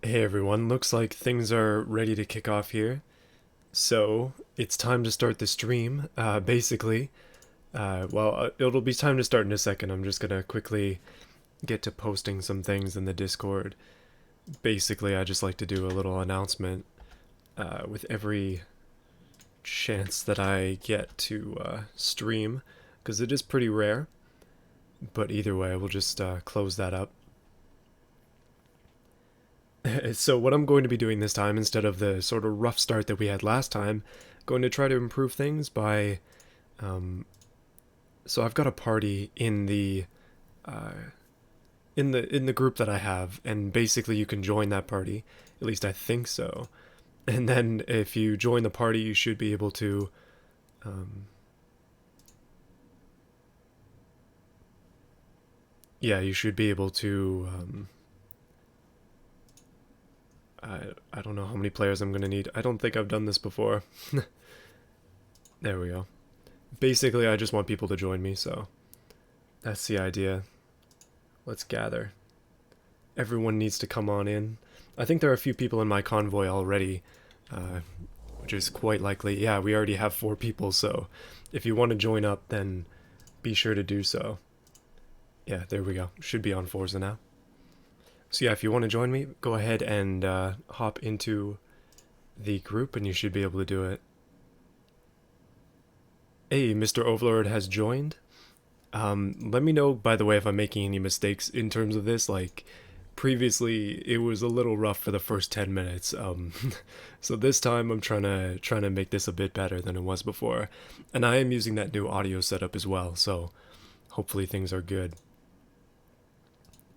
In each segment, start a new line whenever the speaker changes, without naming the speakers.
Hey everyone, looks like things are ready to kick off here. So, it's time to start the stream. It'll be time to start in a second. I'm just gonna quickly get to posting some things in the Discord. Basically, I just like to do a little announcement with every chance that I get to stream, because it is pretty rare. But either way, we'll just close that up. So what I'm going to be doing this time, instead of the sort of rough start that we had last time, going to try to improve things by, so I've got a party in the, in the group that I have, and basically you can join that party. At least I think so. And then if you join the party, you should be able to, yeah, you should be able to. I don't know how many players I'm gonna need. I don't think I've done this before. There we go. Basically, I just want people to join me, so that's the idea. Let's gather. Everyone needs to come on in. I think there are a few people in my convoy already, uh, which is quite likely. Yeah, we already have 4 people, so if you want to join up, then be sure to do so. Yeah, there we go. Should be on Forza now. So yeah, if you want to join me, go ahead and hop into the group, and you should be able to do it. Hey, Mr. Overlord has joined. Let me know, by the way, if I'm making any mistakes in terms of this. Like, previously, it was a little rough for the first 10 minutes. So this time I'm trying to make this a bit better than it was before. And I am using that new audio setup as well, so hopefully things are good.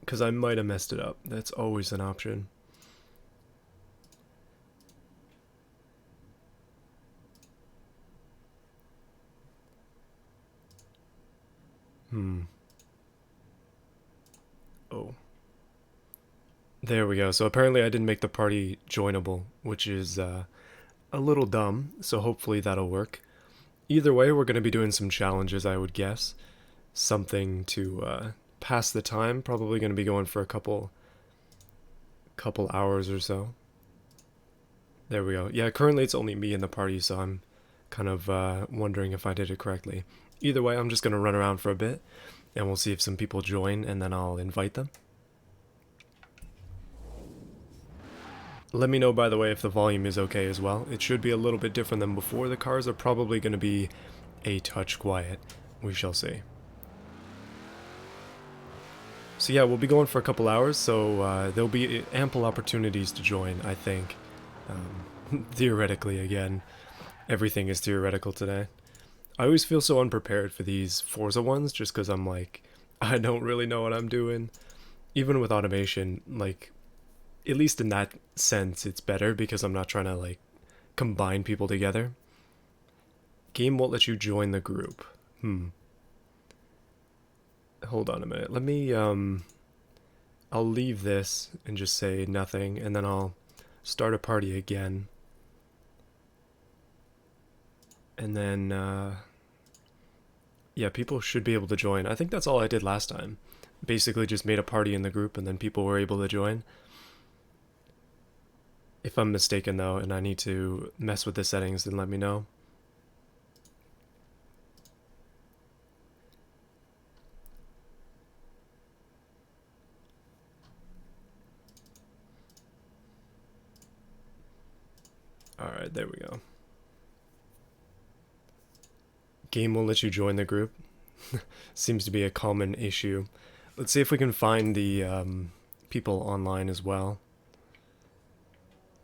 Because I might have messed it up. That's always an option. Oh. There we go. So apparently I didn't make the party joinable, which is a little dumb, so hopefully that'll work. Either way, we're going to be doing some challenges, I would guess. Something to pass the time. Probably going to be going for a couple hours or so. There we go. Yeah, currently it's only me in the party, so I'm kind of wondering if I did it correctly. Either way, I'm just going to run around for a bit, and we'll see if some people join, and then I'll invite them. Let me know, by the way, if the volume is okay as well. It should be a little bit different than before. The cars are probably going to be a touch quiet. We shall see. So yeah, we'll be going for a couple hours, so there'll be ample opportunities to join, I think. Theoretically, again. Everything is theoretical today. I always feel so unprepared for these Forza ones, just because I'm like, I don't really know what I'm doing. Even with automation, like, at least in that sense, it's better because I'm not trying to, like, combine people together. Game won't let you join the group. Hold on a minute. Let me, I'll leave this and just say nothing, and then I'll start a party again. And then, yeah, people should be able to join. I think that's all I did last time. Basically just made a party in the group, and then people were able to join. If I'm mistaken, though, and I need to mess with the settings, then let me know. Alright, there we go. Game won't let you join the group. Seems to be a common issue. Let's see if we can find the people online as well.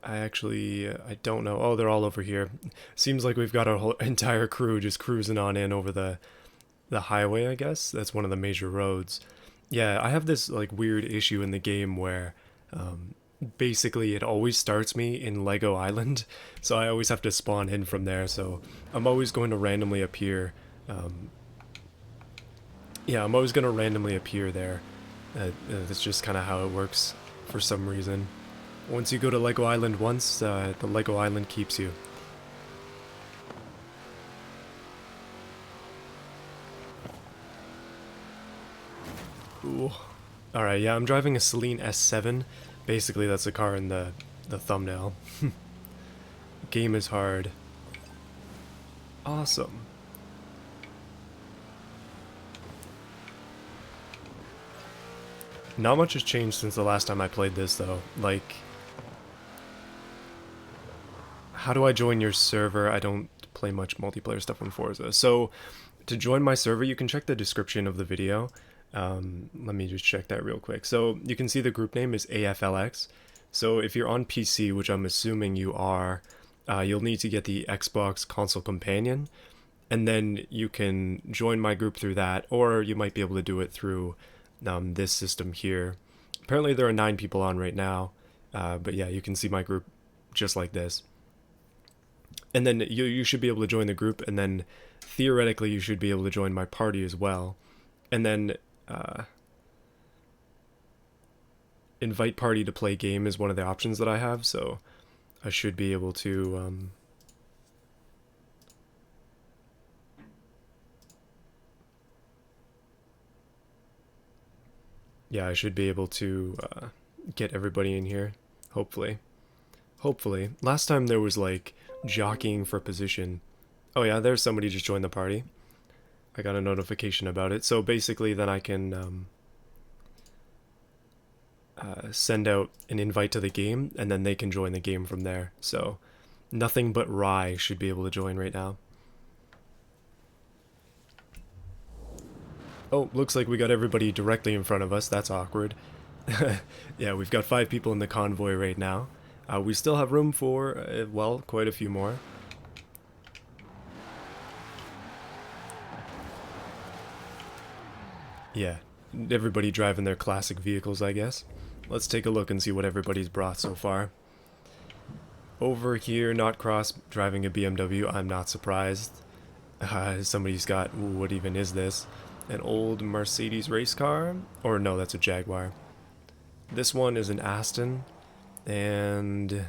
I don't know. Oh, they're all over here. Seems like we've got our whole entire crew just cruising on in over the highway, I guess. That's one of the major roads. Yeah, I have this like weird issue in the game where basically it always starts me in Lego Island, so I always have to spawn in from there. So I'm always going to randomly appear. Yeah, I'm always going to randomly appear there. That's just kind of how it works for some reason. Once you go to Lego Island once, the Lego Island keeps you. Ooh. Alright, yeah, I'm driving a Celine S7. Basically, that's the car in the thumbnail. Game is hard. Awesome. Not much has changed since the last time I played this, though. Like, how do I join your server? I don't play much multiplayer stuff on Forza. So, to join my server, you can check the description of the video. Let me just check that real quick. So, you can see the group name is AFLX. So, if you're on PC, which I'm assuming you are, you'll need to get the Xbox Console Companion, and then you can join my group through that, or you might be able to do it through this system here. Apparently there are 9 people on right now, but yeah, you can see my group just like this. And then you should be able to join the group, and then theoretically you should be able to join my party as well. And then invite party to play game is one of the options that I have, so I should be able to yeah, I should be able to get everybody in here, hopefully. Hopefully. Last time there was like jockeying for position. Oh yeah, there's somebody just joined the party. I got a notification about it. So basically then I can send out an invite to the game, and then they can join the game from there. So nothing but Rye should be able to join right now. Oh, looks like we got everybody directly in front of us. That's awkward. Yeah, we've got 5 people in the convoy right now. We still have room for, well, quite a few more. Yeah, everybody driving their classic vehicles, I guess. Let's take a look and see what everybody's brought so far. Over here, Not Cross driving a BMW. I'm not surprised. Somebody's got, ooh, what even is this? An old Mercedes race car? Or no, that's a Jaguar. This one is an Aston, and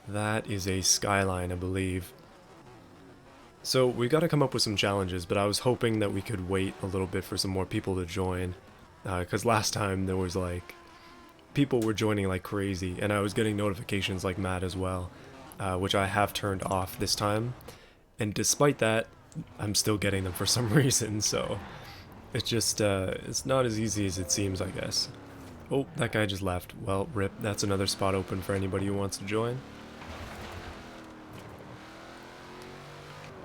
that is a Skyline, I believe. So we got to come up with some challenges, but I was hoping that we could wait a little bit for some more people to join, because last time there was like, people were joining like crazy, and I was getting notifications like mad as well, which I have turned off this time, and despite that, I'm still getting them for some reason, so it's just, it's not as easy as it seems, I guess. Oh, that guy just left. Well, rip, that's another spot open for anybody who wants to join.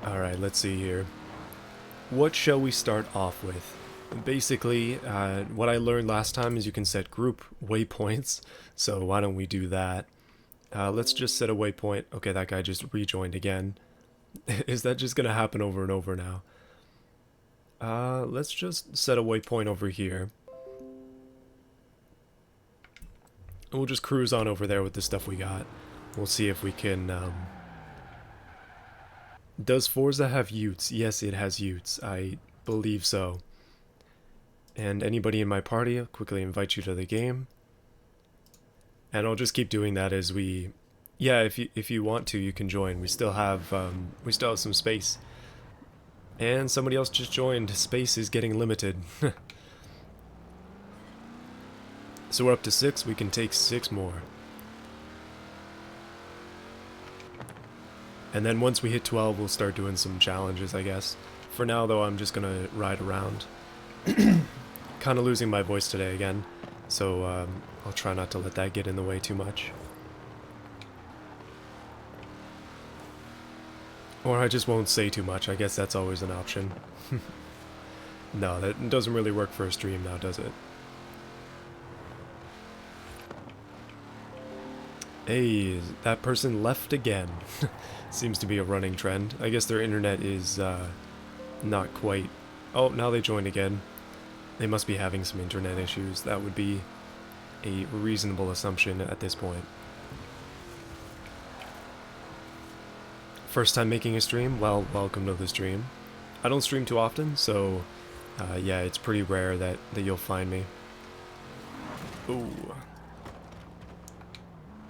Alright, let's see here. What shall we start off with? Basically, what I learned last time is you can set group waypoints, so why don't we do that? Let's just set a waypoint. Okay, that guy just rejoined again. Is that just gonna happen over and over now? Let's just set a waypoint over here. And we'll just cruise on over there with the stuff we got. We'll see if we can, Does Forza have utes? Yes, it has utes. I believe so. And anybody in my party, I'll quickly invite you to the game. And I'll just keep doing that as we... Yeah, if you want to, you can join. We still have some space. And somebody else just joined. Space is getting limited. So we're up to 6. We can take 6 more. And then once we hit 12, we'll start doing some challenges, I guess. For now, though, I'm just gonna ride around. Kind of losing my voice today again, so I'll try not to let that get in the way too much. Or I just won't say too much. I guess that's always an option. No, that doesn't really work for a stream now, does it? Hey, that person left again. Seems to be a running trend. I guess their internet is not quite... Oh, now they joined again. They must be having some internet issues. That would be a reasonable assumption at this point. First time making a stream? Well, welcome to the stream. I don't stream too often, so yeah, it's pretty rare that you'll find me. Ooh.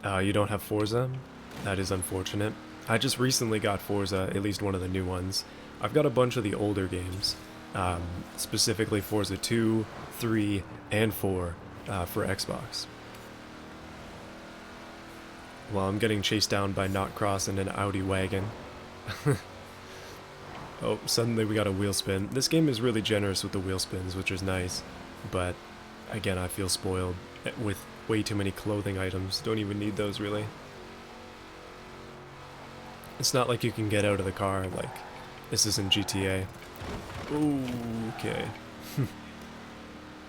You don't have Forza? That is unfortunate. I just recently got Forza, at least one of the new ones. I've got a bunch of the older games, specifically Forza 2, 3, and 4 for Xbox. Well, I'm getting chased down by not crossing an Audi wagon. Oh, suddenly we got a wheel spin. This game is really generous with the wheel spins, which is nice. But, again, I feel spoiled with way too many clothing items. Don't even need those, really. It's not like you can get out of the car, like, this isn't GTA. Ooh, okay.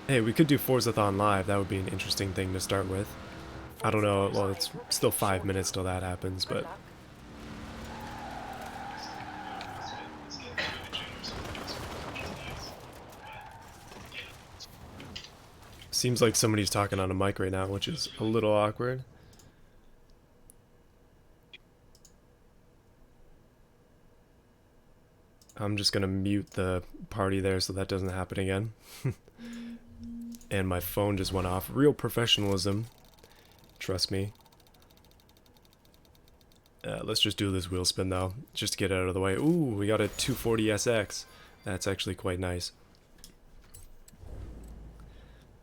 Hey, we could do Forzathon Live. That would be an interesting thing to start with. I don't know, well, it's still 5 minutes till that happens, but... Seems like somebody's talking on a mic right now, which is a little awkward. I'm just gonna mute the party there so that doesn't happen again. And my phone just went off. Real professionalism. Trust me. Let's just do this wheel spin though, just to get it out of the way. Ooh, we got a 240 SX. That's actually quite nice.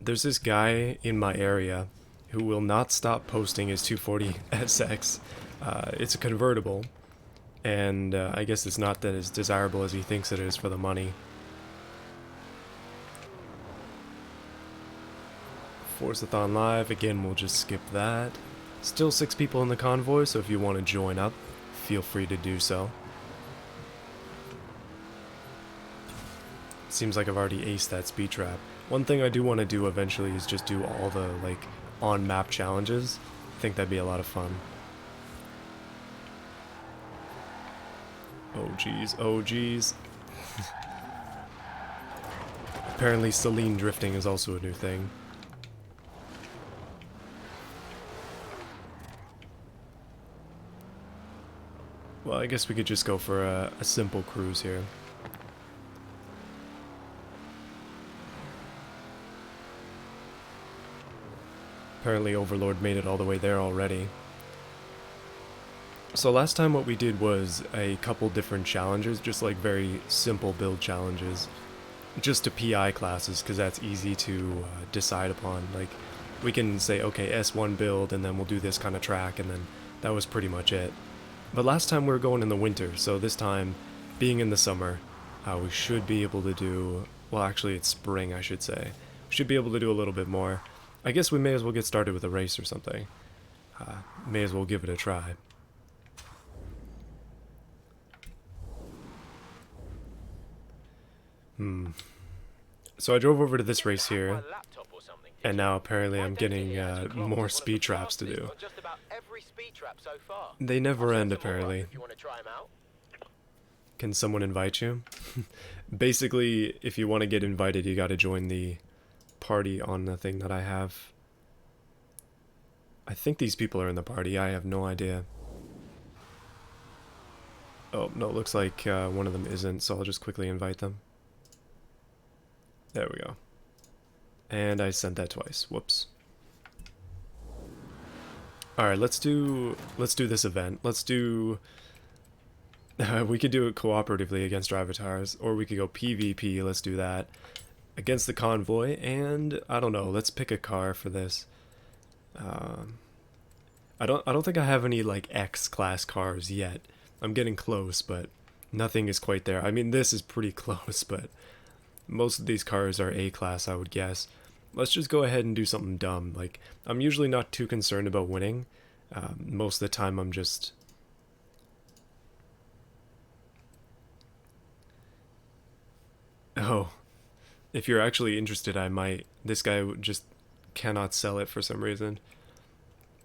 There's this guy in my area who will not stop posting his 240 SX. It's a convertible, and I guess it's not that as desirable as he thinks it is for the money. Forzathon Live, again, we'll just skip that. Still 6 people in the convoy, so if you want to join up, feel free to do so. Seems like I've already aced that speed trap. One thing I do want to do eventually is just do all the, like, on-map challenges. I think that'd be a lot of fun. Oh geez, oh geez. Apparently Celine drifting is also a new thing. Well, I guess we could just go for a simple cruise here. Apparently Overlord made it all the way there already. So last time what we did was a couple different challenges, just like very simple build challenges. Just to PI classes, because that's easy to decide upon. Like, we can say, okay, S1 build, and then we'll do this kind of track, and then that was pretty much it. But last time we were going in the winter, so this time, being in the summer, we should be able to do... Well, actually, it's spring, I should say. We should be able to do a little bit more. I guess we may as well get started with a race or something. May as well give it a try. So I drove over to this race here, and now apparently I'm getting more speed traps to do. They never end, apparently. Can someone invite you? Basically, if you want to get invited, you gotta join the party on the thing that I have. I think these people are in the party, I have no idea. Oh, no, it looks like one of them isn't, so I'll just quickly invite them. There we go. And I sent that twice. Whoops. Alright, let's do this event. Let's do... we could do it cooperatively against drivatars, or we could go PvP, let's do that. Against the convoy, and I don't know, let's pick a car for this. I don't think I have any like X class cars yet. I'm getting close, but nothing is quite there. I mean, this is pretty close, but most of these cars are A class, I would guess. Let's just go ahead and do something dumb. Like, I'm usually not too concerned about winning. Most of the time I'm just... Oh, if you're actually interested, I might. This guy just cannot sell it for some reason.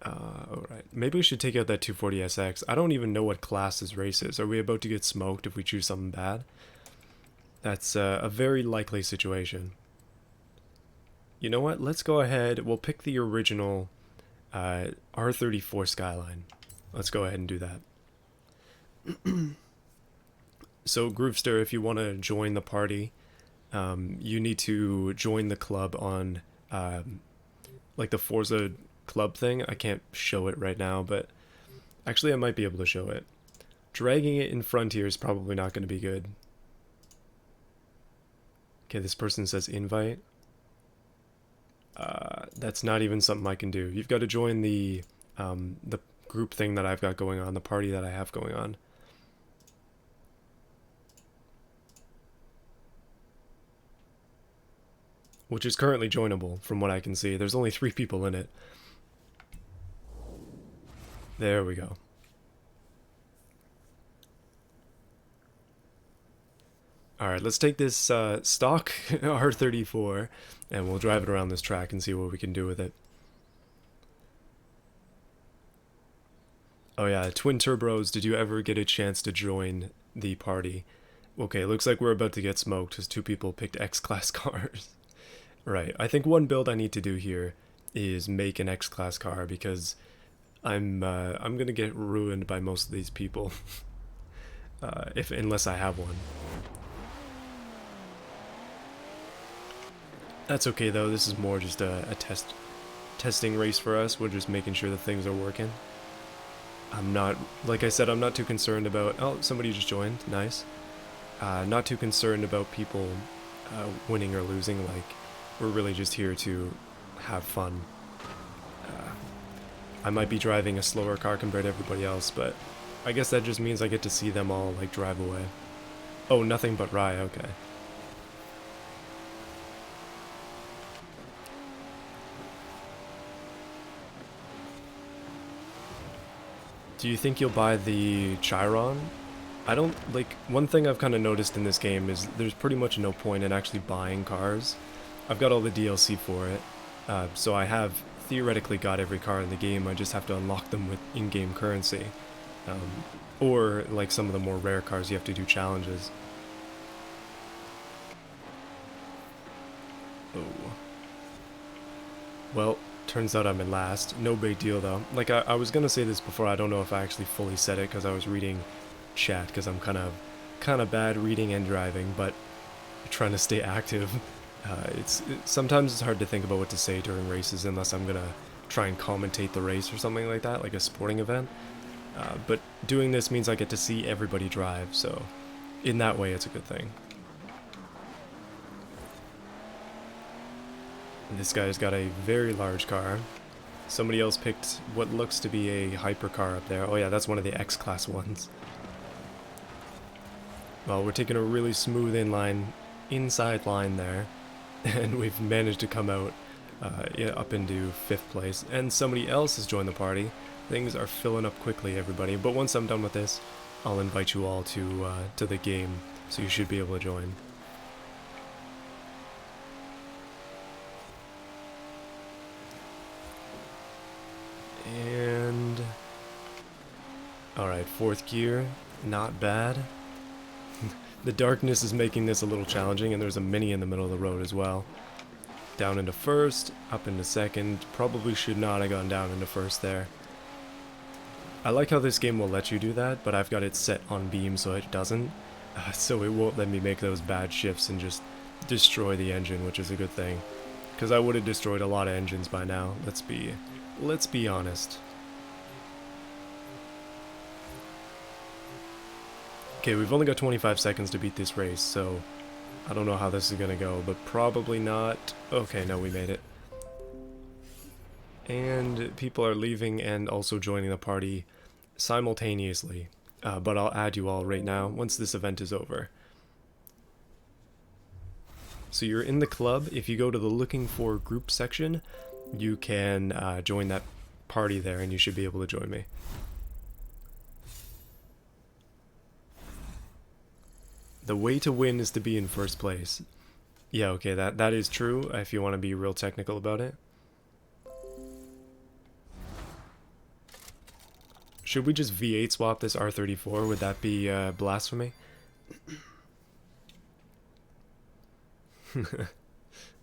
Alright. Maybe we should take out that 240SX. I don't even know what class this race is. Are we about to get smoked if we choose something bad? That's a very likely situation. You know what? Let's go ahead. We'll pick the original R34 Skyline. Let's go ahead and do that. So, Groovester, if you want to join the party, you need to join the club on like the Forza club thing. I can't show it right now, but actually I might be able to show it. Dragging it in front here is probably not going to be good. Okay, this person says invite. That's not even something I can do. You've got to join the group thing that I've got going on, the party that I have going on. Which is currently joinable, from what I can see. There's only 3 people in it. There we go. Alright, let's take this stock R34, and we'll drive it around this track and see what we can do with it. Oh yeah, Twin Turbos, did you ever get a chance to join the party? Okay, looks like we're about to get smoked because 2 people picked X-Class cars. Right, I think one build I need to do here is make an X-Class car because I'm gonna get ruined by most of these people, unless I have one. That's okay though. This is more just a testing race for us. We're just making sure that things are working. I'm not, like I said, I'm not too concerned about. Oh, somebody just joined. Nice. Not too concerned about people winning or losing. Like, we're really just here to have fun. I might be driving a slower car compared to everybody else, but I guess that just means I get to see them all, like, drive away. Oh, nothing but Rye, okay. Do you think you'll buy the Chiron? I don't, like, one thing I've kind of noticed in this game is there's pretty much no point in actually buying cars. I've got all the DLC for it, so I have theoretically got every car in the game. I just have to unlock them with in-game currency. Or, like some of the more rare cars, you have to do challenges. Oh. Well, turns out I'm in last. No big deal though. Like, I was gonna say this before, I don't know if I actually fully said it because I was reading chat, because I'm kind of bad reading and driving, but trying to stay active. Sometimes it's hard to think about what to say during races unless I'm gonna try and commentate the race or something like that, like a sporting event. But doing this means I get to see everybody drive, so in that way it's a good thing. This guy's got a very large car. Somebody else picked what looks to be a hypercar up there. Oh yeah, that's one of the X-Class ones. Well, we're taking a really smooth inside line there. And we've managed to come out up into 5th place. And somebody else has joined the party. Things are filling up quickly, everybody. But once I'm done with this, I'll invite you all to the game, so you should be able to join. And... alright, 4th gear. Not bad. The darkness is making this a little challenging, and there's a mini in the middle of the road as well. Down into 1st, up into 2nd. Probably should not have gone down into 1st there. I like how this game will let you do that, but I've got it set on beam so it doesn't. So it won't let me make those bad shifts and just destroy the engine, which is a good thing. Because I would have destroyed a lot of engines by now, let's be honest. Okay, we've only got 25 seconds to beat this race, so I don't know how this is gonna go, but probably not. Okay, no, we made it. And people are leaving and also joining the party simultaneously, but I'll add you all right now once this event is over. So you're in the club. If you go to the looking for group section, you can join that party there and you should be able to join me. The way to win is to be in 1st place. Yeah, okay, that is true if you want to be real technical about it. Should we just V8 swap this R34? Would that be blasphemy?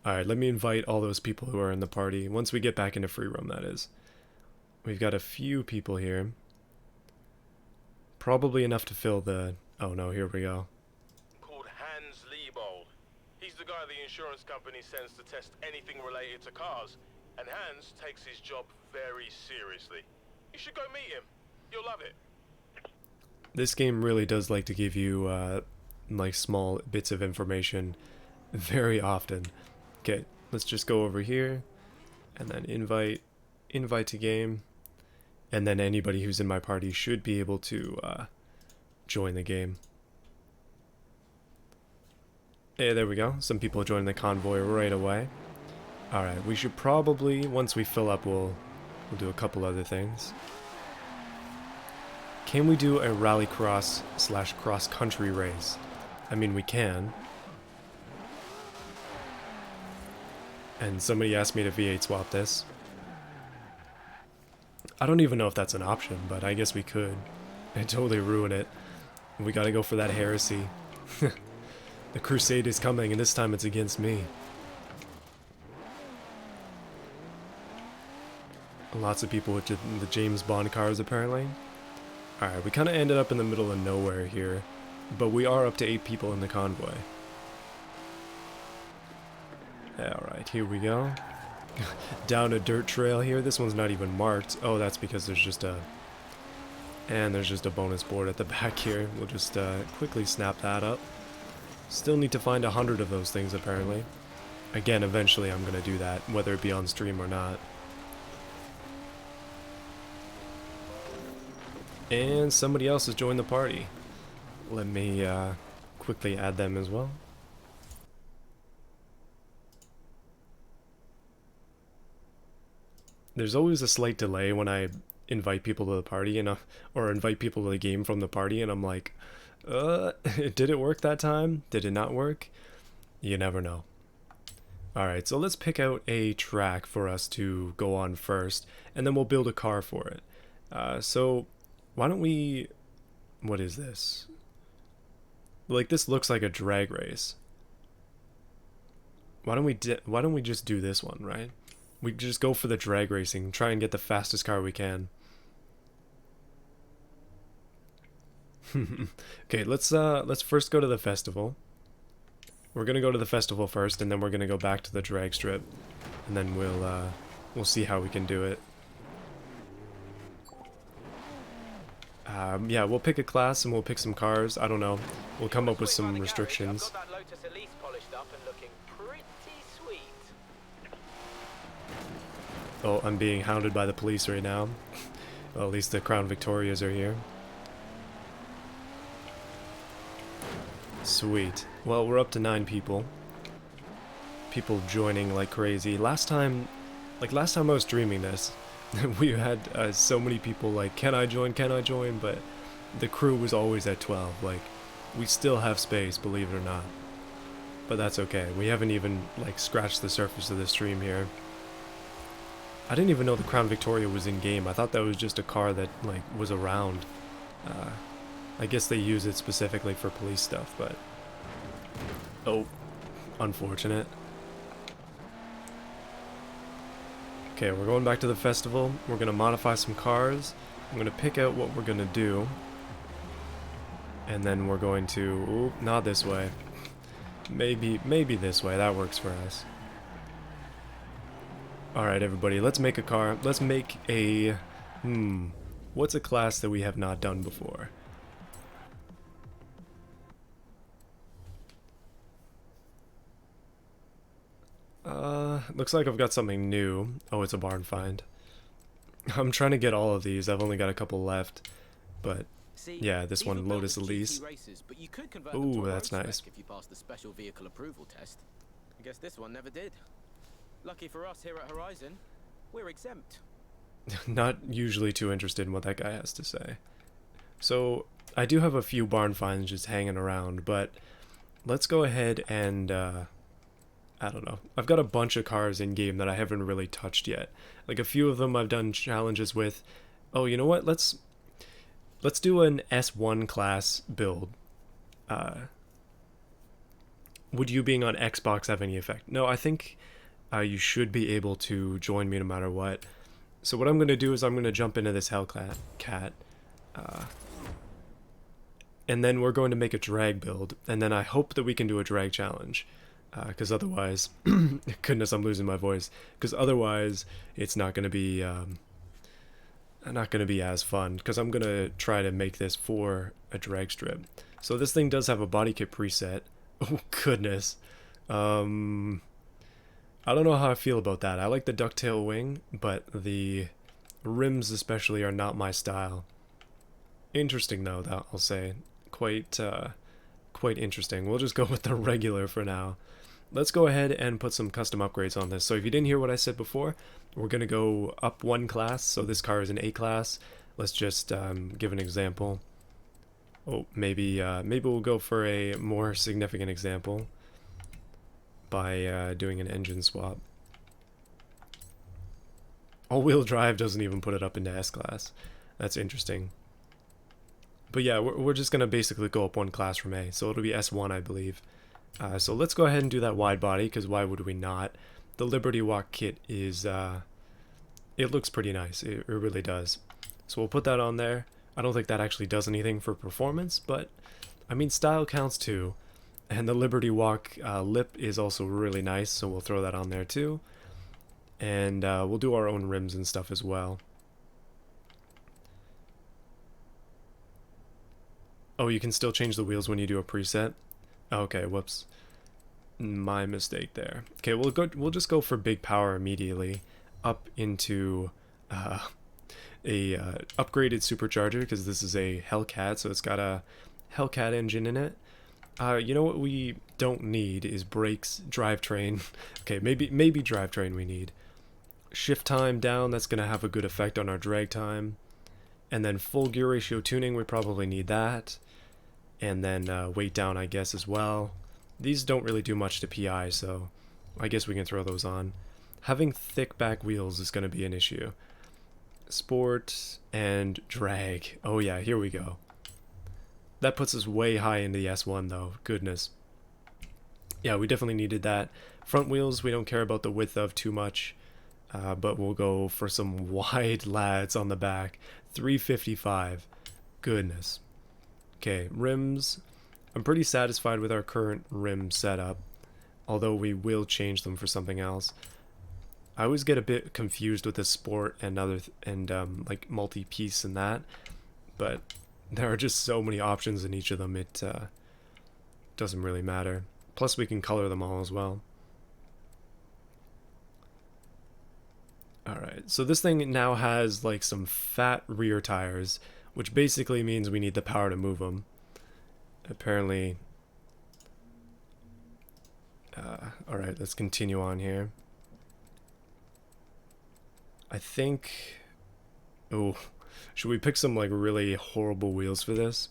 Alright, let me invite all those people who are in the party. Once we get back into free roam, that is. We've got a few people here. Probably enough to fill the... oh no, here we go.
The guy the insurance company sends to test anything related to cars, and Hans takes his job very seriously. You should go meet him. You'll love it.
This game really does like to give you like small bits of information very often. Okay, let's just go over here and then invite to game, and then anybody who's in my party should be able to join the game. Hey, there we go. Some people join the convoy right away. Alright, we should probably, once we fill up, we'll do a couple other things. Can we do a rallycross / cross-country race? I mean, we can. And somebody asked me to V8 swap this. I don't even know if that's an option, but I guess we could. I'd totally ruin it. We gotta go for that heresy. The crusade is coming, and this time it's against me. Lots of people with the James Bond cars, apparently. Alright, we kind of ended up in the middle of nowhere here, but we are up to 8 people in the convoy. Alright, here we go. Down a dirt trail here. This one's not even marked. Oh, that's because there's just a... And there's just a bonus board at the back here. We'll just quickly snap that up. Still need to find 100 of those things, apparently. Again, eventually I'm going to do that, whether it be on stream or not. And somebody else has joined the party. Let me quickly add them as well. There's always a slight delay when I invite people to the party, and or invite people to the game from the party, and I'm like, did it work that time? Did it not work? You never know. Alright, so let's pick out a track for us to go on first, and then we'll build a car for it. So, why don't we... What is this? Like, this looks like a drag race. Why don't we just do this one, right? We just go for the drag racing, try and get the fastest car we can. Okay, let's first go to the festival. We're gonna go to the festival first, and then we're gonna go back to the drag strip, and then we'll see how we can do it. Yeah, we'll pick a class and we'll pick some cars. I don't know. We'll come up with some restrictions. Oh, I'm being hounded by the police right now. Well, at least the Crown Victorias are here. Sweet. Well, we're up to 9 people. People joining like crazy. Last time I was streaming this, we had so many people like, can I join, but the crew was always at 12. Like, we still have space, believe it or not. But that's okay. We haven't even like scratched the surface of the stream here. I didn't even know the Crown Victoria was in game. I thought that was just a car that like was around. I guess they use it specifically for police stuff, but oh, unfortunate. Okay, we're going back to the festival. We're gonna modify some cars. I'm gonna pick out what we're gonna do, and then we're going to... Ooh, not this way. Maybe this way. That works for us. Alright, everybody, let's make a car. Let's make a... What's a class that we have not done before? Looks like I've got something new. Oh, it's a barn find. I'm trying to get all of these. I've only got a couple left. But, yeah, this one, Lotus Elise. Ooh, that's nice.
If you passed the special vehicle approval test. I guess this one never did. Lucky for us here at Horizon, we're exempt.
Not usually too interested in what that guy has to say. So, I do have a few barn finds just hanging around, but let's go ahead and, I don't know. I've got a bunch of cars in game that I haven't really touched yet. Like, a few of them I've done challenges with. Oh, you know what? Let's do an S1 class build. Would you being on Xbox have any effect? No, I think... you should be able to join me no matter what. So what I'm going to do is I'm going to jump into this Hellcat, and then we're going to make a drag build, and then I hope that we can do a drag challenge, because otherwise, goodness, I'm losing my voice, because otherwise it's not going to be as fun, because I'm going to try to make this for a drag strip. So this thing does have a body kit preset. Oh goodness. I don't know how I feel about that. I like the ducktail wing, but the Rims especially are not my style. Interesting though, that I'll say. Quite interesting. We'll just go with the regular for now. Let's go ahead and put some custom upgrades on this. So if you didn't hear what I said before, we're going to go up one class. So this car is an A class. Let's just give an example. Oh, maybe we'll go for a more significant example by doing an engine swap. All-wheel drive doesn't even put it up into S class. That's interesting. But yeah, we're just going to basically go up one class from A. So it'll be S1, I believe. So let's go ahead and do that wide body, because why would we not? The Liberty Walk kit is, it looks pretty nice. It really does. So we'll put that on there. I don't think that actually does anything for performance, but, I mean, style counts too. And the Liberty Walk lip is also really nice, so we'll throw that on there too. And we'll do our own rims and stuff as well. Oh, you can still change the wheels when you do a preset? Okay, whoops. My mistake there. Okay, we'll just go for big power immediately up into a upgraded supercharger, because this is a Hellcat, so it's got a Hellcat engine in it. You know what we don't need is brakes, drivetrain. Okay, maybe drivetrain we need. Shift time down, that's going to have a good effect on our drag time. And then full gear ratio tuning, we probably need that. And then weight down, I guess, as well. These don't really do much to PI, so I guess we can throw those on. Having thick back wheels is going to be an issue. Sport and drag. Oh yeah, here we go. That puts us way high into the S1 though. Goodness. Yeah, we definitely needed that. Front wheels, we don't care about the width of too much. But we'll go for some wide lads on the back. 355. Goodness. Okay, rims. I'm pretty satisfied with our current rim setup, although we will change them for something else. I always get a bit confused with the sport and like multi-piece and that, but there are just so many options in each of them, it doesn't really matter. Plus we can color them all as well. Alright, so this thing now has like some fat rear tires, which basically means we need the power to move them. Apparently. Alright, let's continue on here. I think... Oh, should we pick some like really horrible wheels for this?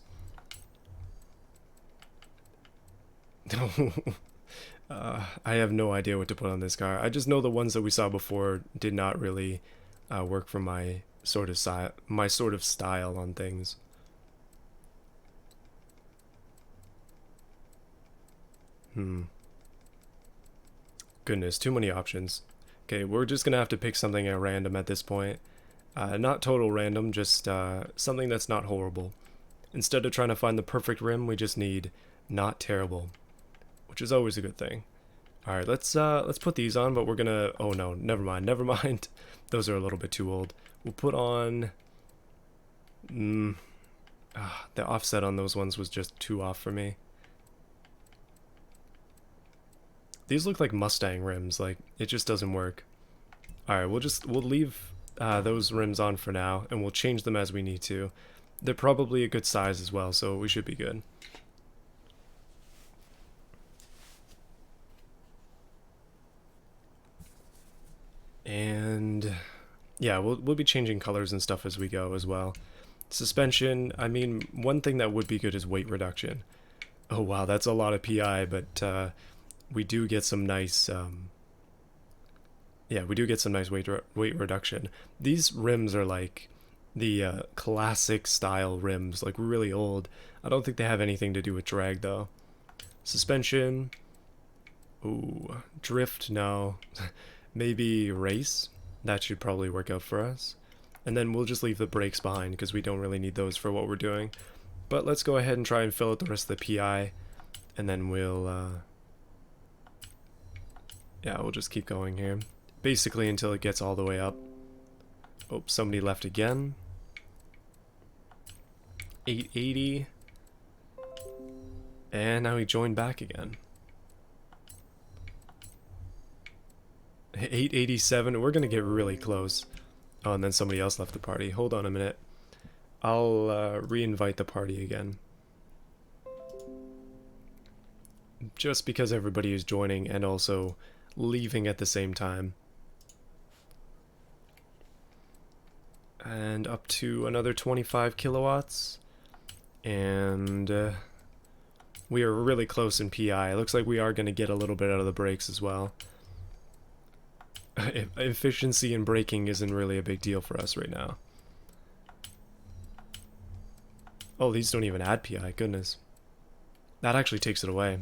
I have no idea what to put on this car. I just know the ones that we saw before did not really work for my sort of style on things. Goodness, too many options. Okay, we're just gonna have to pick something at random at this point. Not total random, just something that's not horrible. Instead of trying to find the perfect rim, we just need not terrible, which is always a good thing. Alright, let's put these on, but we're gonna... Oh no, never mind. Those are a little bit too old. We'll put on... the offset on those ones was just too off for me. These look like Mustang rims, like, it just doesn't work. Alright, we'll leave those rims on for now, and we'll change them as we need to. They're probably a good size as well, so we should be good. And yeah, we'll be changing colors and stuff as we go as well. Suspension, I mean, one thing that would be good is weight reduction. Oh wow, that's a lot of PI, but we do get some nice yeah, we do get some nice weight reduction. These rims are like the classic style rims, like really old. I don't think they have anything to do with drag though. Suspension, ooh, drift, no. Maybe race, that should probably work out for us. And then we'll just leave the brakes behind because we don't really need those for what we're doing. But let's go ahead and try and fill out the rest of the PI, and then we'll yeah, we'll just keep going here. Basically until it gets all the way up. Oh, somebody left again. 880. And now he joined back again. 887. We're gonna get really close. Oh, and then somebody else left the party. Hold on a minute. I'll re-invite the party again. Just because everybody is joining and also leaving at the same time. And up to another 25 kilowatts. And we are really close in PI. It looks like we are going to get a little bit out of the brakes as well. Efficiency in braking isn't really a big deal for us right now. Oh, these don't even add PI. Goodness, that actually takes it away.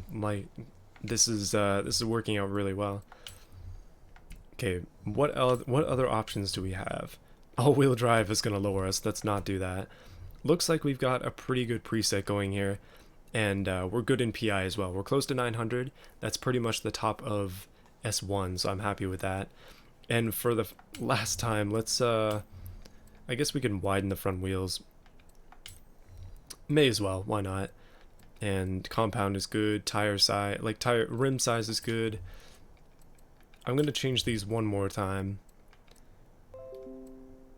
This is working out really well. Okay, what other options do we have? All-wheel drive is gonna lower us. Let's not do that. Looks like we've got a pretty good preset going here, and we're good in PI as well. We're close to 900. That's pretty much the top of S1, so I'm happy with that. And for the last time, let's I guess we can widen the front wheels. May as well, why not? And compound is good, tire size, like rim size is good. I'm gonna change these one more time.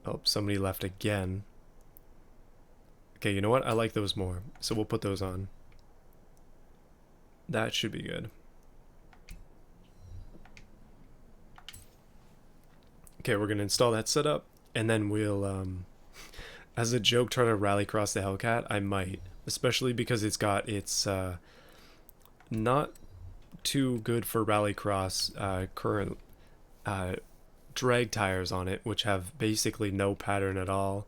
Oh, somebody left again. Okay, you know what? I like those more, so we'll put those on. That should be good. Okay, we're gonna install that setup, and then we'll, as a joke, try to rallycross the Hellcat. I might, especially because it's got its not too good for rallycross current drag tires on it, which have basically no pattern at all.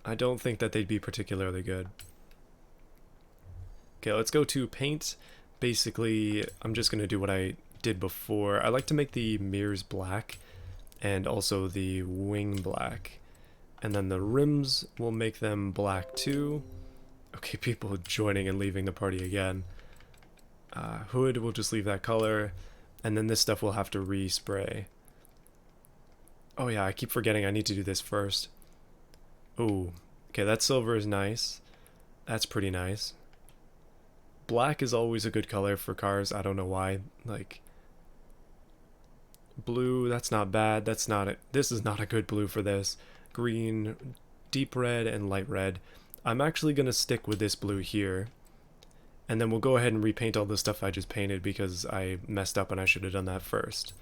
I don't think that they'd be particularly good. Okay, let's go to paint. Basically, I'm just gonna do what I did before. I like to make the mirrors black and also the wing black. And then the rims, will make them black too. Okay, people joining and leaving the party again. Hood, we'll just leave that color. And then this stuff we'll have to respray. Oh yeah, I keep forgetting I need to do this first. Ooh, okay, that silver is nice. That's pretty nice. Black is always a good color for cars, I don't know why. Like, blue, that's not bad. That's not it. This is not a good blue for this. Green, deep red, and light red. I'm actually going to stick with this blue here. And then we'll go ahead and repaint all the stuff I just painted because I messed up and I should have done that first.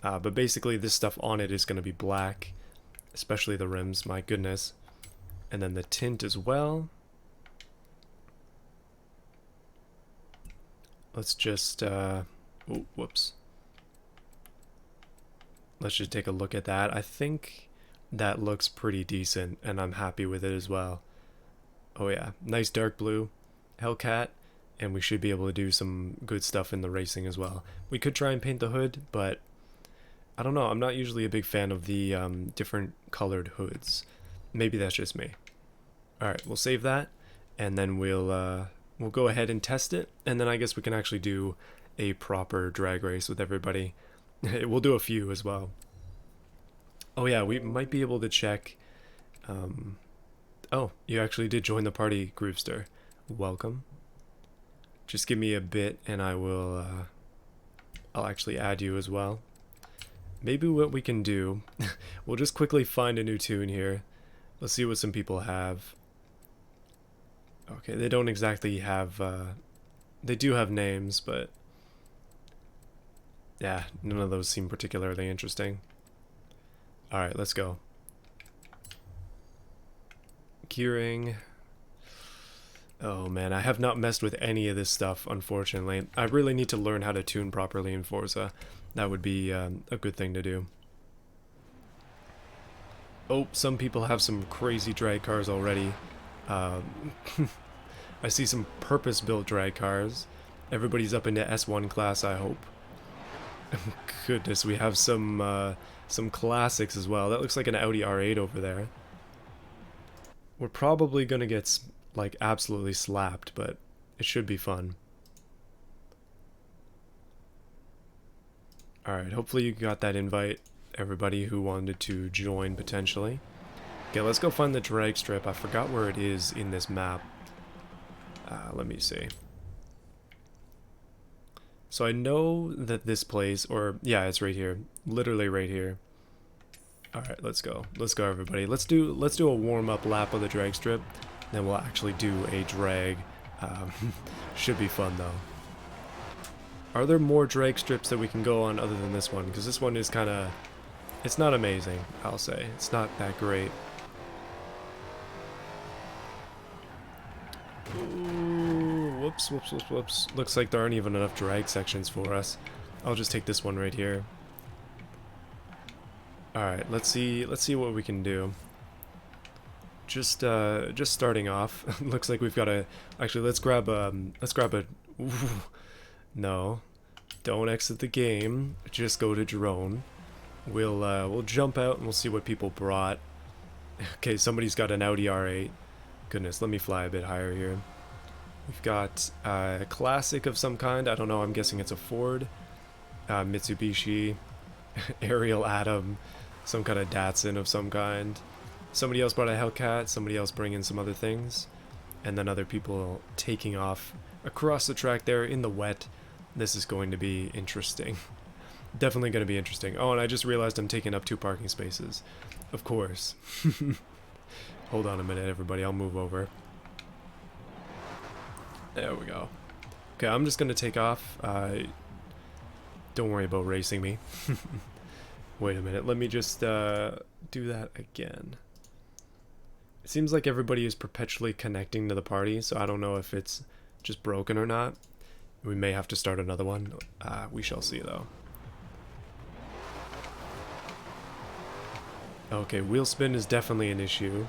But basically this stuff on it is going to be black. Especially the rims, my goodness. And then the tint as well. Let's just, oh, whoops. Let's just take a look at that. I think that looks pretty decent, and I'm happy with it as well. Oh yeah, nice dark blue Hellcat, and we should be able to do some good stuff in the racing as well. We could try and paint the hood, but I don't know. I'm not usually a big fan of the different colored hoods. Maybe that's just me. Alright, we'll save that, and then we'll go ahead and test it, and then I guess we can actually do a proper drag race with everybody. We'll do a few as well. Oh yeah, we might be able to check. Oh, you actually did join the party, Groovester. Welcome. Just give me a bit and I will, I'll actually add you as well. Maybe what we can do, we'll just quickly find a new tune here. Let's see what some people have. Okay, they don't exactly have, they do have names, but yeah, none of those seem particularly interesting. Alright, let's go. Gearing. Oh man, I have not messed with any of this stuff, unfortunately. I really need to learn how to tune properly in Forza. That would be a good thing to do. Oh, some people have some crazy drag cars already. I see some purpose-built drag cars. Everybody's up into S1 class, I hope. Goodness, we have some classics as well. That looks like an Audi R8 over there. We're probably gonna get like absolutely slapped, but it should be fun. Alright, hopefully you got that invite, everybody who wanted to join potentially. Okay, let's go find the drag strip. I forgot where it is in this map. Let me see. So I know that this place, or yeah, it's right here, literally right here. Alright, let's go. Let's go, everybody. Let's do a warm-up lap of the drag strip. Then we'll actually do a drag. Should be fun, though. Are there more drag strips that we can go on other than this one? Because this one is kind of... It's not amazing, I'll say. It's not that great. Ooh, whoops, whoops, whoops, whoops. Looks like there aren't even enough drag sections for us. I'll just take this one right here. Alright, let's see what we can do. Just starting off. Looks like we've got a... Actually, let's grab a... Ooh, no. Don't exit the game. Just go to drone. We'll jump out and we'll see what people brought. Okay, somebody's got an Audi R8. Goodness, let me fly a bit higher here. We've got a classic of some kind. I don't know, I'm guessing it's a Ford. Mitsubishi. Ariel Atom. Some kind of Datsun of some kind. Somebody else brought a Hellcat. Somebody else bringing some other things. And then other people taking off across the track there in the wet. This is going to be interesting. Definitely going to be interesting. Oh, and I just realized I'm taking up 2 parking spaces. Of course. Hold on a minute, everybody. I'll move over. There we go. Okay, I'm just going to take off. Don't worry about racing me. Wait a minute. Let me just do that again. It seems like everybody is perpetually connecting to the party, so I don't know if it's just broken or not. We may have to start another one. We shall see, though. Okay, wheel spin is definitely an issue,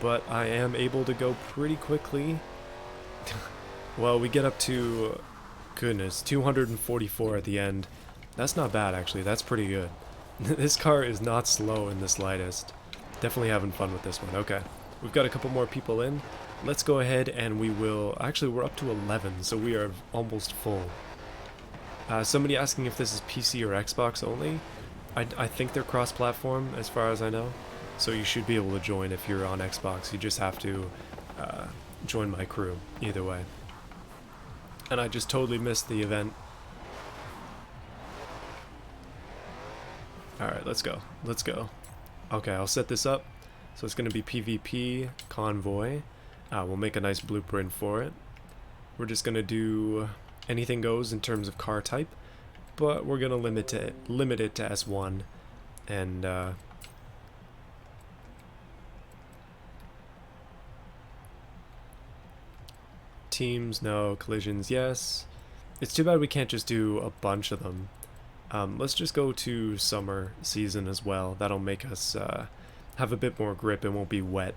but I am able to go pretty quickly. Well, we get up to, goodness, 244 at the end. That's not bad, actually. That's pretty good. This car is not slow in the slightest. Definitely having fun with this one. Okay, we've got a couple more people in. Let's go ahead and we will... Actually, we're up to 11, so we are almost full. Somebody asking if this is PC or Xbox only. I think they're cross-platform, as far as I know. So you should be able to join if you're on Xbox. You just have to join my crew, either way. And I just totally missed the event. Alright, let's go. Let's go. Okay, I'll set this up. So it's going to be PvP Convoy. We'll make a nice blueprint for it. We're just going to do anything goes in terms of car type, but we're going to limit it to S1. And teams, no. Collisions, yes. It's too bad we can't just do a bunch of them. Let's just go to summer season as well. That'll make us have a bit more grip and won't be wet,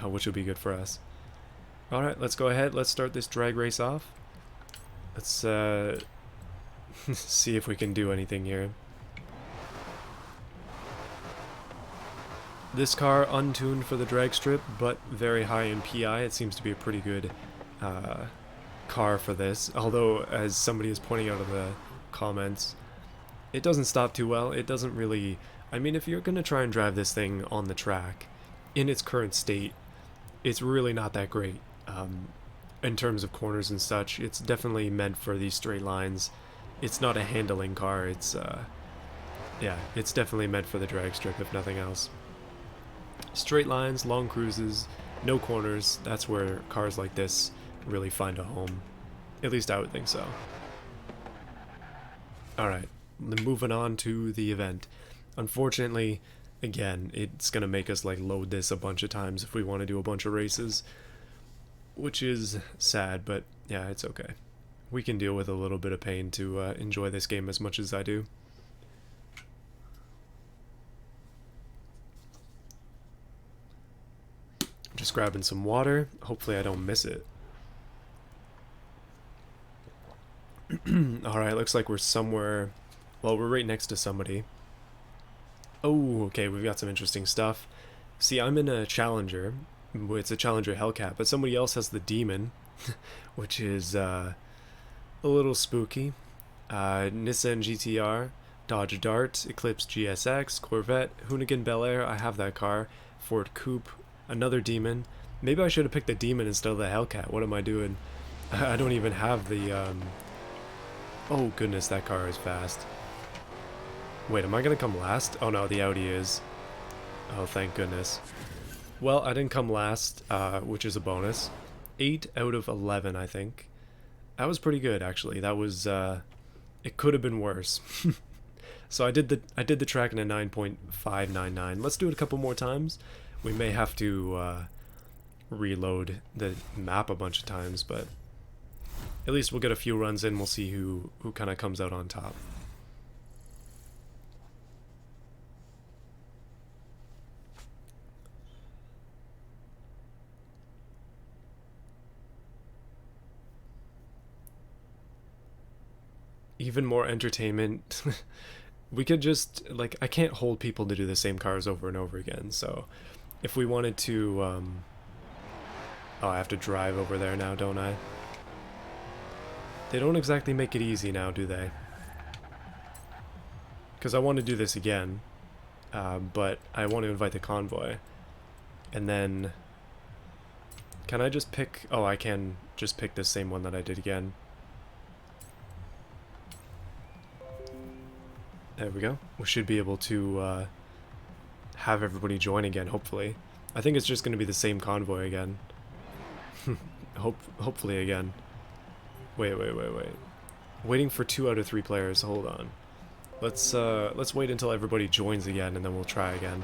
which will be good for us. Alright, let's go ahead. Let's start this drag race off. Let's see if we can do anything here. This car untuned for the drag strip, but very high in PI. It seems to be a pretty good car for this. Although, as somebody is pointing out in the comments, it doesn't stop too well. It doesn't really... I mean, if you're going to try and drive this thing on the track, in its current state, it's really not that great. In terms of corners and such, it's definitely meant for these straight lines. It's not a handling car. It's, yeah, it's definitely meant for the drag strip, if nothing else. Straight lines, long cruises, no corners, that's where cars like this really find a home. At least I would think so. Alright, moving on to the event. Unfortunately, again, it's going to make us like load this a bunch of times if we want to do a bunch of races. Which is sad, but yeah, it's okay. We can deal with a little bit of pain to enjoy this game as much as I do. Just grabbing some water. Hopefully I don't miss it. Alright, looks like we're somewhere... Well, we're right next to somebody. Oh, okay, we've got some interesting stuff. See, I'm in a Challenger. It's a Challenger Hellcat, but somebody else has the Demon, which is a little spooky. Nissan GTR, Dodge Dart, Eclipse GSX, Corvette, Hoonigan Bel Air, I have that car, Ford Coupe, another Demon. Maybe I should have picked the Demon instead of the Hellcat. What am I doing? I don't even have the... Oh goodness, that car is fast. Wait, am I gonna come last? Oh no, the Audi is. Oh, thank goodness. Well, I didn't come last, which is a bonus. 8 out of 11, I think. That was pretty good, actually. That was, it could have been worse. So I did the track in a 9.599. Let's do it a couple more times. We may have to reload the map a bunch of times, but at least we'll get a few runs in. We'll see who kind of comes out on top. Even more entertainment. We could just, like, I can't hold people to do the same cars over and over again, so if we wanted to, oh, I have to drive over there now, don't I? They don't exactly make it easy now, do they? Because I want to do this again, but I want to invite the convoy, and then, can I just pick, oh, I can just pick the same one that I did again. There we go. We should be able to have everybody join again, hopefully. I think it's just going to be the same convoy again. Hopefully again. Wait. Waiting for 2 out of 3 players. Hold on. Let's wait until everybody joins again, and then we'll try again.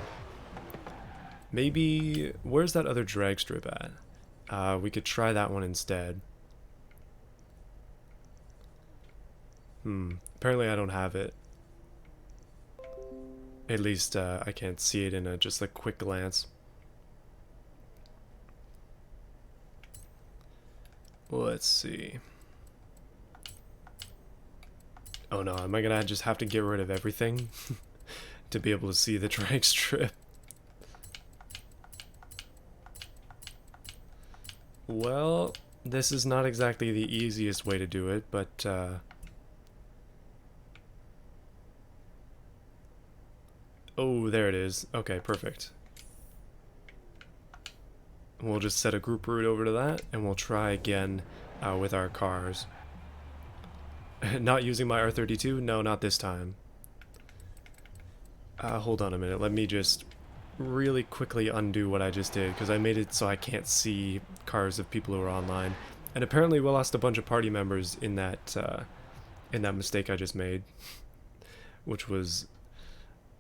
Maybe, where's that other drag strip at? We could try that one instead. Apparently I don't have it. At least I can't see it in just a quick glance. Let's see. Oh no, am I gonna just have to get rid of everything to be able to see the drag strip? Well, this is not exactly the easiest way to do it, but oh, there it is. Okay, perfect. We'll just set a group route over to that, and we'll try again with our cars. Not using my R32? No, not this time. Hold on a minute. Let me just really quickly undo what I just did, because I made it so I can't see cars of people who are online. And apparently we lost a bunch of party members in that mistake I just made, which was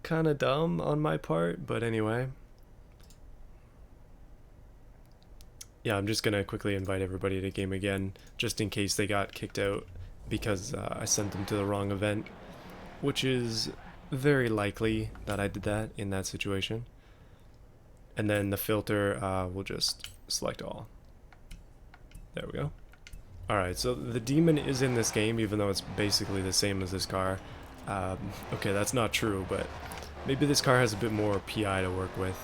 kind of dumb on my part, but anyway. Yeah, I'm just gonna quickly invite everybody to game again, just in case they got kicked out because I sent them to the wrong event, which is very likely that I did that in that situation. And then the filter, we'll just select all. There we go. Alright, so the demon is in this game, even though it's basically the same as this car. Okay, that's not true, but maybe this car has a bit more PI to work with.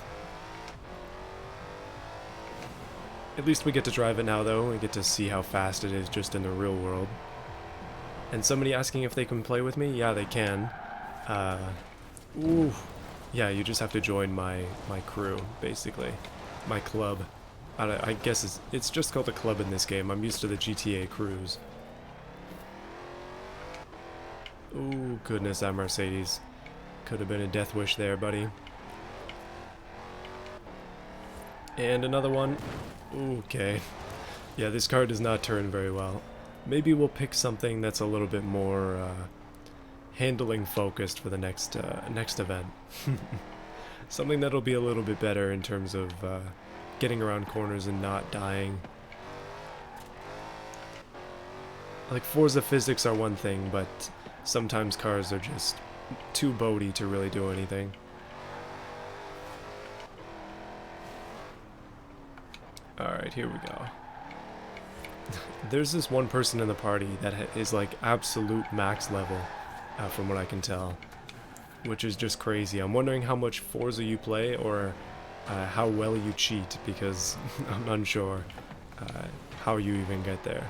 At least we get to drive it now, though. We get to see how fast it is just in the real world. And somebody asking if they can play with me? Yeah, they can. Ooh. Yeah, you just have to join my crew, basically. My club. I guess it's just called a club in this game. I'm used to the GTA crews. Ooh, goodness, that Mercedes. Could have been a death wish there, buddy. And another one. Okay. Yeah, this car does not turn very well. Maybe we'll pick something that's a little bit more handling focused for the next event. Something that'll be a little bit better in terms of getting around corners and not dying. Like, Forza physics are one thing, but sometimes cars are just too boaty to really do anything. Alright, here we go. There's this one person in the party that is like absolute max level, from what I can tell, which is just crazy. I'm wondering how much Forza you play, or how well you cheat, because I'm unsure how you even get there.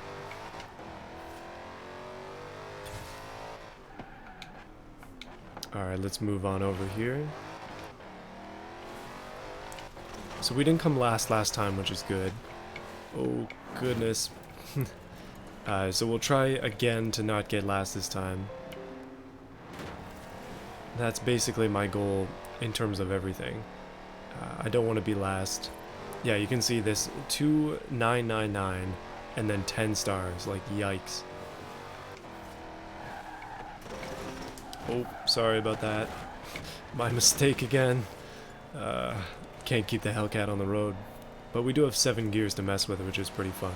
Alright, let's move on over here. So we didn't come last time, which is good. Oh, goodness. So we'll try again to not get last this time. That's basically my goal in terms of everything. I don't want to be last. Yeah, you can see this 2999 and then 10 stars. Like, yikes. Oh, sorry about that. My mistake again. Can't keep the Hellcat on the road. But we do have 7 gears to mess with, which is pretty fun.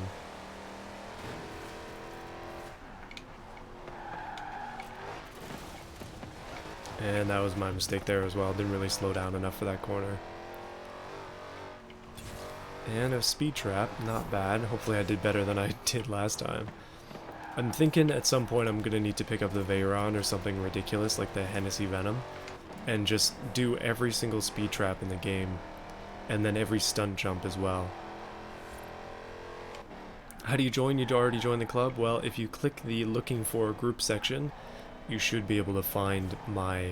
And that was my mistake there as well. Didn't really slow down enough for that corner. And a speed trap, not bad. Hopefully I did better than I did last time. I'm thinking at some point I'm gonna need to pick up the Veyron or something ridiculous like the Hennessy Venom and just do every single speed trap in the game and then every stunt jump as well. How do you join? You already joined the club? Well, if you click the looking for group section, you should be able to find my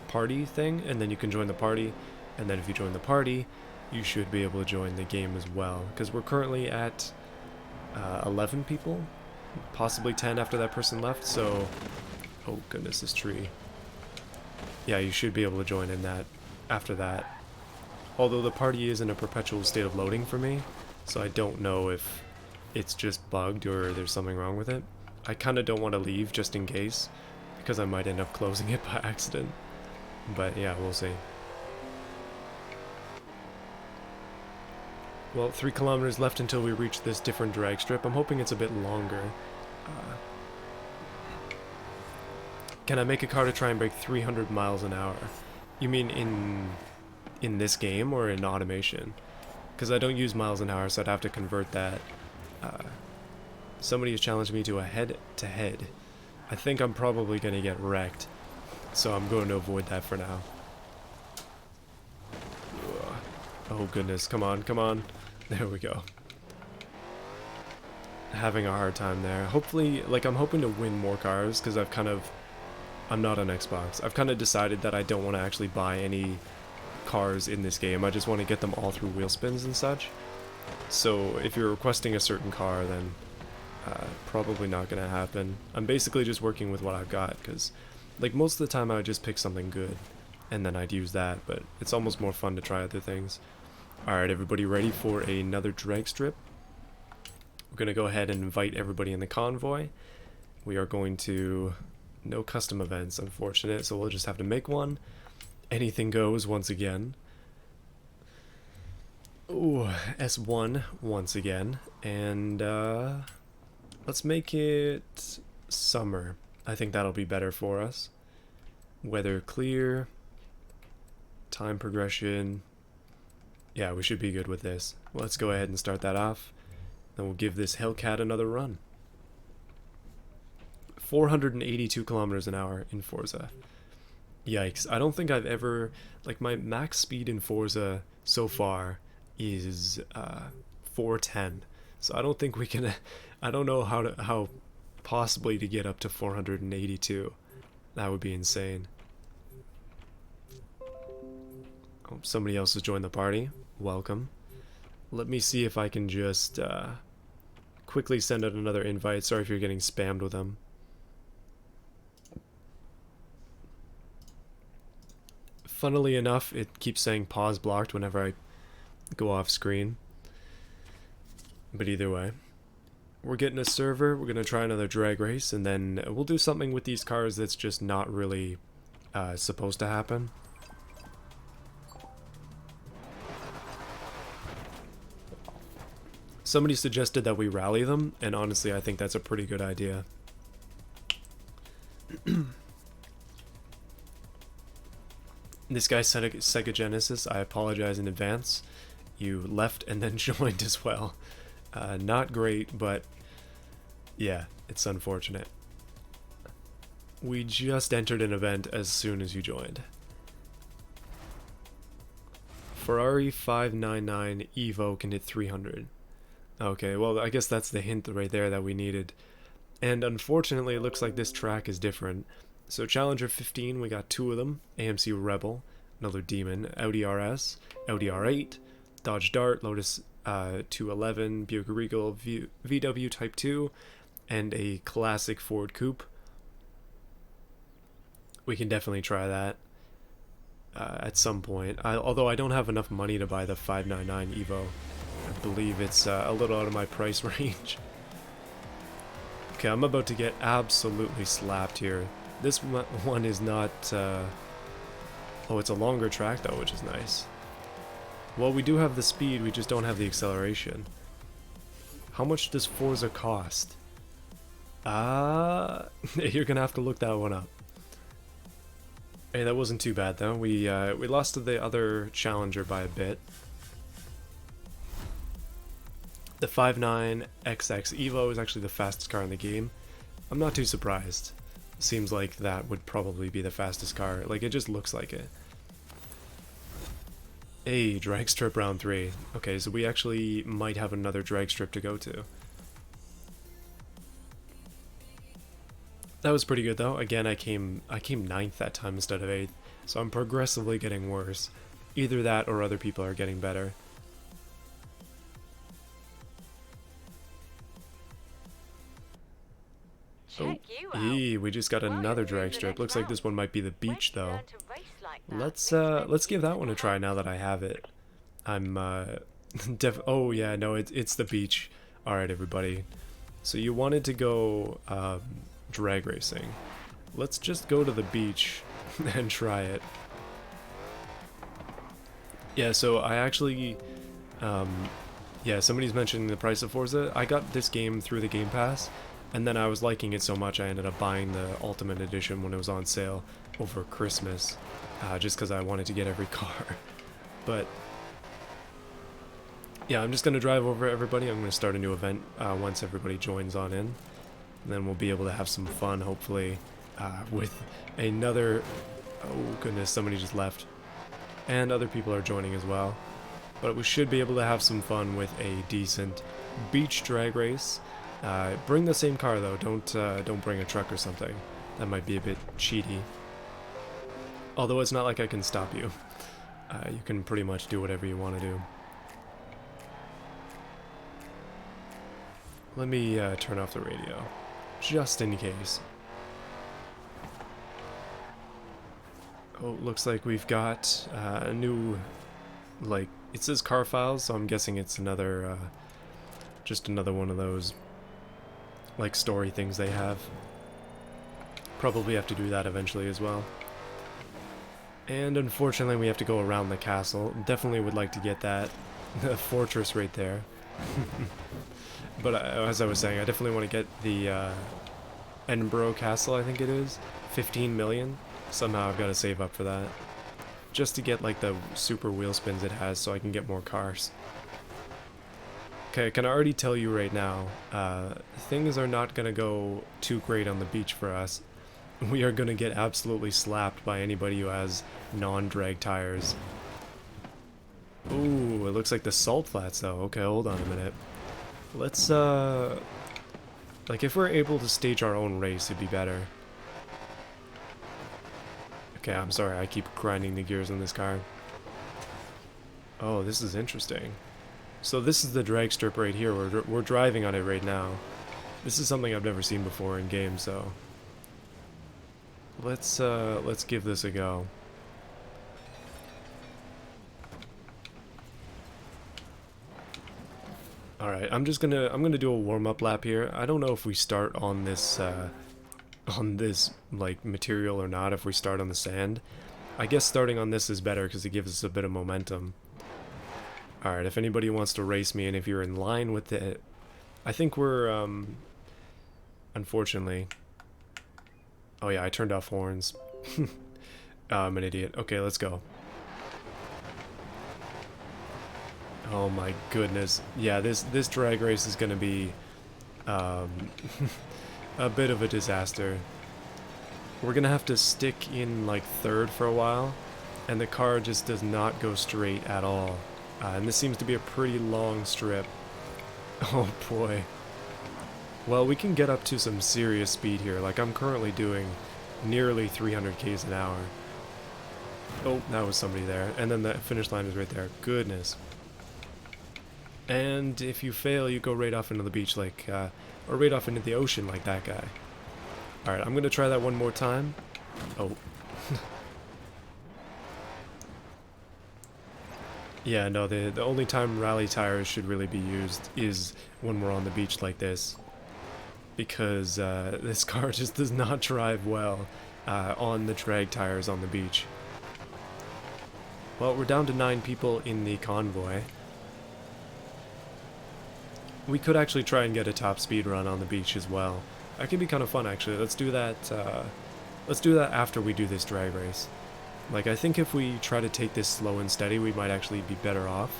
party thing, and then you can join the party, and then if you join the party, you should be able to join the game as well, because we're currently at 11 people, possibly 10 after that person left, so... Oh goodness, this tree. Yeah, you should be able to join in that after that. Although the party is in a perpetual state of loading for me, so I don't know if it's just bugged or there's something wrong with it. I kind of don't want to leave just in case, because I might end up closing it by accident. But yeah, we'll see. Well, 3 kilometers left until we reach this different drag strip. I'm hoping it's a bit longer. Can I make a car to try and break 300 miles an hour? You mean in this game or in automation? Because I don't use miles an hour, so I'd have to convert that. Somebody has challenged me to a head-to-head. I think I'm probably going to get wrecked, so I'm going to avoid that for now. Oh goodness, come on, come on. There we go. Having a hard time there. Hopefully, like, I'm hoping to win more cars, because I'm not on Xbox. I've kind of decided that I don't want to actually buy any cars in this game. I just want to get them all through wheel spins and such. So if you're requesting a certain car, then probably not going to happen. I'm basically just working with what I've got, because like most of the time I would just pick something good and then I'd use that, but it's almost more fun to try other things. Alright, everybody ready for another drag strip? We're going to go ahead and invite everybody in the convoy. We are going to... No custom events, unfortunate, so we'll just have to make one. Anything goes once again. Ooh, S1 once again, and let's make it summer. I think that'll be better for us. Weather clear, time progression. Yeah, we should be good with this. Let's go ahead and start that off. Then we'll give this Hellcat another run. 482 kilometers an hour in Forza. Yikes. I don't think I've ever... Like, my max speed in Forza so far is 410. So I don't think we can... I don't know how possibly to get up to 482. That would be insane. Oh, somebody else has joined the party. Welcome. Let me see if I can just quickly send out another invite. Sorry if you're getting spammed with them. Funnily enough, it keeps saying pause blocked whenever I go off screen. But either way, we're getting a server, we're going to try another drag race, and then we'll do something with these cars that's just not really supposed to happen. Somebody suggested that we rally them, and honestly I think that's a pretty good idea. This guy said Sega Genesis. I apologize in advance. You left and then joined as well. Not great, but yeah, it's unfortunate. We just entered an event as soon as you joined. Ferrari 599 Evo can hit 300. Okay, well, I guess that's the hint right there that we needed. And unfortunately, it looks like this track is different. So Challenger 15, we got 2 of them. AMC Rebel, another Demon, Audi RS, Audi R8, Dodge Dart, Lotus 211, Buick Regal, VW Type 2, and a classic Ford Coupe. We can definitely try that at some point. Although I don't have enough money to buy the 599 Evo. I believe it's a little out of my price range. Okay, I'm about to get absolutely slapped here. This one is not... Oh, it's a longer track though, which is nice. Well, we do have the speed, we just don't have the acceleration. How much does Forza cost? You're gonna have to look that one up. Hey, that wasn't too bad though. We lost to the other challenger by a bit. The 5.9 XX Evo is actually the fastest car in the game. I'm not too surprised. Seems like that would probably be the fastest car. Like, it just looks like it. Hey, drag strip round 3. Okay, so we actually might have another drag strip to go to. That was pretty good though. Again, I came 9th that time instead of 8th, so I'm progressively getting worse. Either that or other people are getting better. Oh, we just got another drag strip. Looks like this one might be the beach though. Let's give that one a try now that I have it. I'm oh yeah, no, it's the beach. All right, everybody. So you wanted to go drag racing. Let's just go to the beach and try it. Yeah, so I actually yeah, somebody's mentioning the price of Forza. I got this game through the Game Pass, and then I was liking it so much I ended up buying the Ultimate Edition when it was on sale over Christmas, just because I wanted to get every car. But yeah, I'm just going to drive over everybody. I'm going to start a new event once everybody joins on in. And then we'll be able to have some fun, hopefully, with another... Oh goodness, somebody just left. And other people are joining as well. But we should be able to have some fun with a decent beach drag race. Bring the same car though, don't bring a truck or something. That might be a bit cheaty. Although it's not like I can stop you. You can pretty much do whatever you want to do. Let me turn off the radio, just in case. Oh, looks like we've got a new, like, it says car files, so I'm guessing it's another, just another one of those, like, story things they have. Probably have to do that eventually as well. And unfortunately we have to go around the castle. Definitely would like to get that the fortress right there. But as I was saying, I definitely want to get the Edinburgh Castle, I think it is. 15 million. Somehow I've got to save up for that. Just to get like the super wheel spins it has so I can get more cars. Okay, I can already tell you right now, things are not going to go too great on the beach for us. We are going to get absolutely slapped by anybody who has non-drag tires. Ooh, it looks like the salt flats though. Okay, hold on a minute. Let's, like, if we're able to stage our own race, it'd be better. Okay, I'm sorry, I keep grinding the gears on this car. Oh, this is interesting. So this is the drag strip right here. We're driving on it right now. This is something I've never seen before in game, so... Let's give this a go. Alright, I'm gonna do a warm-up lap here. I don't know if we start on this like material or not, if we start on the sand. I guess starting on this is better because it gives us a bit of momentum. Alright, if anybody wants to race me and if you're in line with it, I think we're unfortunately. Oh yeah, I turned off horns. I'm an idiot. Okay, let's go. Oh my goodness. Yeah, this drag race is gonna be a bit of a disaster. We're gonna have to stick in like third for a while, and the car just does not go straight at all. And this seems to be a pretty long strip. Oh boy. Well, we can get up to some serious speed here. Like, I'm currently doing nearly 300 k's an hour. Oh, that was somebody there. And then the finish line is right there. Goodness. And if you fail, you go right off into the beach like, or right off into the ocean like that guy. Alright, I'm gonna try that one more time. Oh, Yeah, no, the only time rally tires should really be used is when we're on the beach like this. Because this car just does not drive well on the drag tires on the beach. Well, we're down to 9 people in the convoy. We could actually try and get a top speed run on the beach as well. That could be kind of fun, actually. Let's do that. Let's do that after we do this drag race. Like, I think if we try to take this slow and steady, we might actually be better off.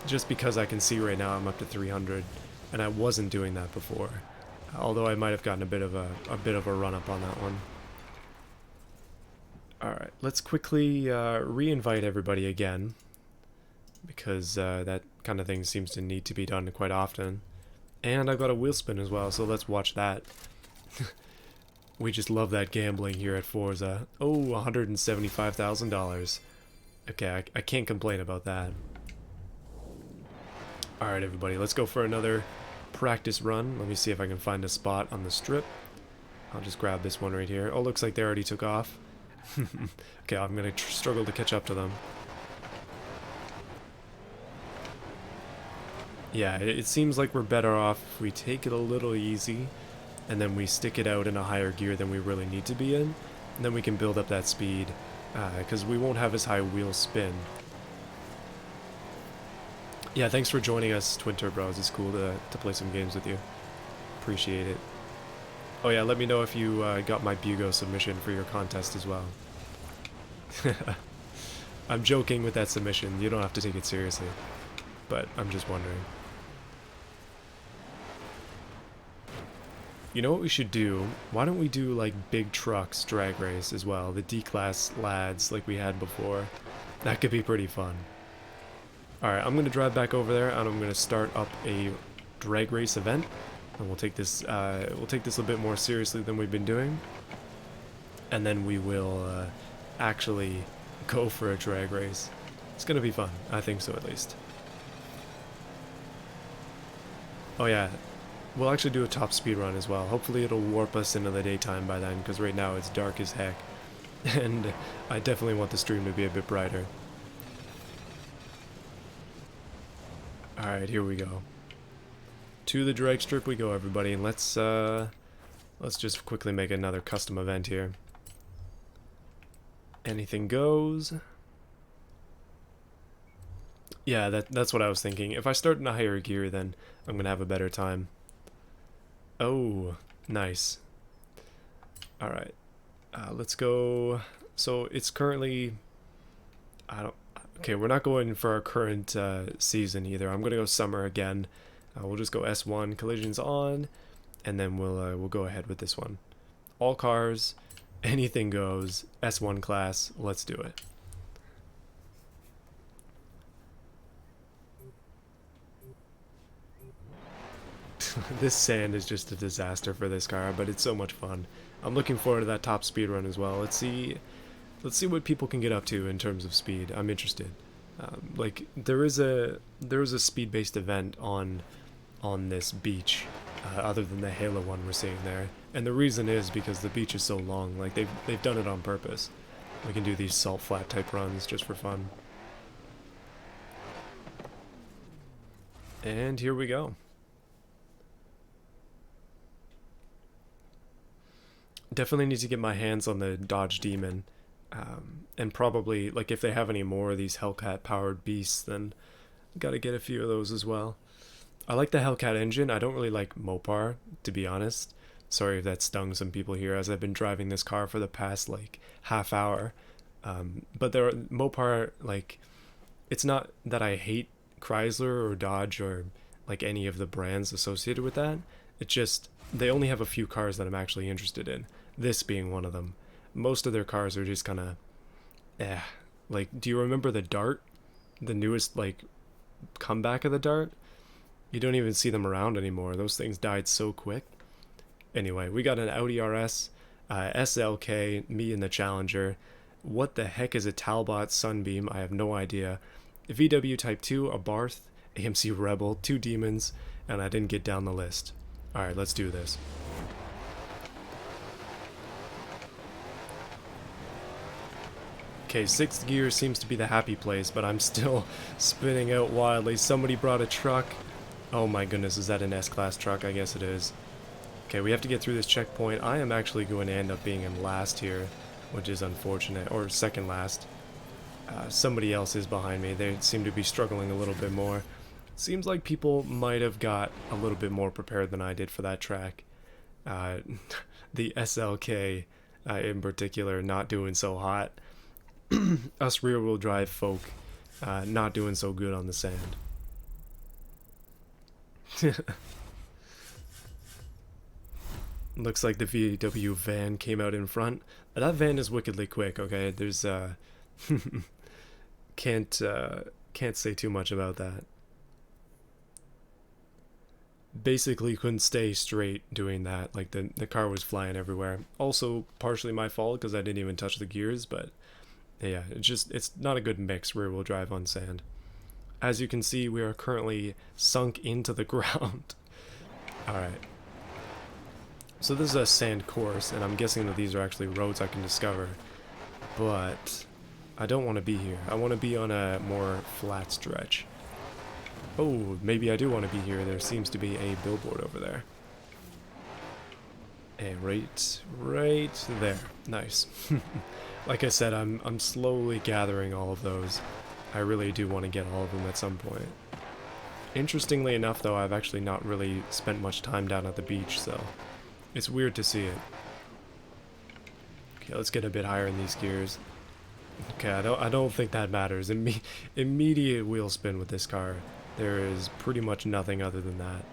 Just because I can see right now I'm up to 300, and I wasn't doing that before. Although I might have gotten a bit of a run up on that one. Alright, let's quickly re-invite everybody again, because that kind of thing seems to need to be done quite often. And I've got a wheel spin as well, so let's watch that. We just love that gambling here at Forza. Oh, $175,000. Okay, I can't complain about that. Alright everybody, let's go for another practice run. Let me see if I can find a spot on the strip. I'll just grab this one right here. Oh, looks like they already took off. Okay, I'm gonna struggle to catch up to them. Yeah, it seems like we're better off if we take it a little easy, and then we stick it out in a higher gear than we really need to be in, and then we can build up that speed, because we won't have as high wheel spin. Yeah, thanks for joining us, Twinter Bros. It's cool to play some games with you. Appreciate it. Oh yeah, let me know if you got my Bugo submission for your contest as well. I'm joking with that submission, you don't have to take it seriously, but I'm just wondering. You know what we should do? Why don't we do like big trucks drag race as well, the D-class lads like we had before. That could be pretty fun. Alright, I'm gonna drive back over there and I'm gonna start up a drag race event. And we'll take this a bit more seriously than we've been doing. And then we will actually go for a drag race. It's gonna be fun. I think so, at least. Oh yeah, we'll actually do a top speed run as well. Hopefully it'll warp us into the daytime by then, because right now it's dark as heck. And I definitely want the stream to be a bit brighter. Alright, here we go. To the drag strip we go, everybody, and let's just quickly make another custom event here. Anything goes. Yeah, that's what I was thinking. If I start in a higher gear, then I'm gonna have a better time. Oh, nice. Alright. Let's go. So it's currently... Okay, we're not going for our current season either. I'm gonna go summer again. We'll just go S1, collisions on, and then we'll go ahead with this one. All cars, anything goes, S1 class, let's do it. This sand is just a disaster for this car, but it's so much fun. I'm looking forward to that top speed run as well. Let's see what people can get up to in terms of speed. I'm interested. Like there is a speed-based event on this beach, other than the Halo one we're seeing there, and the reason is because the beach is so long. Like they've done it on purpose. We can do these salt flat type runs just for fun. And here we go. Definitely need to get my hands on the Dodge Demon, and probably, like, if they have any more of these Hellcat powered beasts, then gotta get a few of those as well. I like the Hellcat engine. I don't really like Mopar, to be honest. Sorry if that stung some people here, as I've been driving this car for the past, like, half hour. But there are Mopar, like, it's not that I hate Chrysler or Dodge or, like, any of the brands associated with that. It's just, they only have a few cars that I'm actually interested in. This being one of them. Most of their cars are just kind of, Like, do you remember the Dart? The newest, like, comeback of the Dart? You don't even see them around anymore. Those things died so quick. Anyway, we got an Audi RS, SLK, me and the Challenger. What the heck is a Talbot Sunbeam? I have no idea. VW Type 2, a Barth, AMC Rebel, 2 Demons, and I didn't get down the list. Alright, let's do this. Okay, 6th gear seems to be the happy place, but I'm still spinning out wildly. Somebody brought a truck. Oh my goodness, is that an S-Class truck? I guess it is. Okay, we have to get through this checkpoint. I am actually going to end up being in last here, which is unfortunate, or second last. Somebody else is behind me. They seem to be struggling a little bit more. Seems like people might have got a little bit more prepared than I did for that track. The SLK in particular not doing so hot. Us rear-wheel drive folk not doing so good on the sand. Looks like the VW van came out in front. That van is wickedly quick, okay? There's can't say too much about that. Basically couldn't stay straight doing that. Like the car was flying everywhere. Also partially my fault because I didn't even touch the gears, but yeah, it's not a good mix rear-wheel drive on sand. As you can see, we are currently sunk into the ground. Alright. So this is a sand course, and I'm guessing that these are actually roads I can discover. But I don't want to be here. I want to be on a more flat stretch. Oh, maybe I do want to be here. There seems to be a billboard over there. And right there. Nice. Like I said, I'm slowly gathering all of those. I really do want to get all of them at some point. Interestingly enough, though, I've actually not really spent much time down at the beach, so it's weird to see it. Okay, let's get a bit higher in these gears. Okay, I don't think that matters. Immediate wheel spin with this car. There is pretty much nothing other than that.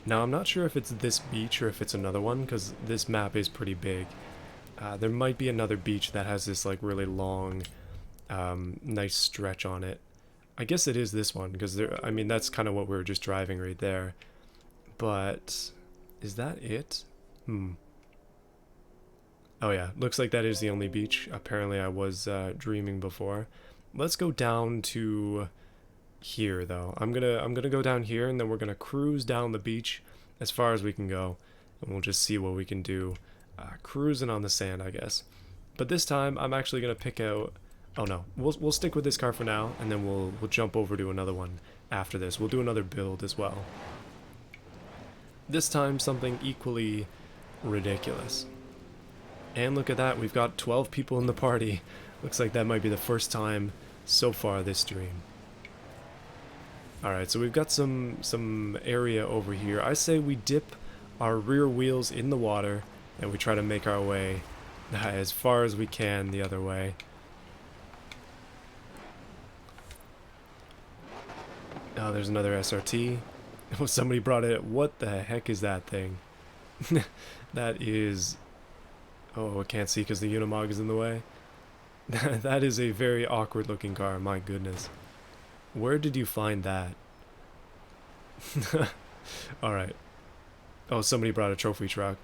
Now, I'm not sure if it's this beach or if it's another one, because this map is pretty big. There might be another beach that has this, like, really long, nice stretch on it. I guess it is this one, because I mean, that's kind of what we were just driving right there. But, is that it? Oh yeah, looks like that is the only beach. Apparently I was dreaming before. Let's go down to here though. I'm gonna go down here, and then we're gonna cruise down the beach as far as we can go, and we'll just see what we can do. Cruising on the sand, I guess. But this time I'm actually gonna pick out. Oh no, we'll stick with this car for now, and then we'll jump over to another one after this. We'll do another build as well. This time something equally ridiculous. And look at that, we've got 12 people in the party. Looks like that might be the first time so far this stream. Alright, so we've got some area over here. I say we dip our rear wheels in the water, and we try to make our way as far as we can the other way. Oh, there's another SRT. Oh, somebody brought it. What the heck is that thing? That is... Oh, I can't see because the Unimog is in the way. That is a very awkward looking car, my goodness. Where did you find that? Alright. Oh, somebody brought a trophy truck.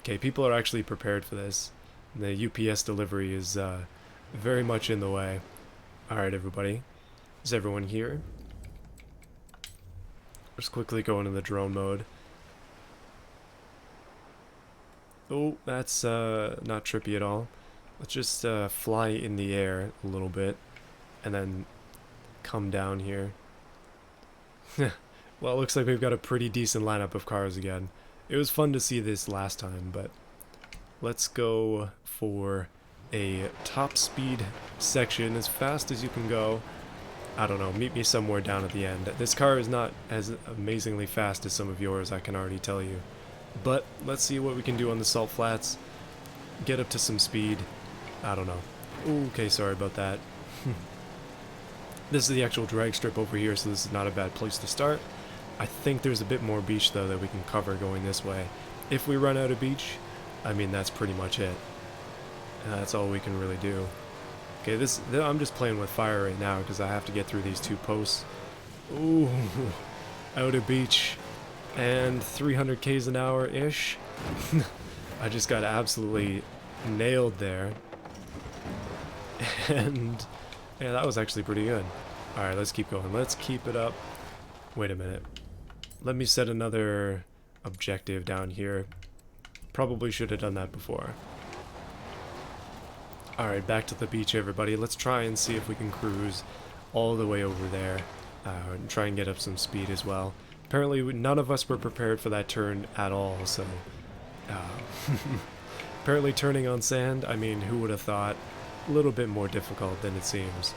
Okay, people are actually prepared for this. The UPS delivery is very much in the way. Alright, everybody. Is everyone here? Let's quickly go into the drone mode. Oh, that's not trippy at all. Let's just fly in the air a little bit, and then come down here. Well, it looks like we've got a pretty decent lineup of cars again. It was fun to see this last time, but let's go for a top speed section as fast as you can go. I don't know, meet me somewhere down at the end. This car is not as amazingly fast as some of yours, I can already tell you. But let's see what we can do on the salt flats. Get up to some speed. I don't know. Ooh, okay, sorry about that. This is the actual drag strip over here, so this is not a bad place to start. I think there's a bit more beach, though, that we can cover going this way. If we run out of beach, I mean, that's pretty much it. That's all we can really do. Okay, I'm just playing with fire right now because I have to get through these two posts. Ooh, out of beach. And 300 k's an hour-ish. I just got absolutely nailed there. And yeah, that was actually pretty good. Alright, let's keep going. Let's keep it up. Wait a minute. Let me set another objective down here. Probably should have done that before. Alright, back to the beach, everybody. Let's try and see if we can cruise all the way over there. And try and get up some speed as well. Apparently, none of us were prepared for that turn at all, so... apparently turning on sand, I mean, who would have thought? A little bit more difficult than it seems.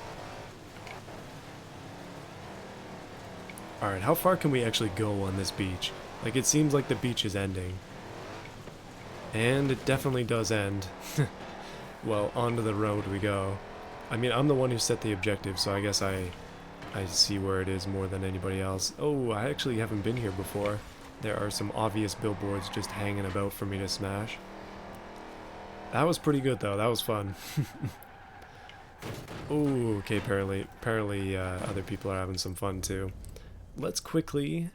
Alright, how far can we actually go on this beach? Like, it seems like the beach is ending. And it definitely does end. Well, onto the road we go. I mean, I'm the one who set the objective, so I guess I see where it is more than anybody else. Oh, I actually haven't been here before. There are some obvious billboards just hanging about for me to smash. That was pretty good, though. That was fun. Oh, okay, apparently other people are having some fun, too. Let's quickly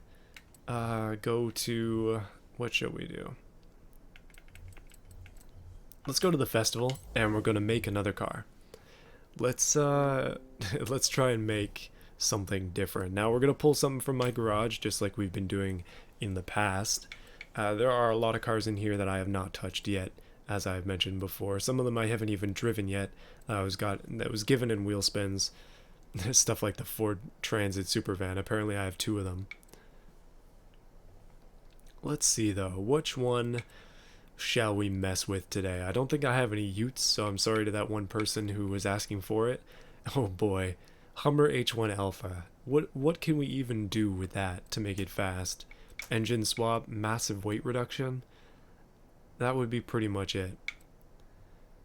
go to... What shall we do? Let's go to the festival, and we're going to make another car. Let's let's try and make something different. Now, we're going to pull something from my garage, just like we've been doing in the past. There are a lot of cars in here that I have not touched yet, as I've mentioned before. Some of them I haven't even driven yet. That was given in wheel spins. Stuff like the Ford Transit Supervan. Apparently I have 2 of them. Let's see though, which one shall we mess with today? I don't think I have any Utes, so I'm sorry to that one person who was asking for it. Oh boy, Hummer H1 Alpha. What can we even do with that to make it fast? Engine swap, massive weight reduction. That would be pretty much it.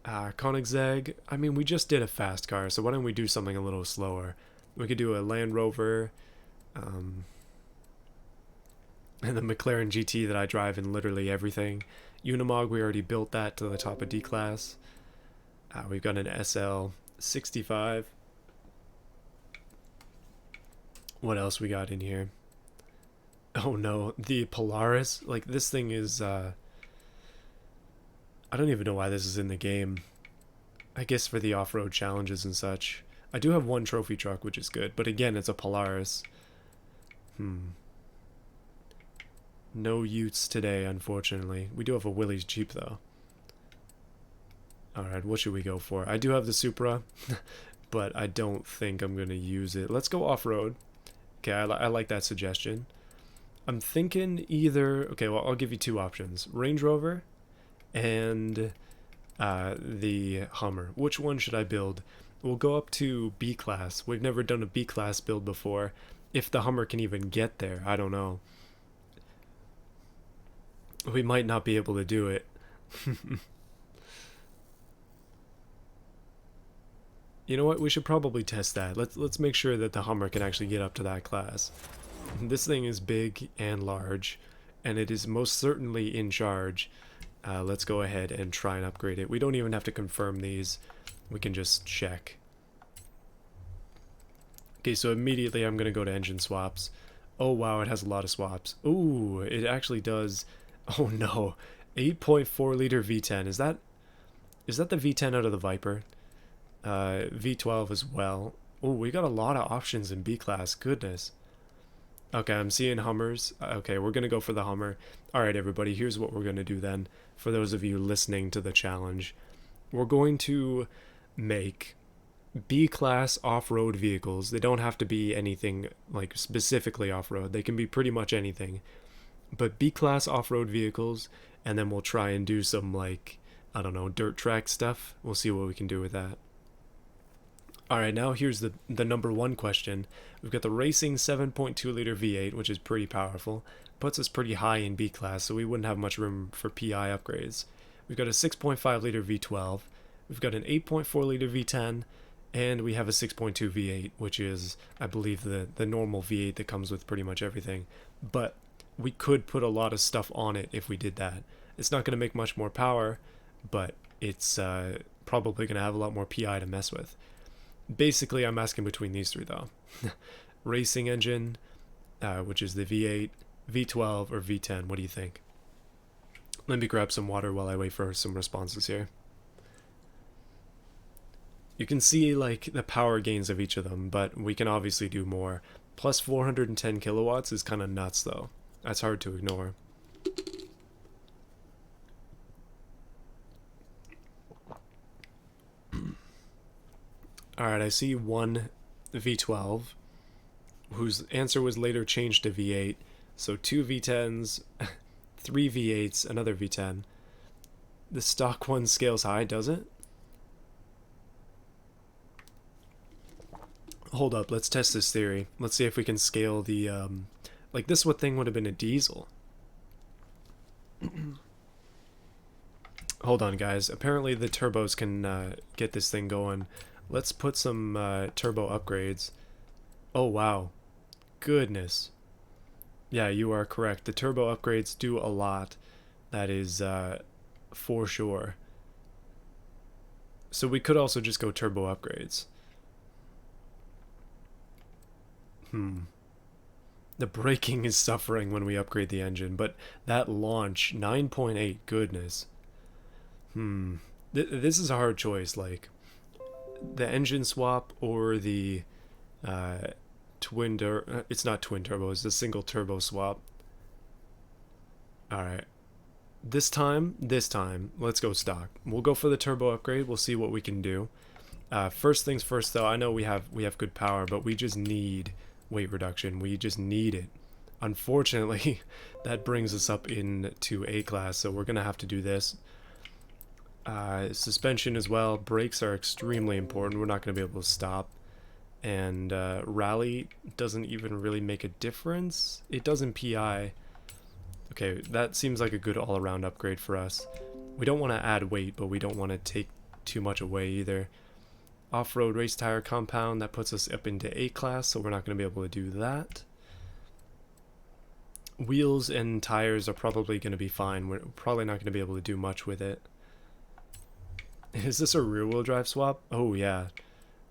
Koenigsegg, I mean, we just did a fast car, so why don't we do something a little slower? We could do a Land Rover, and the McLaren GT that I drive in literally everything. Unimog, we already built that to the top of D-Class. We've got an SL65. What else we got in here? Oh no, the Polaris. Like, this thing is, I don't even know why this is in the game. I guess for the off-road challenges and such. I do have 1 trophy truck, which is good, but again, it's a Polaris. No Utes today, unfortunately. We do have a Willys Jeep, though. Alright, what should we go for? I do have the Supra, but I don't think I'm going to use it. Let's go off-road. Okay, I like that suggestion. I'm thinking either... Okay, well, I'll give you 2 options. Range Rover and the Hummer. Which one should I build? We'll go up to B-Class. We've never done a B-Class build before. If the Hummer can even get there, I don't know. We might not be able to do it. You know what? We should probably test that. Let's make sure that the Hummer can actually get up to that class. This thing is big and large, and it is most certainly in charge. Let's go ahead and try and upgrade it. We don't even have to confirm these. We can just check. Okay, so immediately I'm going to go to engine swaps. Oh wow, it has a lot of swaps. Ooh, it actually does... Oh no, 8.4 liter V10. Is that the V10 out of the Viper? V12 as well. Oh, we got a lot of options in B-Class. Goodness. Okay, I'm seeing Hummers. Okay, we're going to go for the Hummer. Alright, everybody, here's what we're going to do then. For those of you listening to the challenge, we're going to make B-Class off-road vehicles. They don't have to be anything, like, specifically off-road. They can be pretty much anything. But B-Class off-road vehicles, and then we'll try and do some, like, I don't know, dirt track stuff. We'll see what we can do with that. Alright, now here's the number 1 question. We've got the racing 7.2 liter V8, which is pretty powerful. Puts us pretty high in B-Class, so we wouldn't have much room for PI upgrades. We've got a 6.5 liter V12. We've got an 8.4 liter V10. And we have a 6.2 V8, which is, I believe, the normal V8 that comes with pretty much everything. But we could put a lot of stuff on it if we did that. It's not going to make much more power, but it's probably going to have a lot more PI to mess with. Basically, I'm asking between these 3, though. Racing engine, which is the V8, V12, or V10. What do you think? Let me grab some water while I wait for some responses here. You can see, like, the power gains of each of them, but we can obviously do more. Plus 410 kilowatts is kind of nuts, though. That's hard to ignore. Alright, I see one V12, whose answer was later changed to V8. So 2 V10s, 3 V8s, another V10. The stock one scales high, does it? Hold up, let's test this theory. Let's see if we can scale the, like this thing would have been a diesel. Hold on, guys. Apparently the turbos can get this thing going. Let's put some turbo upgrades. Oh, wow. Goodness. Yeah, you are correct. The turbo upgrades do a lot. That is for sure. So we could also just go turbo upgrades. The braking is suffering when we upgrade the engine, but that launch, 9.8, goodness. This is a hard choice, like, the engine swap or the it's not twin turbo, it's the single turbo swap. Alright. This time, let's go stock. We'll go for the turbo upgrade, we'll see what we can do. First things first though, I know we have good power, but we just need weight reduction. We just need it. Unfortunately, that brings us up into A class, so we're gonna have to do this. Suspension as well. Brakes are extremely important. We're not gonna be able to stop. And rally doesn't even really make a difference. It does in PI. Okay, that seems like a good all-around upgrade for us. We don't want to add weight, but we don't want to take too much away either. Off-road race tire compound, that puts us up into A class, so we're not going to be able to do that. Wheels and tires are probably going to be fine. We're probably not going to be able to do much with it. Is this a rear-wheel drive swap? Oh yeah.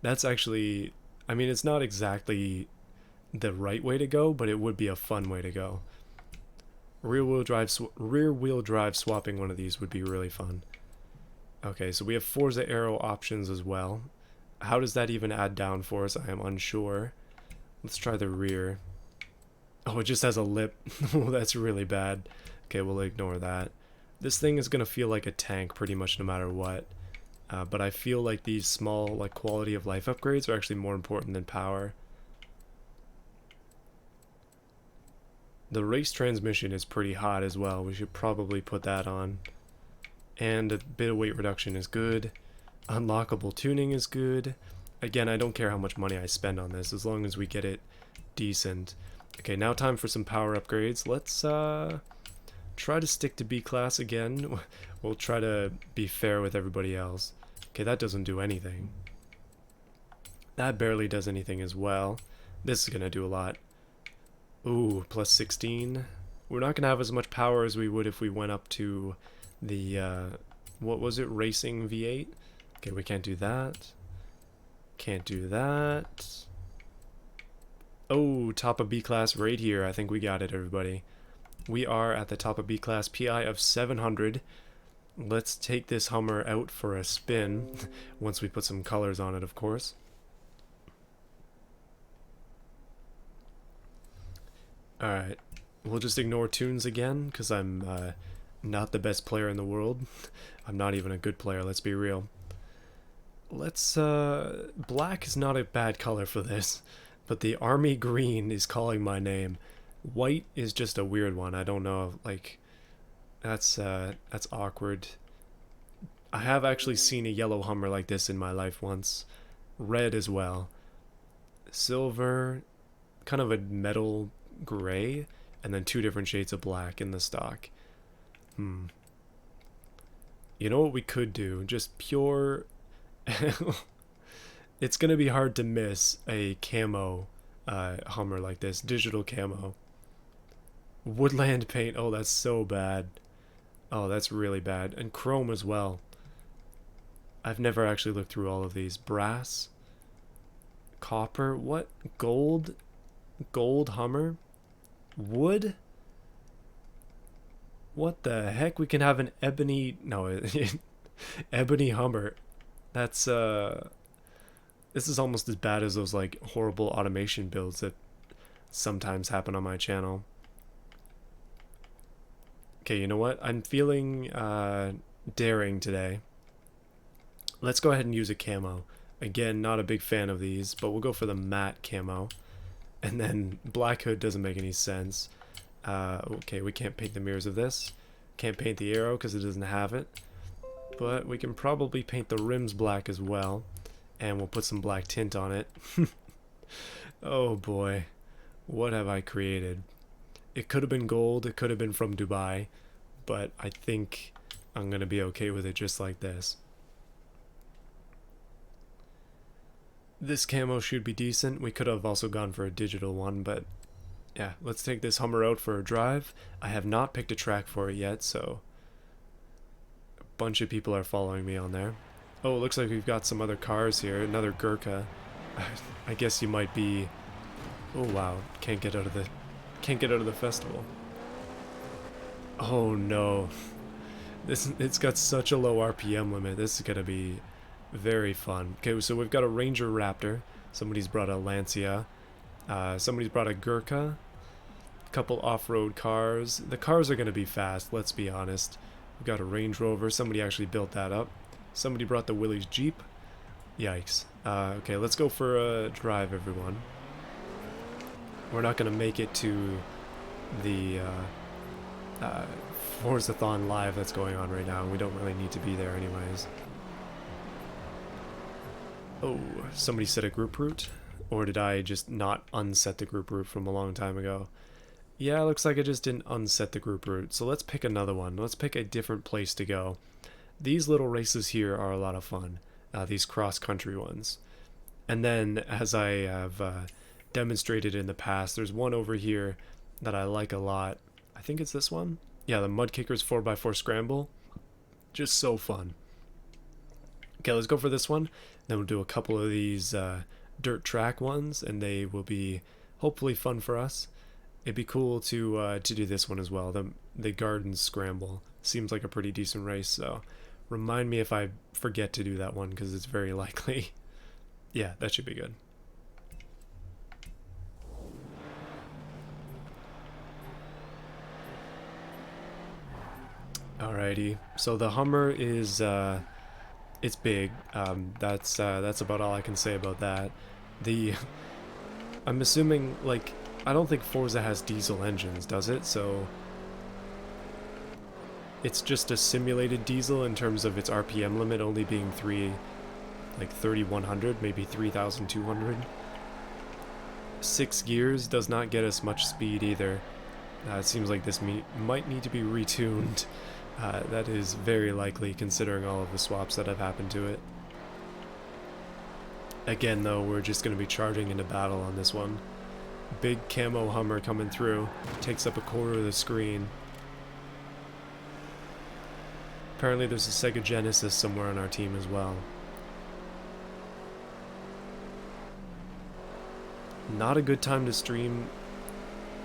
That's actually, I mean, it's not exactly the right way to go, but it would be a fun way to go. Rear-wheel drive swapping one of these would be really fun. Okay, so we have Forza Aero options as well. How does that even add down for us? I am unsure. Let's try the rear. Oh, it just has a lip. Oh, that's really bad. Okay, we'll ignore that. This thing is going to feel like a tank pretty much no matter what. But I feel like these small, like, quality of life upgrades are actually more important than power. The race transmission is pretty hot as well. We should probably put that on. And a bit of weight reduction is good. Unlockable tuning is good. Again, I don't care how much money I spend on this, as long as we get it decent. Okay, now time for some power upgrades. Let's try to stick to B class again. We'll try to be fair with everybody else. Okay, that doesn't do anything. That barely does anything as well. This is gonna do a lot. Ooh, plus 16. We're not gonna have as much power as we would if we went up to the what was it, racing V8? Okay, we can't do that. Can't do that. Oh, top of B class right here. I think we got it, everybody. We are at the top of B class, PI of 700. Let's take this Hummer out for a spin, once we put some colors on it, of course. Alright, we'll just ignore tunes again, because I'm not the best player in the world. I'm not even a good player, let's be real. Let's, black is not a bad color for this, but the army green is calling my name. White is just a weird one, I don't know, like, that's awkward. I have actually seen a yellow Hummer like this in my life once. Red as well. Silver, kind of a metal gray, and then 2 different shades of black in the stock. You know what we could do? Just pure... It's gonna be hard to miss a camo Hummer like this. Digital camo. Woodland paint. Oh, that's so bad. Oh, that's really bad. And chrome as well. I've never actually looked through all of these. Brass. Copper. What? Gold? Gold Hummer? Wood? What the heck? We can have an ebony... No, ebony Hummer. That's, this is almost as bad as those, like, horrible automation builds that sometimes happen on my channel. Okay, you know what? I'm feeling, daring today. Let's go ahead and use a camo. Again, not a big fan of these, but we'll go for the matte camo. And then black hood doesn't make any sense. Okay, we can't paint the mirrors of this. Can't paint the arrow because it doesn't have it. But we can probably paint the rims black as well. And we'll put some black tint on it. Oh boy, what have I created? It could have been gold, it could have been from Dubai, but I think I'm gonna be okay with it just like this. This camo should be decent. We could have also gone for a digital one, but yeah, let's take this Hummer out for a drive. I have not picked a track for it yet, so a bunch of people are following me on there. Oh, it looks like we've got some other cars here. Another Gurkha. I guess you might be... Oh wow, can't get out of the festival. Oh no. It's got such a low RPM limit. This is gonna be very fun. Okay, so we've got a Ranger Raptor. Somebody's brought a Lancia. Somebody's brought a Gurkha. A couple off-road cars. The cars are gonna be fast, let's be honest. We've got a Range Rover. Somebody actually built that up. Somebody brought the Willys Jeep. Yikes. Okay, let's go for a drive, everyone. We're not going to make it to the Forzathon Live that's going on right now. We don't really need to be there anyways. Oh, somebody set a group route? Or did I just not unset the group route from a long time ago? Yeah, it looks like I just didn't unset the group route. So let's pick another one. Let's pick a different place to go. These little races here are a lot of fun, these cross-country ones. And then, as I have demonstrated in the past, there's one over here that I like a lot. I think it's this one? Yeah, the Mud Kickers 4x4 Scramble. Just so fun. Okay, let's go for this one. Then we'll do a couple of these dirt track ones, and they will be hopefully fun for us. It'd be cool to do this one as well, the Garden Scramble. Seems like a pretty decent race, so... Remind me if I forget to do that one, because it's very likely. Yeah, that should be good. Alrighty, so the Hummer is, it's big. That's about all I can say about that. I'm assuming, like, I don't think Forza has diesel engines, does it? So... It's just a simulated diesel in terms of its RPM limit only being 3,100, maybe 3,200. 6 gears does not get us much speed either. It seems like this might need to be retuned. That is very likely considering all of the swaps that have happened to it. Again though, we're just going to be charging into battle on this one. Big camo Hummer coming through, takes up a quarter of the screen. Apparently there's a Sega Genesis somewhere on our team as well. Not a good time to stream,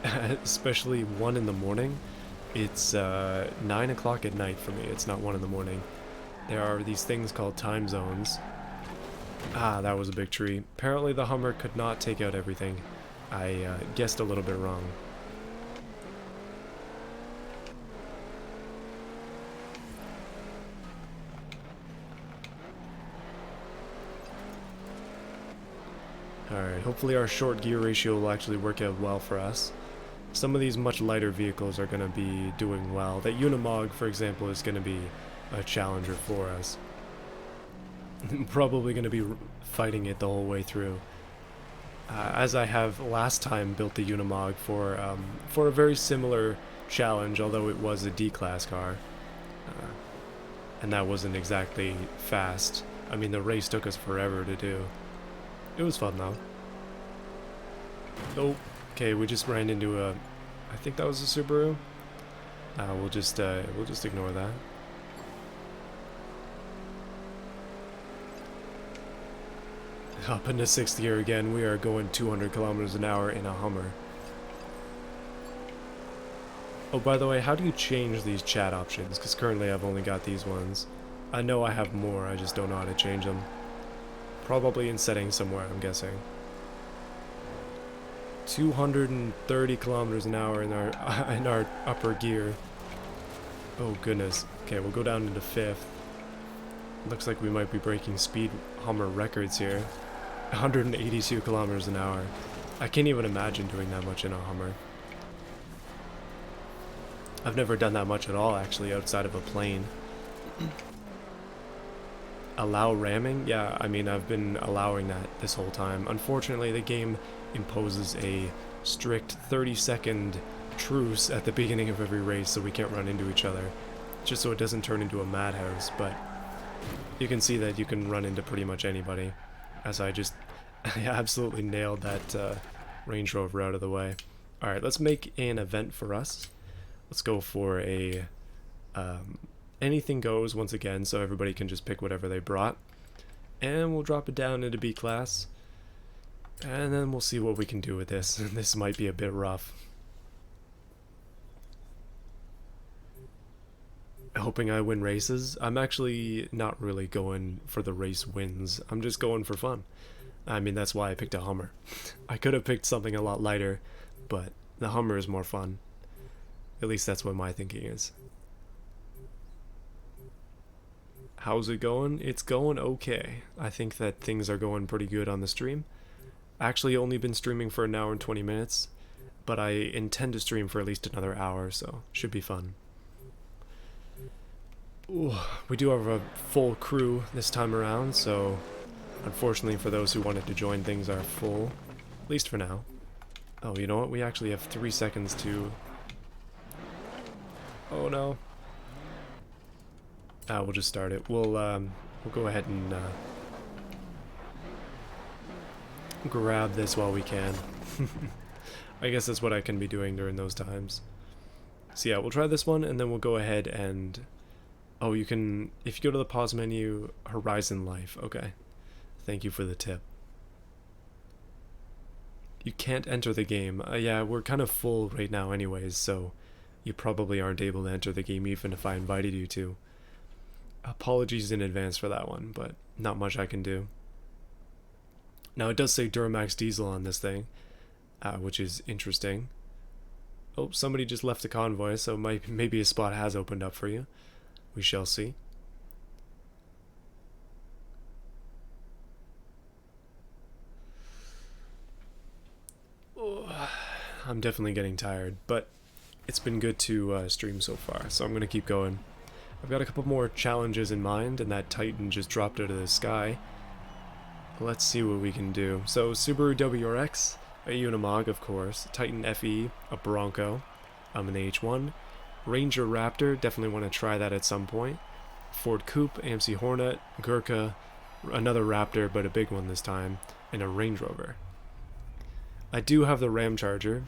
especially 1 in the morning. It's 9 o'clock at night for me, it's not 1 in the morning. There are these things called time zones. Ah, that was a big tree. Apparently the Hummer could not take out everything. I guessed a little bit wrong. Alright, hopefully our short gear ratio will actually work out well for us. Some of these much lighter vehicles are going to be doing well. That Unimog, for example, is going to be a challenger for us. Probably going to be fighting it the whole way through. As I have last time built the Unimog for a very similar challenge, although it was a D-class car. And that wasn't exactly fast. I mean, the race took us forever to do. It was fun though. Oh, okay, we just ran into a... I think that was a Subaru. We'll just ignore that. Up into 6th gear again, we are going 200 kilometers an hour in a Hummer. Oh, by the way, how do you change these chat options? Because currently I've only got these ones. I know I have more, I just don't know how to change them. Probably in settings somewhere, I'm guessing. 230 kilometers an hour in our upper gear. Oh goodness. Okay, we'll go down into 5th. Looks like we might be breaking speed Hummer records here. 182 kilometers an hour. I can't even imagine doing that much in a Hummer. I've never done that much at all, actually, outside of a plane. Allow ramming? Yeah, I mean, I've been allowing that this whole time. Unfortunately, the game imposes a strict 30-second truce at the beginning of every race, so we can't run into each other, just so it doesn't turn into a madhouse. But you can see that you can run into pretty much anybody, as I absolutely nailed that Range Rover out of the way. Alright, let's make an event for us. Let's go for a anything goes once again, so everybody can just pick whatever they brought. And we'll drop it down into B class. And then we'll see what we can do with this. This might be a bit rough. Hoping I win races. I'm actually not really going for the race wins. I'm just going for fun. I mean, that's why I picked a Hummer. I could have picked something a lot lighter, but the Hummer is more fun. At least that's what my thinking is. How's it going? It's going okay. I think that things are going pretty good on the stream. Actually only been streaming for an hour and 20 minutes, but I intend to stream for at least another hour, so should be fun. Ooh, we do have a full crew this time around, so unfortunately for those who wanted to join, things are full, at least for now. Oh, you know what? We actually have 3 seconds to... Oh no. We'll just start it. We'll go ahead and grab this while we can. I guess that's what I can be doing during those times. So yeah, we'll try this one, and then we'll go ahead and... Oh, you can... If you go to the pause menu, Horizon Life. Okay. Thank you for the tip. You can't enter the game. Yeah, we're kind of full right now anyways, so you probably aren't able to enter the game even if I invited you to. Apologies in advance for that one, but not much I can do. Now, it does say Duramax Diesel on this thing, which is interesting. Oh, somebody just left the convoy, so maybe a spot has opened up for you. We shall see. Oh, I'm definitely getting tired, but it's been good to stream so far, so I'm going to keep going. I've got a couple more challenges in mind, and that Titan just dropped out of the sky. Let's see what we can do. So, Subaru WRX, a Unimog, of course, Titan FE, a Bronco, I'm an H1, Ranger Raptor, definitely want to try that at some point, Ford Coupe, AMC Hornet, Gurkha, another Raptor, but a big one this time, and a Range Rover. I do have the Ram Charger,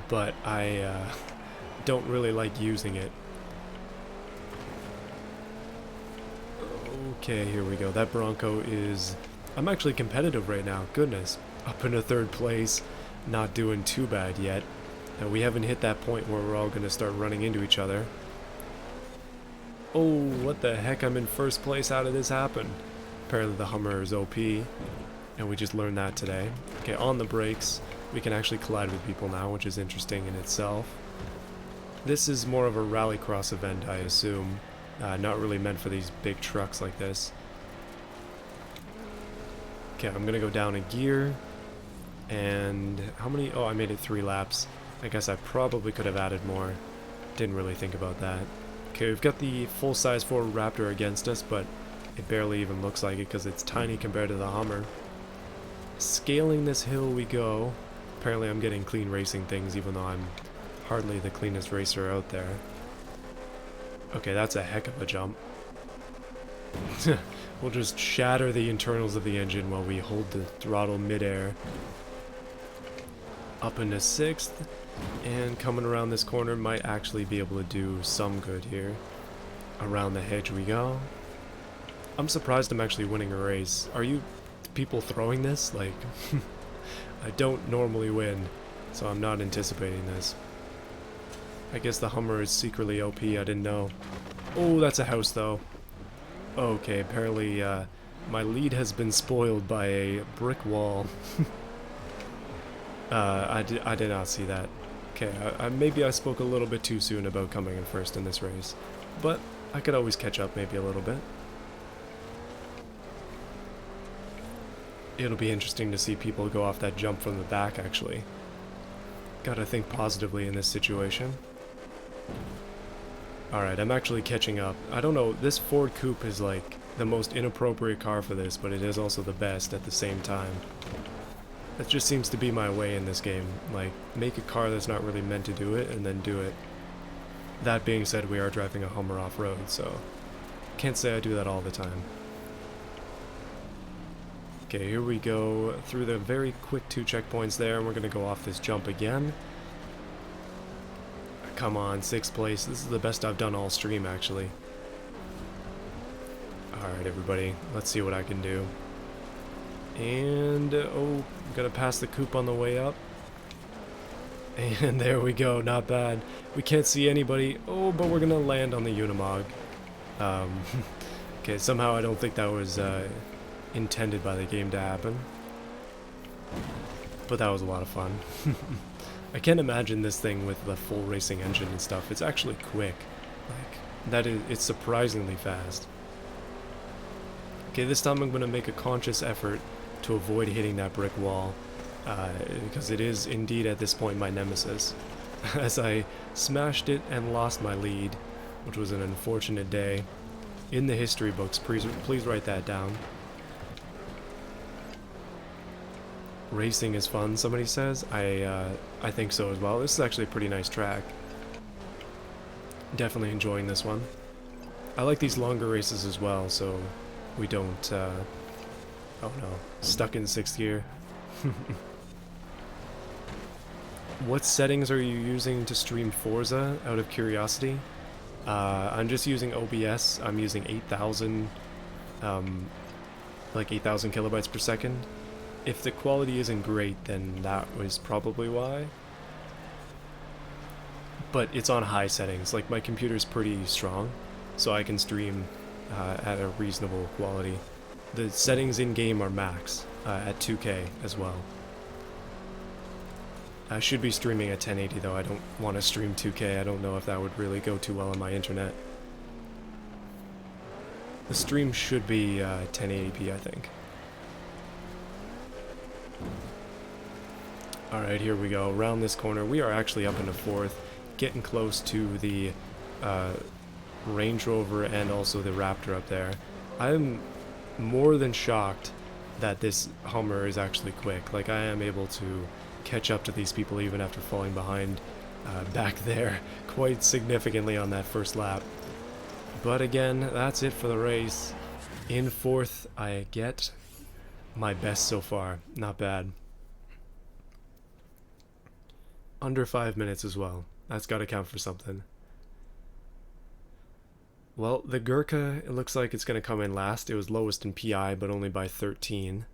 but I don't really like using it. Okay, here we go. That Bronco is... I'm actually competitive right now. Goodness. Up into 3rd place. Not doing too bad yet. Now, we haven't hit that point where we're all going to start running into each other. Oh, what the heck? I'm in 1st place. How did this happen? Apparently the Hummer is OP. And we just learned that today. Okay, on the brakes. We can actually collide with people now, which is interesting in itself. This is more of a rallycross event, I assume. Not really meant for these big trucks like this. Okay, I'm gonna go down a gear. And how many? Oh, I made it 3 laps. I guess I probably could have added more. Didn't really think about that. Okay, we've got the full-size Ford Raptor against us, but it barely even looks like it because it's tiny compared to the Hummer. Scaling this hill we go. Apparently I'm getting clean racing things, even though I'm hardly the cleanest racer out there. Okay, that's a heck of a jump. We'll just shatter the internals of the engine while we hold the throttle midair. Up into 6th, and coming around this corner might actually be able to do some good here. Around the hedge we go. I'm surprised I'm actually winning a race. Are you people throwing this? Like, I don't normally win, so I'm not anticipating this. I guess the Hummer is secretly OP, I didn't know. Oh, that's a house though. Okay, apparently my lead has been spoiled by a brick wall. I did not see that. Okay, maybe I spoke a little bit too soon about coming in 1st in this race. but I could always catch up maybe a little bit. It'll be interesting to see people go off that jump from the back, actually. Gotta think positively in this situation. Alright, I'm actually catching up. I don't know, this Ford Coupe is like the most inappropriate car for this, but it is also the best at the same time. That just seems to be my way in this game. Like, make a car that's not really meant to do it, and then do it. That being said, we are driving a Hummer off-road, so can't say I do that all the time. Okay, here we go through the very quick 2 checkpoints there, and we're going to go off this jump again. Come on, 6th place. This is the best I've done all stream, actually. Alright, everybody. Let's see what I can do. And, oh, I'm gonna pass the coupe on the way up. And there we go, not bad. We can't see anybody. Oh, but we're gonna land on the Unimog. Okay, somehow I don't think that was intended by the game to happen. But that was a lot of fun. I can't imagine this thing with the full racing engine and stuff. It's actually quick. Like, it's surprisingly fast. Okay, this time I'm gonna make a conscious effort to avoid hitting that brick wall, because it is indeed at this point my nemesis, as I smashed it and lost my lead, which was an unfortunate day. In the history books, please write that down. Racing is fun, somebody says. I think so as well. This is actually a pretty nice track. Definitely enjoying this one. I like these longer races as well, so we don't, oh no, stuck in 6th gear. What settings are you using to stream Forza, out of curiosity? I'm just using OBS. I'm using 8,000, like 8,000 kilobytes per second. If the quality isn't great, then that was probably why. But it's on high settings. Like, my computer's pretty strong, so I can stream at a reasonable quality. The settings in-game are max, at 2K as well. I should be streaming at 1080 though. I don't want to stream 2K. I don't know if that would really go too well on my internet. The stream should be 1080p, I think. Alright, here we go. Around this corner, we are actually up into 4th, getting close to the Range Rover and also the Raptor up there. I'm more than shocked that this Hummer is actually quick. Like, I am able to catch up to these people even after falling behind back there quite significantly on that first lap. But again, that's it for the race. In 4th, I get my best so far. Not bad. Under 5 minutes as well. That's gotta count for something. Well, the Gurkha, it looks like it's gonna come in last. It was lowest in PI, but only by 13.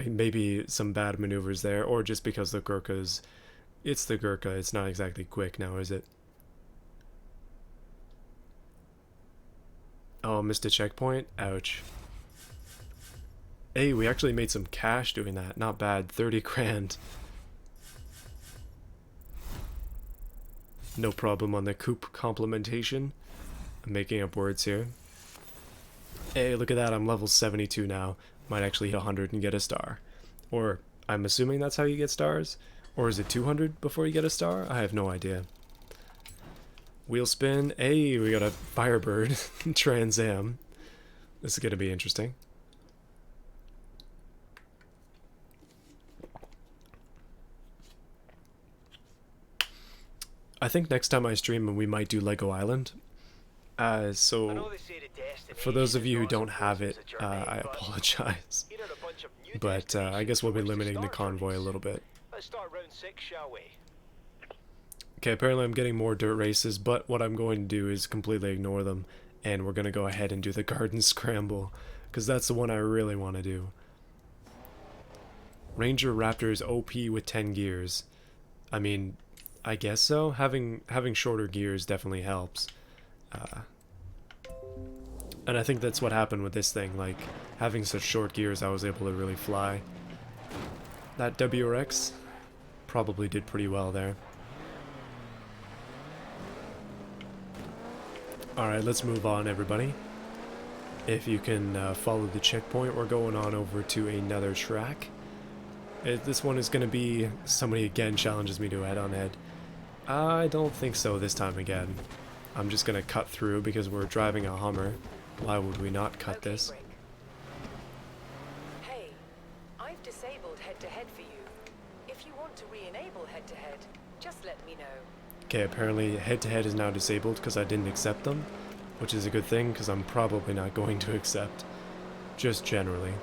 Maybe some bad maneuvers there, or just because the Gurkha's... It's the Gurkha, it's not exactly quick now, is it? Oh, missed a checkpoint? Ouch. Hey, we actually made some cash doing that. Not bad, 30 grand. No problem on the coupe complementation. I'm making up words here. Hey, look at that, I'm level 72 now. Might actually hit 100 and get a star. Or, I'm assuming that's how you get stars? Or is it 200 before you get a star? I have no idea. Wheel spin. Hey, we got a Firebird Trans Am. This is going to be interesting. I think next time I stream we might do Lego Island. So for those of you who don't have it, I apologize. But I guess we'll be limiting the Convoy a little bit.
Let's start round 6, shall we?
Okay, apparently I'm getting more dirt races, but what I'm going to do is completely ignore them, and we're going to go ahead and do the Garden Scramble, because that's the one I really want to do. Ranger Raptor is OP with 10 gears. I mean, I guess so. Having shorter gears definitely helps. And I think that's what happened with this thing, like, having such short gears I was able to really fly. That WRX probably did pretty well there. Alright, let's move on, everybody. If you can follow the checkpoint, we're going on over to another track. This one is going to be... Somebody again challenges me to head-on-head. I don't think so this time again. I'm just going to cut through because we're driving a Hummer. Why would we not cut this?
Rick. Hey, I've disabled head-to-head for you. If you want to re-enable head-to-head, just let me know.
Okay, apparently head-to-head is now disabled because I didn't accept them, which is a good thing because I'm probably not going to accept, just generally.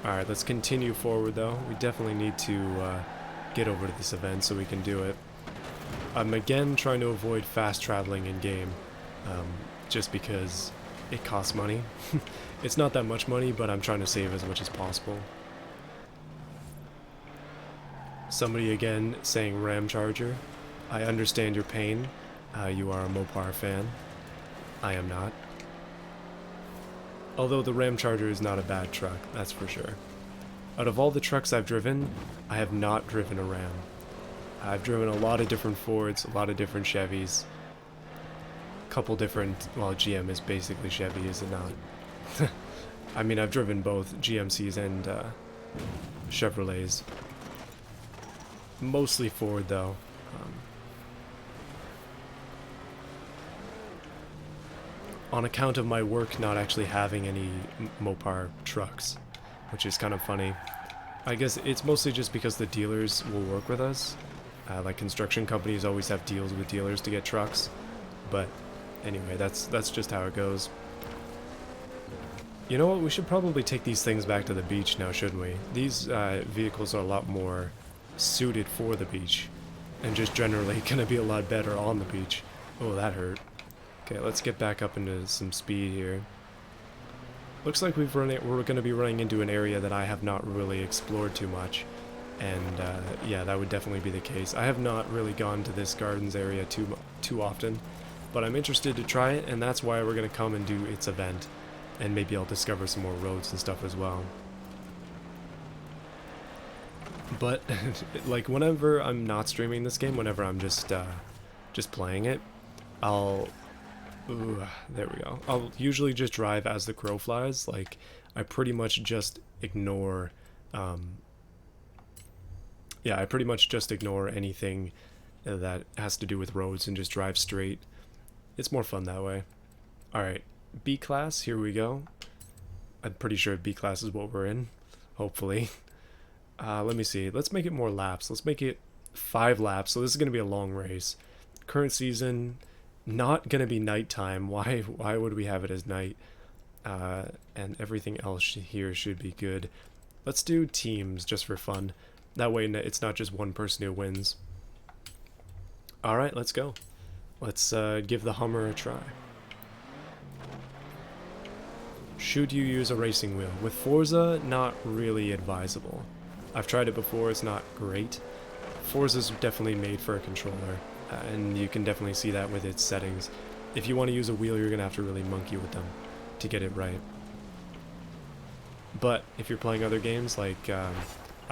Alright, let's continue forward though. We definitely need to get over to this event so we can do it. I'm again trying to avoid fast traveling in game, just because it costs money. It's not that much money, but I'm trying to save as much as possible. Somebody again saying Ram Charger. I understand your pain. You are a Mopar fan. I am not. Although the Ram Charger is not a bad truck, that's for sure. Out of all the trucks I've driven, I have not driven a Ram. I've driven a lot of different Fords, a lot of different Chevys. A couple different, well, GM is basically Chevy, is it not? I mean, I've driven both GMCs and Chevrolets. Mostly Ford, though. On account of my work not actually having any Mopar trucks, which is kind of funny. I guess it's mostly just because the dealers will work with us. Like construction companies always have deals with dealers to get trucks. But anyway, that's just how it goes. You know what, we should probably take these things back to the beach now, shouldn't we? These vehicles are a lot more suited for the beach, and just generally gonna be a lot better on the beach. Oh, that hurt. Okay, let's get back up into some speed here. Looks like we're going to be running into an area that I have not really explored too much. And yeah, that would definitely be the case. I have not really gone to this gardens area too often, but I'm interested to try it, and that's why we're going to come and do its event. And maybe I'll discover some more roads and stuff as well. But like whenever I'm not streaming this game, whenever I'm just playing it, there we go. I'll usually just drive as the crow flies. Like, I pretty much just ignore, yeah, I pretty much just ignore anything that has to do with roads and just drive straight. It's more fun that way. Alright, B class, here we go. I'm pretty sure B class is what we're in, hopefully. Let me see, let's make it more laps. Let's make it 5 laps, so this is going to be a long race. Current season... Not gonna be nighttime. Why would we have it as night? And everything else here should be good. Let's do teams just for fun. That way it's not just one person who wins. Alright, let's go. Let's give the Hummer a try. Should you use a racing wheel? With Forza, not really advisable. I've tried it before, it's not great. Forza's definitely made for a controller. And you can definitely see that with its settings. If you want to use a wheel, you're going to have to really monkey with them to get it right. But if you're playing other games like, I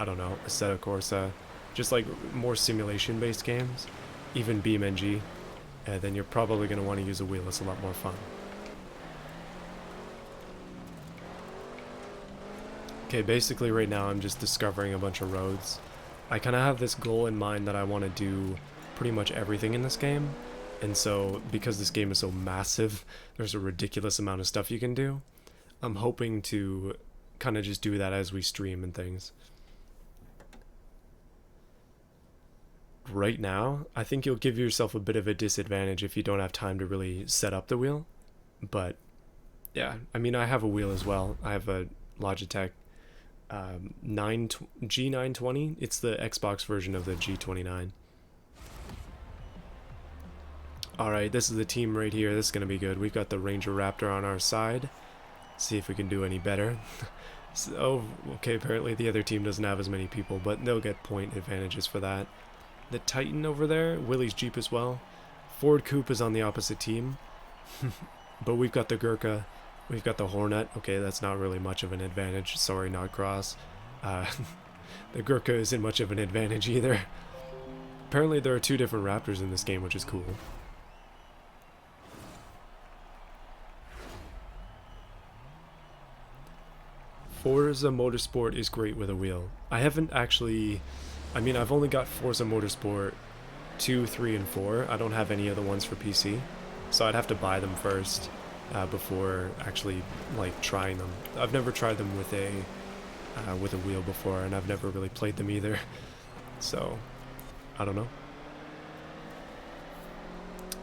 don't know, Assetto Corsa, just like more simulation-based games, even BeamNG, then you're probably going to want to use a wheel. It's a lot more fun. Okay, basically right now I'm just discovering a bunch of roads. I kind of have this goal in mind that I want to do pretty much everything in this game, and so because this game is so massive, there's a ridiculous amount of stuff you can do. I'm hoping to kind of just do that as we stream and things. Right now, I think you'll give yourself a bit of a disadvantage if you don't have time to really set up the wheel, but yeah, I mean, I have a wheel as well. I have a Logitech G920. It's the Xbox version of the G29. Alright, this is the team right here. This is going to be good. We've got the Ranger Raptor on our side. See if we can do any better. So, okay, apparently the other team doesn't have as many people, but they'll get point advantages for that. The Titan over there, Willie's Jeep as well. Ford Coupe is on the opposite team. But we've got the Gurkha. We've got the Hornet. Okay, that's not really much of an advantage. Sorry, not Cross. The Gurkha isn't much of an advantage either. Apparently there are 2 different Raptors in this game, which is cool. Forza Motorsport is great with a wheel. I haven't actually... I mean, I've only got Forza Motorsport 2, 3, and 4. I don't have any of the ones for PC. So I'd have to buy them first before actually, like, trying them. I've never tried them with a wheel before, and I've never really played them either. So, I don't know.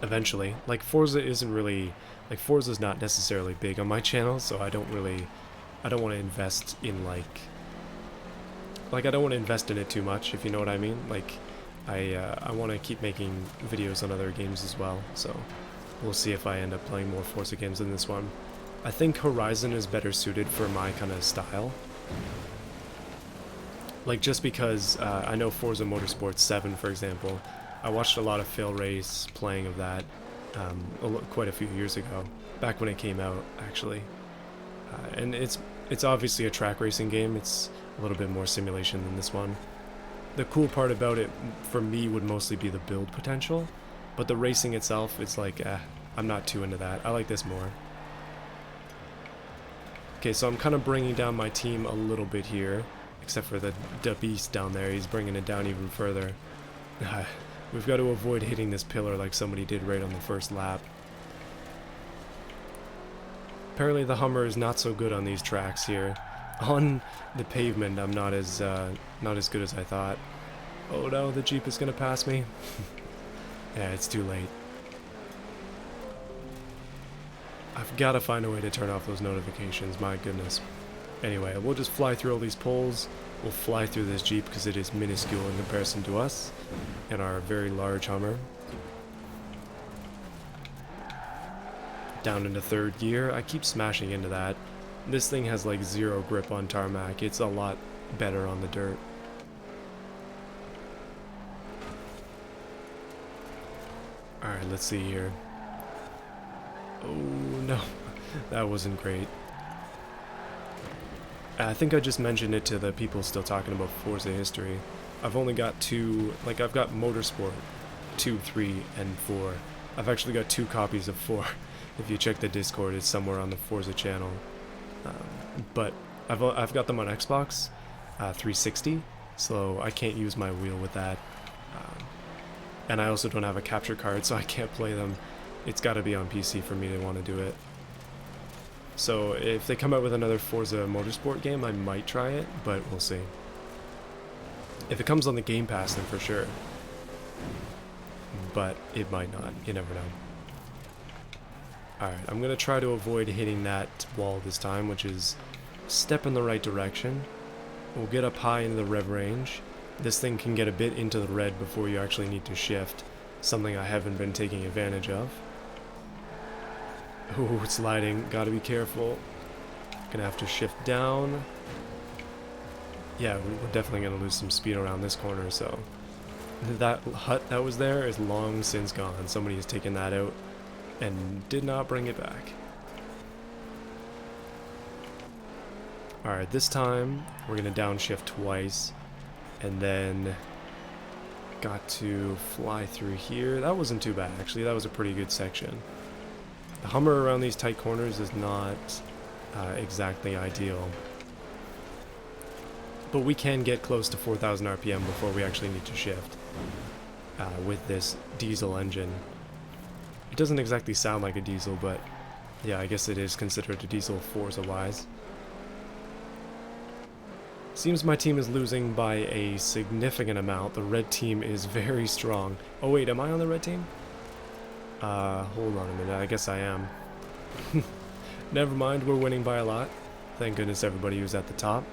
Eventually. Like, Forza isn't really... Like, Forza's not necessarily big on my channel, so I don't want to invest in, like, I don't want to invest in it too much, if you know what I mean. Like, I want to keep making videos on other games as well, so we'll see if I end up playing more Forza games than this one. I think Horizon is better suited for my kind of style. Like, just because I know Forza Motorsport 7, for example, I watched a lot of Fail Race playing of that quite a few years ago, back when it came out, actually. And it's obviously a track racing game. It's a little bit more simulation than this one. The cool part about it, for me, would mostly be the build potential, but the racing itself, it's like, I'm not too into that. I like this more. Okay, so I'm kind of bringing down my team a little bit here, except for the beast down there. He's bringing it down even further. We've got to avoid hitting this pillar like somebody did right on the first lap. Apparently the Hummer is not so good on these tracks here. On the pavement, I'm not as good as I thought. Oh no, the Jeep is gonna pass me. Yeah, it's too late. I've got to find a way to turn off those notifications, my goodness. Anyway, we'll just fly through all these poles. We'll fly through this Jeep because it is minuscule in comparison to us and our very large Hummer. Down into third gear. I keep smashing into that. This thing has like zero grip on tarmac. It's a lot better on the dirt. Alright, let's see here. Oh no, that wasn't great. I think I just mentioned it to the people still talking about Forza history. I've only got I've got Motorsport 2, 3, and 4. I've actually got 2 copies of 4. If you check the Discord, it's somewhere on the Forza channel. But I've got them on Xbox 360, so I can't use my wheel with that. And I also don't have a capture card, so I can't play them. It's got to be on PC for me to want to do it. So if they come out with another Forza Motorsport game, I might try it, but we'll see. If it comes on the Game Pass, then for sure. But it might not. You never know. Alright, I'm going to try to avoid hitting that wall this time, which is a step in the right direction. We'll get up high into the rev range. This thing can get a bit into the red before you actually need to shift, something I haven't been taking advantage of. Oh, it's sliding. Gotta be careful. Gonna have to shift down. Yeah, we're definitely gonna lose some speed around this corner, so... That hut that was there is long since gone. Somebody has taken that out and did not bring it back. Alright, this time we're gonna downshift twice, and then got to fly through here. That wasn't too bad, actually. That was a pretty good section. The Hummer around these tight corners is not exactly ideal. But we can get close to 4,000 RPM before we actually need to shift with this diesel engine. It doesn't exactly sound like a diesel, but yeah, I guess it is considered a diesel Forza-wise. Seems my team is losing by a significant amount. The red team is very strong. Oh wait, am I on the red team? Hold on a minute, I guess I am. Never mind, we're winning by a lot. Thank goodness everybody who's at the top.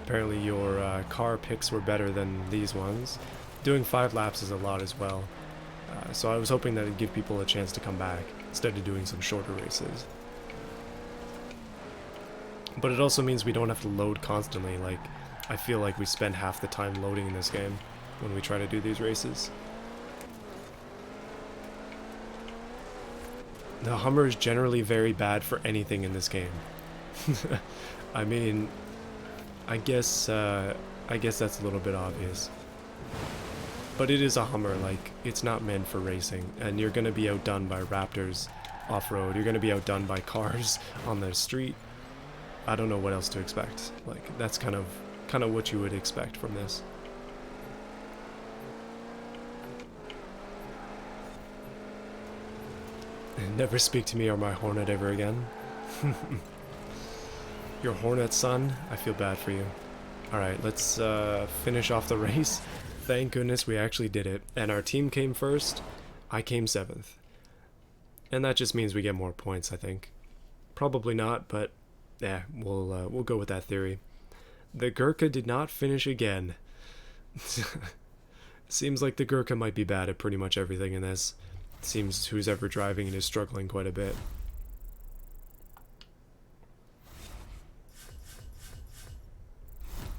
Apparently your car picks were better than these ones. Doing 5 laps is a lot as well. So I was hoping that it'd give people a chance to come back, instead of doing some shorter races. But it also means we don't have to load constantly. Like, I feel like we spend half the time loading in this game when we try to do these races. The Hummer is generally very bad for anything in this game. I mean, I guess that's a little bit obvious. But it is a Hummer, like, it's not meant for racing, and you're gonna be outdone by Raptors off-road, you're gonna be outdone by cars on the street. I don't know what else to expect. Like, that's kind of what you would expect from this. Never speak to me or my Hornet ever again. Your Hornet, son, I feel bad for you. Alright, let's finish off the race. Thank goodness we actually did it. And our team came first, I came 7th. And that just means we get more points, I think. Probably not, but yeah, we'll go with that theory. The Gurkha did not finish again. Seems like the Gurkha might be bad at pretty much everything in this. Seems who's ever driving it is struggling quite a bit.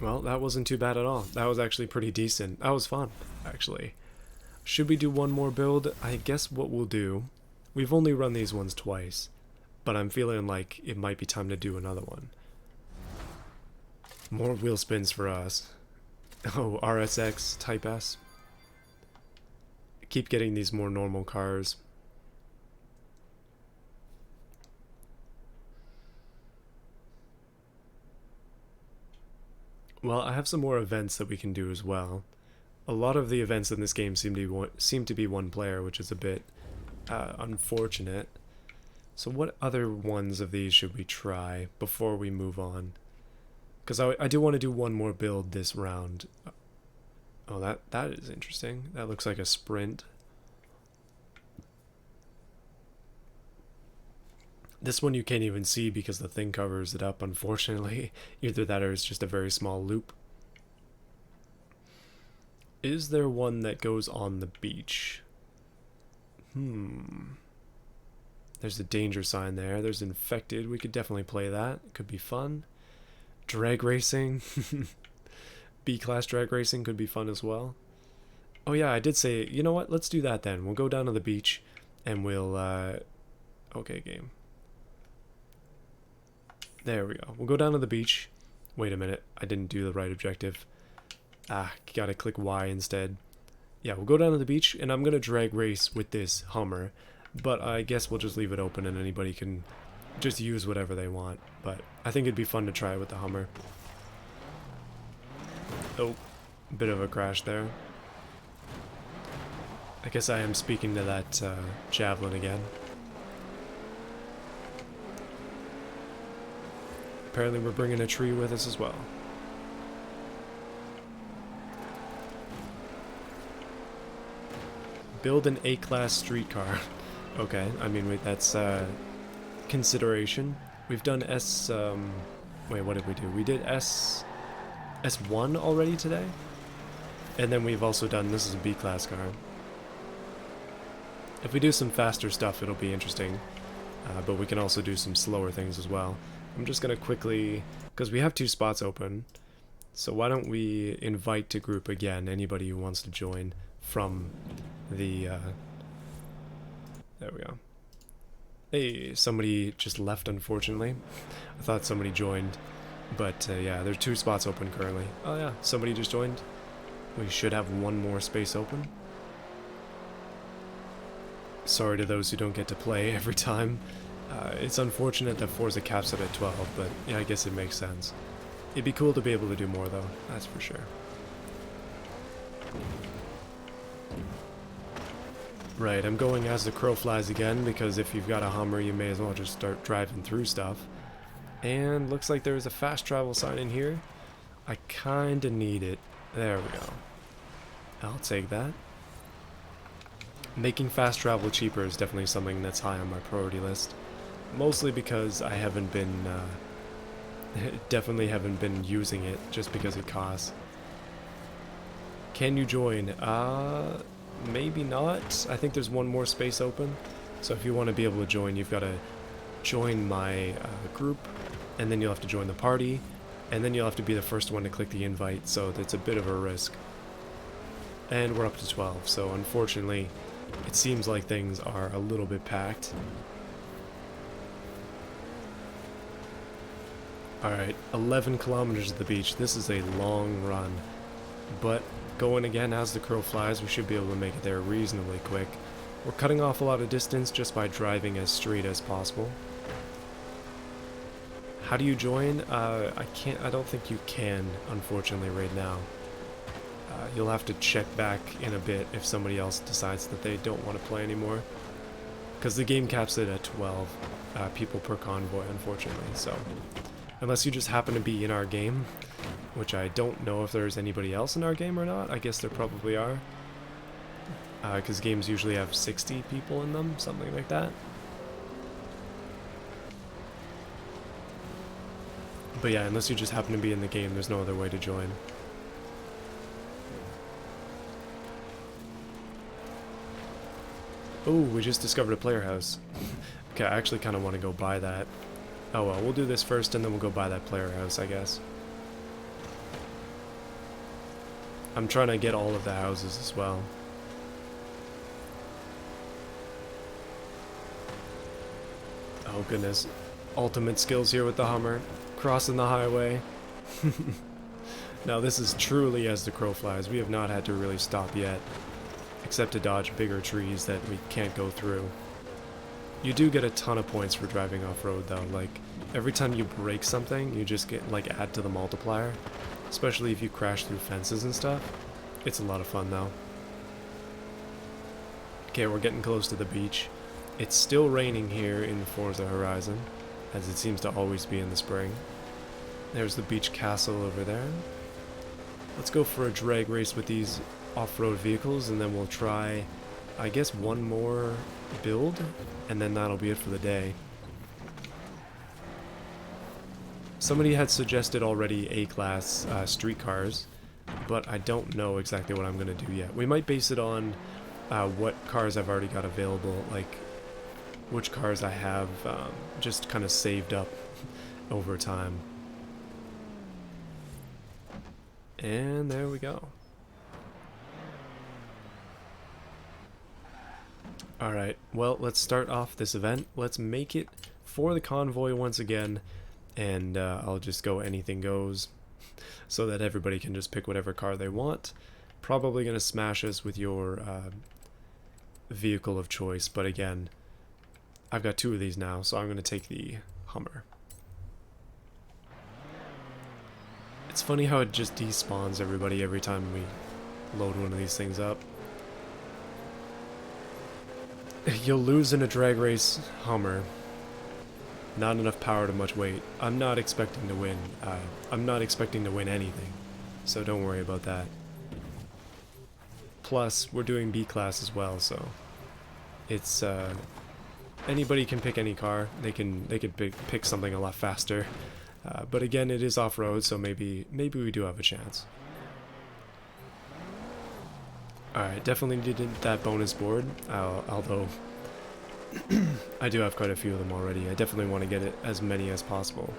Well, that wasn't too bad at all. That was actually pretty decent. That was fun, actually. Should we do one more build? I guess what we'll do... We've only run these ones twice, but I'm feeling like it might be time to do another one. More wheel spins for us. Oh, RSX Type S. Keep getting these more normal cars. Well, I have some more events that we can do as well. A lot of the events in this game seem to be one player, which is a bit unfortunate. So what other ones of these should we try before we move on? Because I do want to do one more build this round. Oh, that is interesting. That looks like a sprint. This one you can't even see because the thing covers it up, unfortunately. Either that or it's just a very small loop. Is there one that goes on the beach? There's a danger sign there. There's infected. We could definitely play that. Could be fun. Drag racing. B-class drag racing could be fun as well. Oh yeah, I did say, you know what? Let's do that then. We'll go down to the beach and we'll, okay, game. There we go. We'll go down to the beach. Wait a minute. I didn't do the right objective. Ah, gotta click Y instead. Yeah, we'll go down to the beach, and I'm gonna drag race with this Hummer, but I guess we'll just leave it open and anybody can just use whatever they want, but I think it'd be fun to try with the Hummer. Oh, bit of a crash there. I guess I am speaking to that Javelin again. Apparently we're bringing a tree with us as well. Build an A-class streetcar. Okay, I mean, wait, that's consideration. We've done wait, what did we do? We did S1 already today? And then we've also done, this is a B-class car. If we do some faster stuff, it'll be interesting. But we can also do some slower things as well. I'm just gonna quickly, because we have 2 spots open, so why don't we invite to group again anybody who wants to join from the, there we go. Hey, somebody just left, unfortunately. I thought somebody joined, but yeah, there's 2 spots open currently. Oh yeah, somebody just joined. We should have 1 more space open. Sorry to those who don't get to play every time. It's unfortunate that Forza caps it at 12, but yeah, I guess it makes sense. It'd be cool to be able to do more though, that's for sure. Right, I'm going as the crow flies again, because if you've got a Hummer, you may as well just start driving through stuff. And looks like there's a fast travel sign in here. I kinda need it. There we go. I'll take that. Making fast travel cheaper is definitely something that's high on my priority list. Mostly because I haven't been, definitely haven't been using it, just because it costs. Can you join? Maybe not. I think there's 1 more space open. So if you want to be able to join, you've got to join my group, and then you'll have to join the party, and then you'll have to be the first one to click the invite, so it's a bit of a risk. And we're up to 12, so unfortunately, it seems like things are a little bit packed. Alright, 11 kilometers to the beach. This is a long run. But going again as the crow flies, we should be able to make it there reasonably quick. We're cutting off a lot of distance just by driving as straight as possible. How do you join? I don't think you can, unfortunately, right now. You'll have to check back in a bit if somebody else decides that they don't want to play anymore. Because the game caps it at 12 people per convoy, unfortunately. So, unless you just happen to be in our game, which I don't know if there's anybody else in our game or not. I guess there probably are. Because games usually have 60 people in them, something like that. But yeah, unless you just happen to be in the game, there's no other way to join. Oh, we just discovered a player house. Okay, I actually kind of want to go buy that. Oh well, we'll do this first and then we'll go buy that player house, I guess. I'm trying to get all of the houses as well. Oh goodness. Ultimate skills here with the Hummer. Crossing the highway. Now this is truly as the crow flies. We have not had to really stop yet. Except to dodge bigger trees that we can't go through. You do get a ton of points for driving off-road though. Like, every time you break something, you just get, like, add to the multiplier. Especially if you crash through fences and stuff. It's a lot of fun though. Okay, we're getting close to the beach. It's still raining here in Forza Horizon, as it seems to always be in the spring. There's the beach castle over there. Let's go for a drag race with these off-road vehicles, and then we'll try, I guess, one more build, and then that'll be it for the day. Somebody had suggested already A-class street cars, but I don't know exactly what I'm going to do yet. We might base it on what cars I've already got available, like which cars I have just kind of saved up over time. And there we go. Alright, well, let's start off this event. Let's make it for the convoy once again, and I'll just go anything goes, so that everybody can just pick whatever car they want. Probably going to smash us with your vehicle of choice, but again, I've got two of these now, so I'm going to take the Hummer. It's funny how it just despawns everybody every time we load one of these things up. You'll lose in a drag race Hummer. Not enough power to much weight. I'm not expecting to win. I'm not expecting to win anything, so don't worry about that. Plus, we're doing B class as well, so it's anybody can pick any car. They can pick something a lot faster. But again, it is off-road, so maybe we do have a chance. Alright, definitely needed that bonus board, although I do have quite a few of them already. I definitely want to get it as many as possible.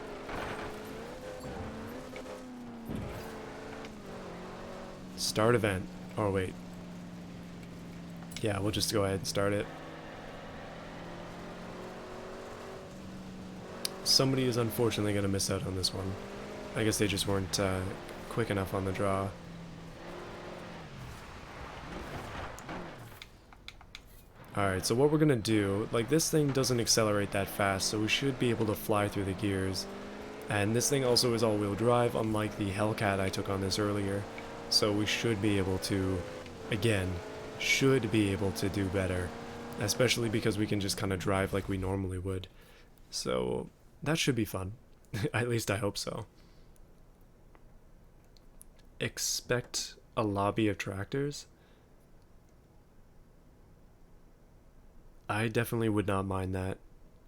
Start event. Oh wait. Yeah, we'll just go ahead and start it. Somebody is unfortunately going to miss out on this one. I guess they just weren't quick enough on the draw. Alright, so what we're going to do, like this thing doesn't accelerate that fast, so we should be able to fly through the gears. And this thing also is all-wheel drive, unlike the Hellcat I took on this earlier. So we should be able to, again, should be able to do better. Especially because we can just kind of drive like we normally would. So that should be fun. At least I hope so. Expect a lobby of tractors? I definitely would not mind that.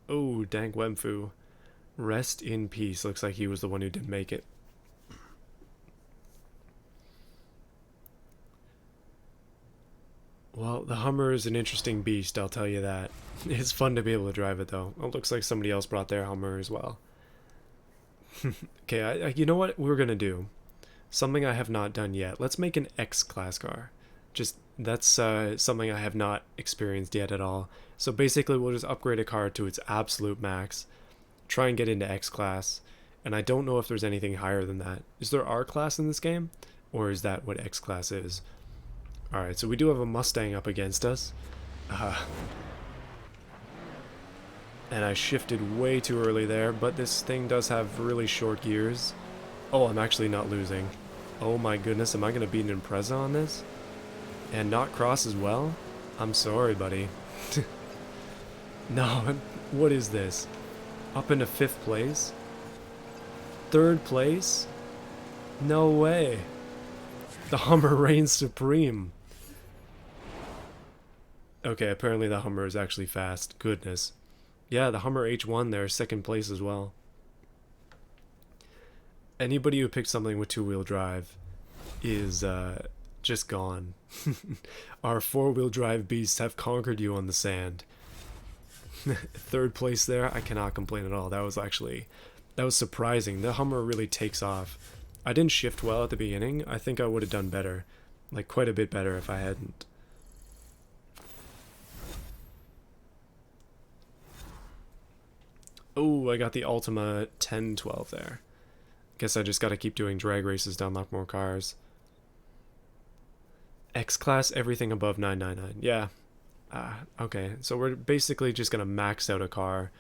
Oh, Dank Wemfu. Rest in peace. Looks like he was the one who didn't make it. Well, the Hummer is an interesting beast, I'll tell you that. It's fun to be able to drive it, though. It looks like somebody else brought their Hummer as well. Okay, you know what we're gonna do? Something I have not done yet. Let's make an X-class car. That's something I have not experienced yet at all. So basically we'll just upgrade a car to its absolute max, try and get into X-class, and I don't know if there's anything higher than that. Is there R-class in this game? Or is that what X-class is? Alright, so we do have a Mustang up against us. And I shifted way too early there, but this thing does have really short gears. Oh, I'm actually not losing. Oh my goodness, am I going to beat an Impreza on this? And not cross as well? I'm sorry, buddy. No, what is this? Up into 5th place? 3rd place? No way. The Hummer reigns supreme. Okay, apparently the Hummer is actually fast. Goodness. Yeah, the Hummer H1 there, 2nd place as well. Anybody who picked something with 2-wheel drive is just gone. Our 4-wheel drive beasts have conquered you on the sand. 3rd place there, I cannot complain at all. That was surprising. The Hummer really takes off. I didn't shift well at the beginning. I think I would have done better. Like, quite a bit better if I hadn't. Oh, I got the Ultima 1012 there. Guess I just gotta keep doing drag races to unlock more cars. X-Class, everything above 999. Yeah. Okay, so we're basically just gonna max out a car.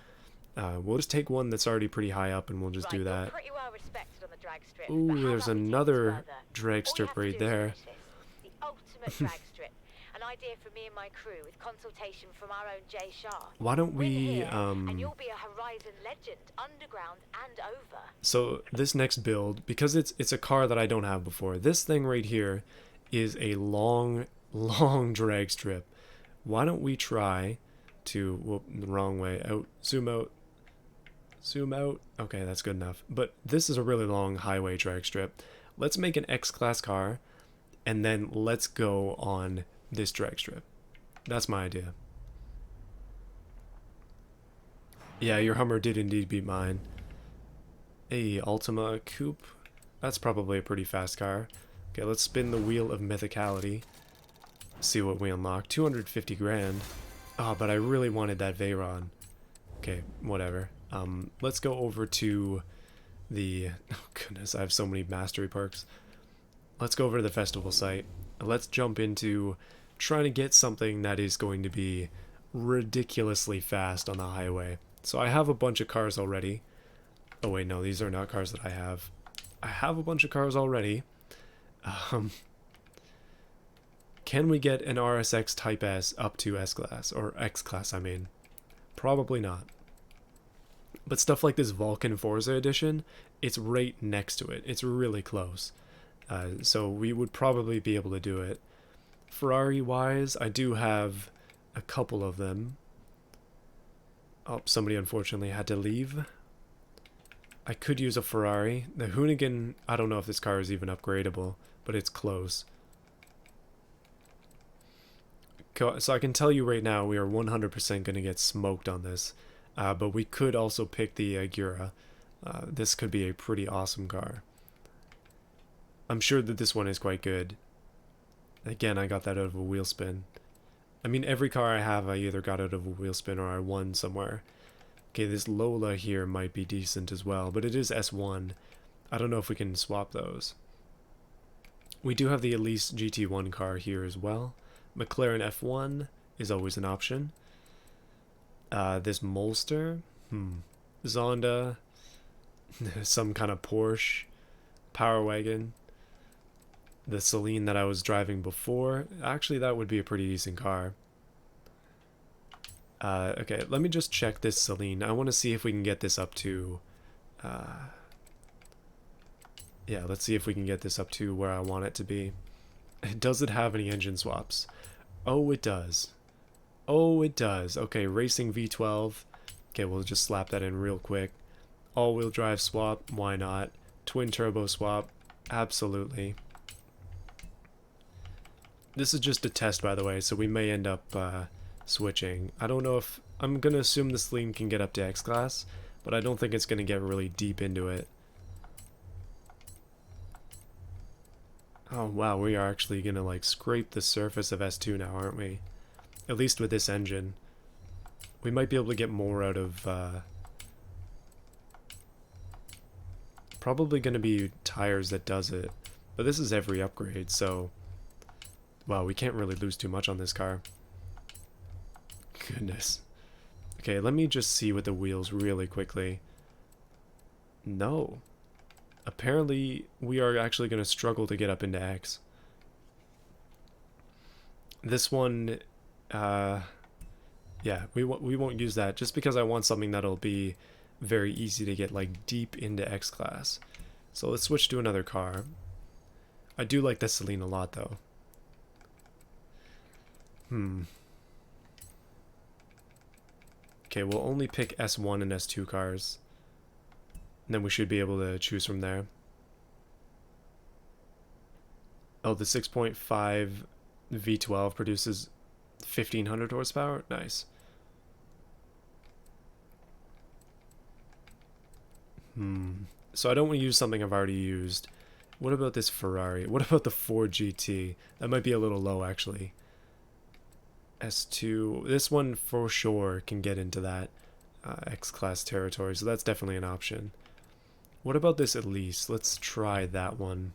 We'll just take one that's already pretty high up and we'll just do that.
Pretty well respected on the drag strip,
Ooh,
but how
there's
about we take it
another
further?
drag
All you
strip
have to
right
do is
there.
finish this. The ultimate drag strip. An idea from me and my crew with consultation from our own Jay Shah.
Why don't
Win
we,
here, and you'll be a Horizon legend, underground and over.
So this next build, because it's a car that I don't have before, this thing right here is a long drag strip. Why don't we try to, whoop, the wrong way, out, zoom out, okay, that's good enough. But this is a really long highway drag strip. Let's make an X-Class car, and then let's go on this drag strip. That's my idea. Yeah, your Hummer did indeed beat mine. A Ultima Coupe. That's probably a pretty fast car. Okay, let's spin the wheel of mythicality. See what we unlock. 250 grand. Oh, but I really wanted that Veyron. Okay, whatever. Let's go over to the... Oh goodness, I have so many mastery perks. Let's go over to the festival site. Let's jump into trying to get something that is going to be ridiculously fast on the highway. So I have a bunch of cars already. Oh wait, no, these are not cars that I have. I have a bunch of cars already. Can we get an RSX Type S up to S-Class? Or X-Class, I mean. Probably not. But stuff like this Vulcan Forza edition, it's right next to it. It's really close. So we would probably be able to do it. Ferrari-wise, I do have a couple of them. Oh, somebody unfortunately had to leave. I could use a Ferrari. The Hoonigan, I don't know if this car is even upgradable, but it's close. So I can tell you right now, we are 100% going to get smoked on this. But we could also pick the Agura. This could be a pretty awesome car. I'm sure that this one is quite good. Again, I got that out of a wheel spin. I mean, every car I have, I either got out of a wheel spin or I won somewhere. Okay, this Lola here might be decent as well, but it is S1. I don't know if we can swap those. We do have the Elise GT1 car here as well. McLaren F1 is always an option. This Molster, Zonda, some kind of Porsche, Power Wagon. The Celine that I was driving before, actually that would be a pretty decent car. Okay, let me just check this Celine. I want to see if we can get this up to... yeah, let's see if we can get this up to where I want it to be. Does it have any engine swaps? Oh, it does. Oh, it does. Okay, Racing V12. Okay, we'll just slap that in real quick. All-wheel drive swap, why not? Twin turbo swap, absolutely. This is just a test, by the way, so we may end up switching. I don't know if... I'm going to assume this Celine can get up to X-Class, but I don't think it's going to get really deep into it. Oh, wow, we are actually going to, like, scrape the surface of S2 now, aren't we? At least with this engine. We might be able to get more out of... probably going to be tires that does it. But this is every upgrade, so... Wow, we can't really lose too much on this car. Goodness. Okay, Okay, let me just see with the wheels really quickly. No. Apparently, we are actually going to struggle to get up into X. This one, yeah, we won't use that just because I want something that'll be very easy to get like deep into X class. So let's switch to another car. I do like this Celine a lot though. Okay, we'll only pick S1 and S2 cars. And then we should be able to choose from there. Oh, the 6.5 V12 produces 1500 horsepower? Nice. So I don't want to use something I've already used. What about this Ferrari? What about the Ford GT? That might be a little low, actually. S2. This one, for sure, can get into that X-Class territory, so that's definitely an option. What about this Elise? Let's try that one.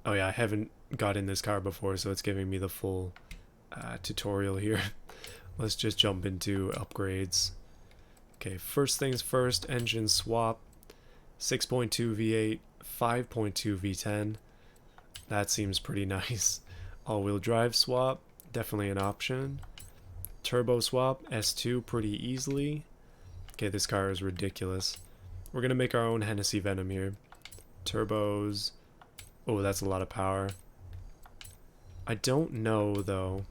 Oh yeah, I haven't got in this car before, so it's giving me the full tutorial here. Let's just jump into upgrades. Okay, first things first, engine swap. 6.2 V8, 5.2 V10. That seems pretty nice. All-wheel drive swap, definitely an option. Turbo swap, S2 pretty easily. Okay, this car is ridiculous. We're gonna make our own Hennessy Venom here. Turbos. Oh, that's a lot of power. I don't know, though.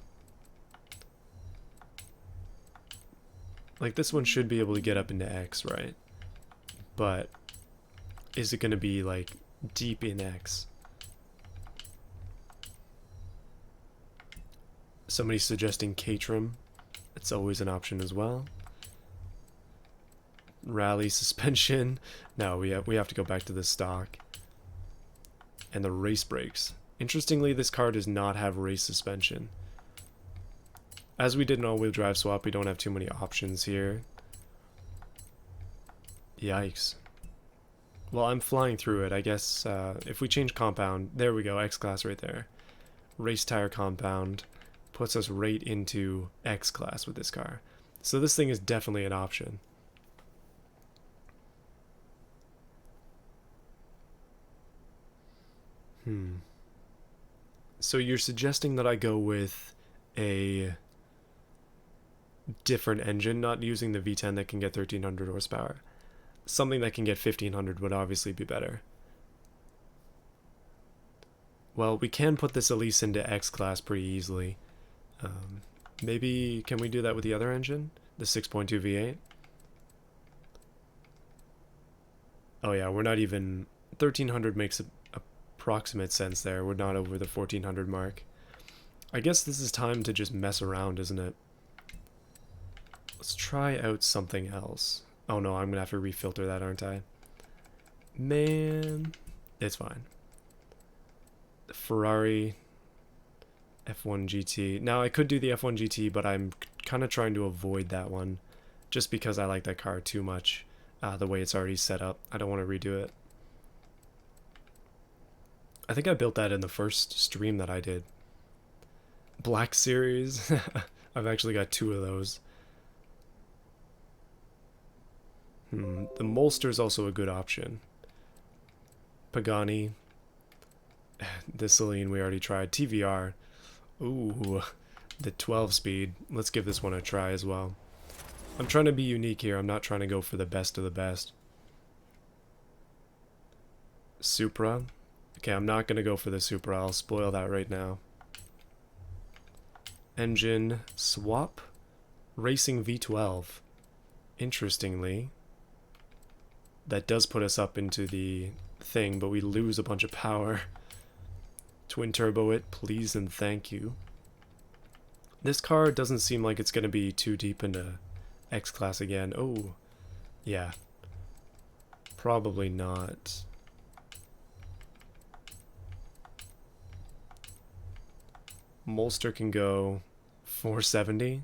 Like, this one should be able to get up into X, right? But is it going to be, like, deep in X? Somebody's suggesting Caterham. It's always an option as well. Rally suspension. No, we have to go back to the stock. And the race brakes. Interestingly, this car does not have race suspension. As we did an all-wheel drive swap, we don't have too many options here. Yikes. Well, I'm flying through it. I guess if we change compound, there we go, X-Class right there. Race tire compound puts us right into X-Class with this car. So this thing is definitely an option. So you're suggesting that I go with a different engine, not using the V10 that can get 1300 horsepower. Something that can get 1500 would obviously be better. Well, we can put this Elise into X-Class pretty easily. Maybe, can we do that with the other engine? The 6.2 V8? Oh yeah, we're not even... 1300 makes approximate sense there. We're not over the 1400 mark. I guess this is time to just mess around, isn't it? Let's try out something else. Oh no, I'm gonna have to refilter that, aren't I? Man, it's fine. The Ferrari F1 GT. Now, I could do the F1 GT, but I'm kind of trying to avoid that one just because I like that car too much. The way it's already set up. I don't want to redo it. I think I built that in the first stream that I did. Black Series. I've actually got 2 of those. The Molster is also a good option. Pagani. The Celine we already tried. TVR. Ooh, the 12 speed. Let's give this one a try as well. I'm trying to be unique here. I'm not trying to go for the best of the best. Supra. Okay, I'm not going to go for the Supra. I'll spoil that right now. Engine swap. Racing V12. Interestingly, that does put us up into the thing, but we lose a bunch of power. Twin turbo it, please and thank you. This car doesn't seem like it's going to be too deep into X-Class again. Oh, yeah. Probably not. Molster can go 470.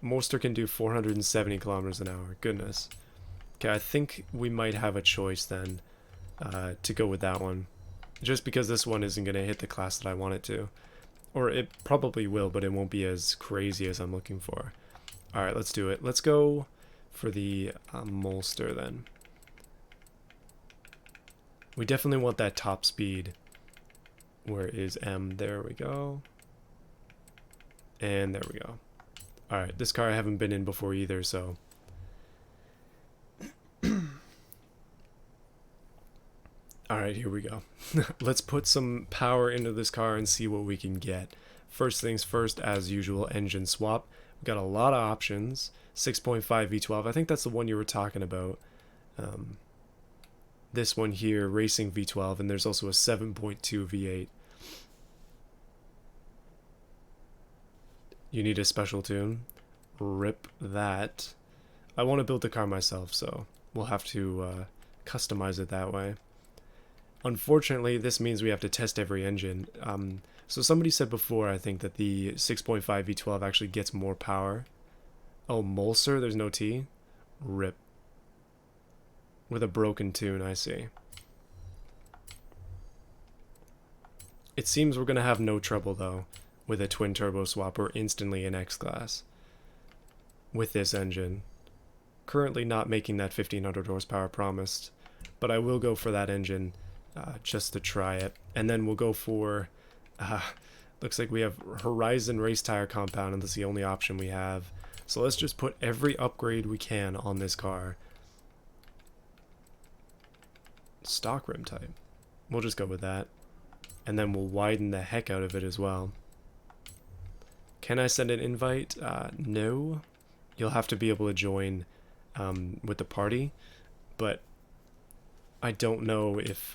Molster can do 470 kilometers an hour. Goodness. Okay, I think we might have a choice then to go with that one. Just because this one isn't going to hit the class that I want it to. Or it probably will, but it won't be as crazy as I'm looking for. Alright, let's do it. Let's go for the Molster then. We definitely want that top speed. Where is M? There we go. And there we go. Alright, this car I haven't been in before either, so... Alright, here we go. Let's put some power into this car and see what we can get. First things first, as usual, engine swap. We've got a lot of options. 6.5 V12, I think that's the one you were talking about. This one here, Racing V12, and there's also a 7.2 V8. You need a special tune. Rip that. I want to build the car myself, so we'll have to customize it that way. Unfortunately, this means we have to test every engine. So somebody said before, I think, that the 6.5 V12 actually gets more power. Oh, Molster, there's no T? Rip. With a broken tune, I see. It seems we're going to have no trouble, though, with a twin turbo swap or instantly in X-Class. With this engine. Currently not making that 1500 horsepower promised, but I will go for that engine just to try it. And then we'll go for, looks like we have Horizon race tire compound, and that's the only option we have. So let's just put every upgrade we can on this car. Stock rim type. We'll just go with that. And then we'll widen the heck out of it as well. Can I send an invite? No. You'll have to be able to join with the party. But I don't know if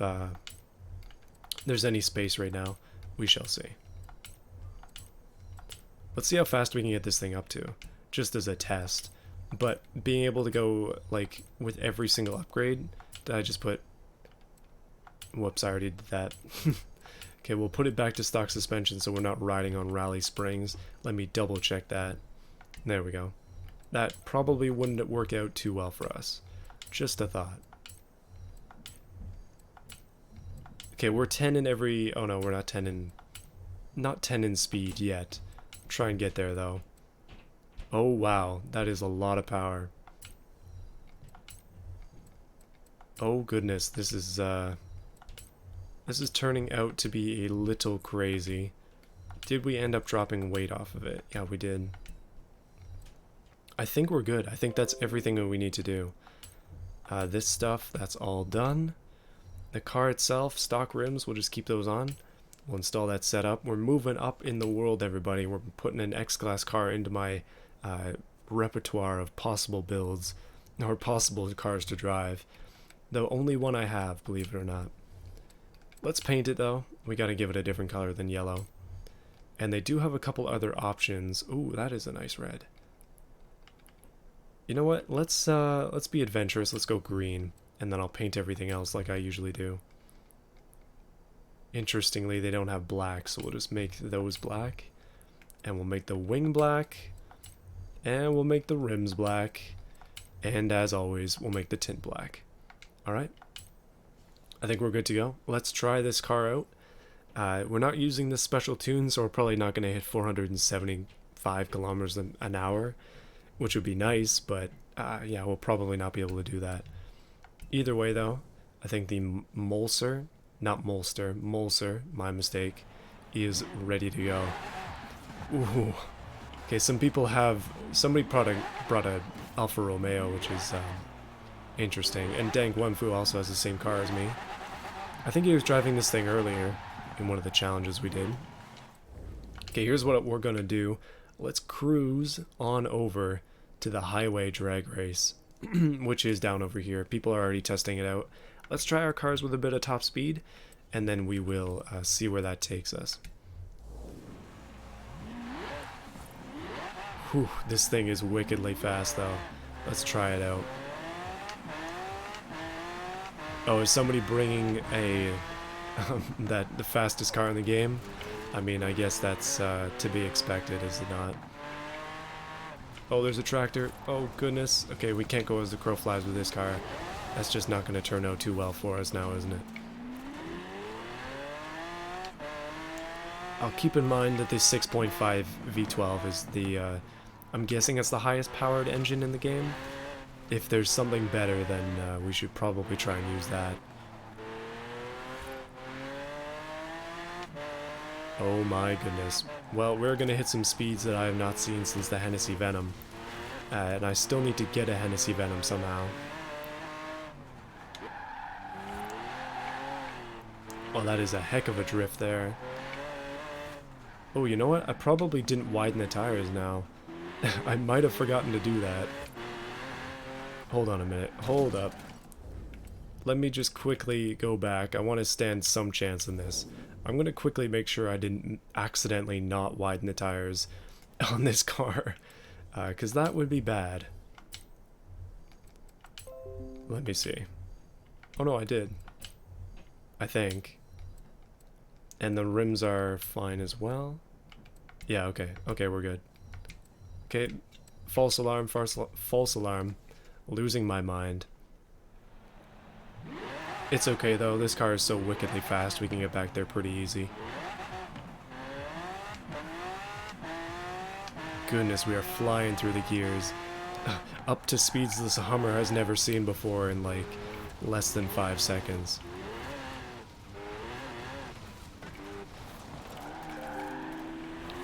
there's any space right now. We shall see. Let's see how fast we can get this thing up to. Just as a test. But being able to go like with every single upgrade. Did I just put... Whoops, I already did that. Okay, we'll put it back to stock suspension so we're not riding on rally springs. Let me double check that. There we go. That probably wouldn't work out too well for us. Just a thought. Okay, we're 10 in every... Oh no, we're not 10 in... Not 10 in speed yet. Try and get there though. Oh wow, that is a lot of power. Oh goodness, this is turning out to be a little crazy. Did we end up dropping weight off of it? Yeah, we did. I think we're good. I think that's everything that we need to do. This stuff, that's all done. The car itself, stock rims, we'll just keep those on. We'll install that setup. We're moving up in the world, everybody. We're putting an X-Class car into my repertoire of possible builds, or possible cars to drive. The only one I have, believe it or not. Let's paint it though. We gotta give it a different color than yellow. And they do have a couple other options. Ooh, that is a nice red. You know what? Let's be adventurous. Let's go green, and then I'll paint everything else like I usually do. Interestingly, they don't have black, so we'll just make those black, and we'll make the wing black, and we'll make the rims black, and as always, we'll make the tint black. All right. I think we're good to go. Let's try this car out. We're not using this special tune, so we're probably not going to hit 475 kilometers an hour, which would be nice, but yeah, we'll probably not be able to do that. Either way, though, I think the Molster, not Molster, Molster, my mistake, is ready to go. Ooh. Okay, somebody brought a Alfa Romeo, which is interesting, and Dank Wenfu also has the same car as me. I think he was driving this thing earlier in one of the challenges we did. Okay, here's what we're gonna do. Let's cruise on over to the highway drag race, which is down over here. People are already testing it out. Let's try our cars with a bit of top speed, and then we will see where that takes us. Whew, this thing is wickedly fast though. Let's try it out. Oh, is somebody bringing a the fastest car in the game? I mean, I guess that's to be expected, is it not? Oh, there's a tractor. Oh, goodness. Okay, we can't go as the crow flies with this car. That's just not going to turn out too well for us now, isn't it? I'll keep in mind that this 6.5 V12 is the, I'm guessing it's the highest powered engine in the game. If there's something better, then we should probably try and use that. Oh my goodness. Well, we're gonna hit some speeds that I have not seen since the Hennessy Venom. And I still need to get a Hennessy Venom somehow. Oh, that is a heck of a drift there. Oh, you know what? I probably didn't widen the tires now. I might have forgotten to do that. Hold on a minute. Hold up. Let me just quickly go back. I want to stand some chance in this. I'm going to quickly make sure I didn't accidentally not widen the tires on this car. Because that would be bad. Let me see. Oh no, I did. I think. And the rims are fine as well. Yeah, okay. Okay, we're good. Okay, false alarm, false alarm. Losing my mind. It's okay though, this car is so wickedly fast, we can get back there pretty easy. Goodness, we are flying through the gears. Up to speeds this Hummer has never seen before in like less than 5 seconds.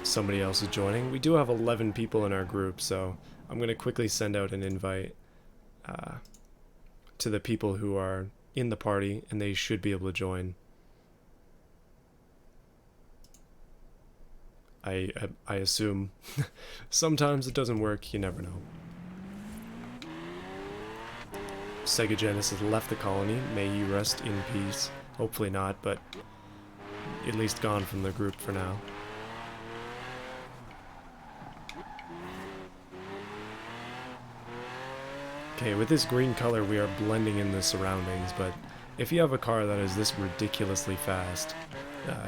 Somebody else is joining. We do have 11 people in our group, so I'm going to quickly send out an invite to the people who are in the party, and they should be able to join. I assume. Sometimes it doesn't work, you never know. Sega Genesis left the colony. May you rest in peace. Hopefully not, but at least gone from the group for now. Okay, with this green color we are blending in the surroundings, but if you have a car that is this ridiculously fast,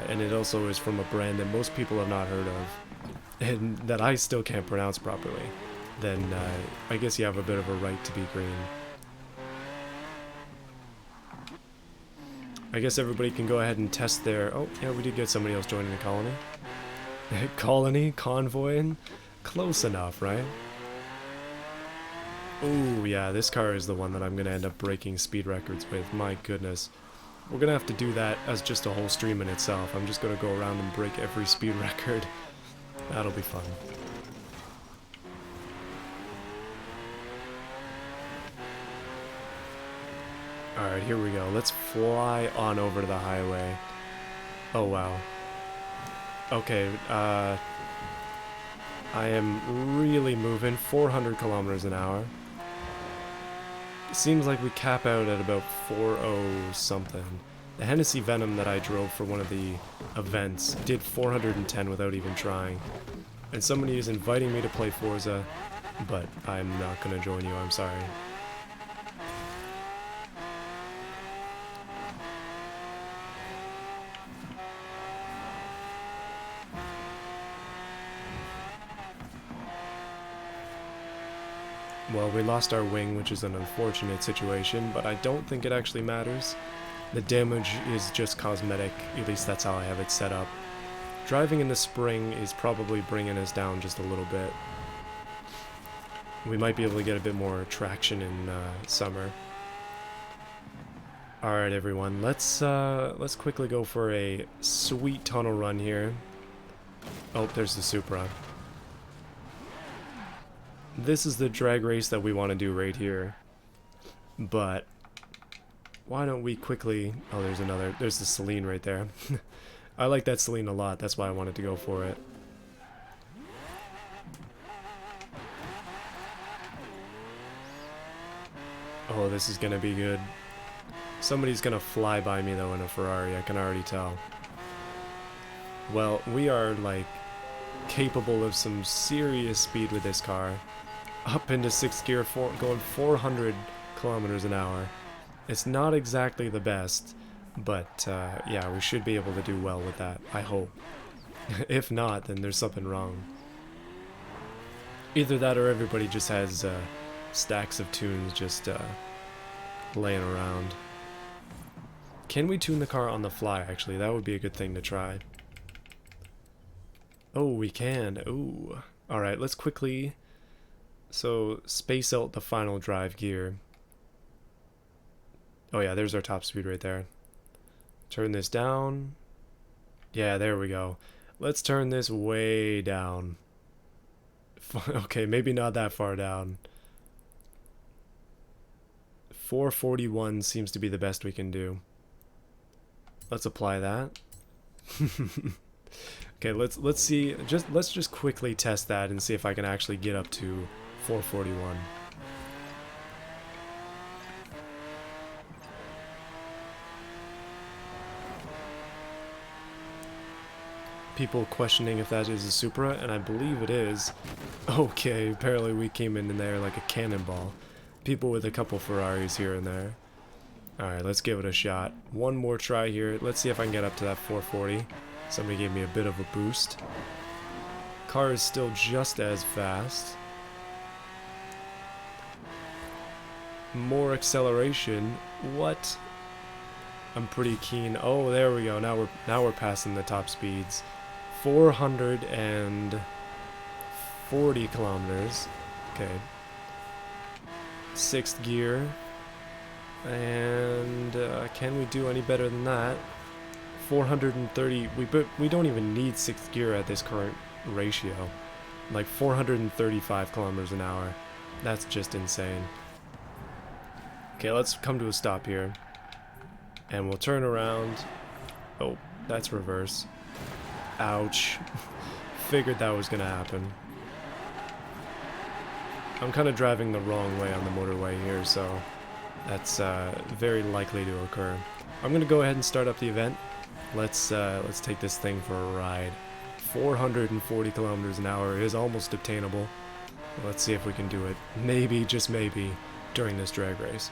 and it also is from a brand that most people have not heard of, and that I still can't pronounce properly, then I guess you have a bit of a right to be green. I guess everybody can go ahead and test their... Oh, yeah, we did get somebody else joining the colony. Colony? Convoy? Close enough, right? Ooh, yeah, this car is the one that I'm going to end up breaking speed records with. My goodness. We're going to have to do that as just a whole stream in itself. I'm just going to go around and break every speed record. That'll be fun. Alright, here we go. Let's fly on over to the highway. Oh, wow. Okay, I am really moving. 400 kilometers an hour. Seems like we cap out at about 4.0 something. The Hennessy Venom that I drove for one of the events did 410 without even trying. And somebody is inviting me to play Forza, but I'm not going to join you, I'm sorry. Well, we lost our wing, which is an unfortunate situation, but I don't think it actually matters. The damage is just cosmetic, at least that's how I have it set up. Driving in the spring is probably bringing us down just a little bit. We might be able to get a bit more traction in summer. Alright everyone, let's quickly go for a sweet tunnel run here. Oh, there's the Supra. This is the drag race that we want to do right here. But why don't we quickly... Oh, there's the Celine right there. I like that Celine a lot, that's why I wanted to go for it. Oh, this is gonna be good. Somebody's gonna fly by me though in a Ferrari, I can already tell. Well, we are like capable of some serious speed with this car. Up into 6th gear, going 400 kilometers an hour. It's not exactly the best, but yeah, we should be able to do well with that, I hope. If not, then there's something wrong. Either that or everybody just has stacks of tunes just laying around. Can we tune the car on the fly, actually? That would be a good thing to try. Oh, we can. Ooh. Alright, let's quickly... So, space out the final drive gear. Oh yeah, there's our top speed right there. Turn this down. Yeah, there we go. Let's turn this way down. Okay, maybe not that far down. 441 seems to be the best we can do. Let's apply that. Okay, let's see. Let's just quickly test that and see if I can actually get up to 441. People questioning if that is a Supra, and I believe it is. Okay, apparently we came in there like a cannonball. People with a couple Ferraris here and there. Alright, let's give it a shot. One more try here. Let's see if I can get up to that 440. Somebody gave me a bit of a boost. Car is still just as fast. More acceleration. What? I'm pretty keen. Oh, there we go. Now we're passing the top speeds. 440 kilometers. Okay. 6th gear. And can we do any better than that? 430. We don't even need 6th gear at this current ratio. Like 435 kilometers an hour. That's just insane. Okay, let's come to a stop here. And we'll turn around. Oh, that's reverse. Ouch. Figured that was gonna happen. I'm kind of driving the wrong way on the motorway here, so that's very likely to occur. I'm gonna go ahead and start up the event. Let's take this thing for a ride. 440 kilometers an hour is almost obtainable. Let's see if we can do it. Maybe, just maybe, during this drag race.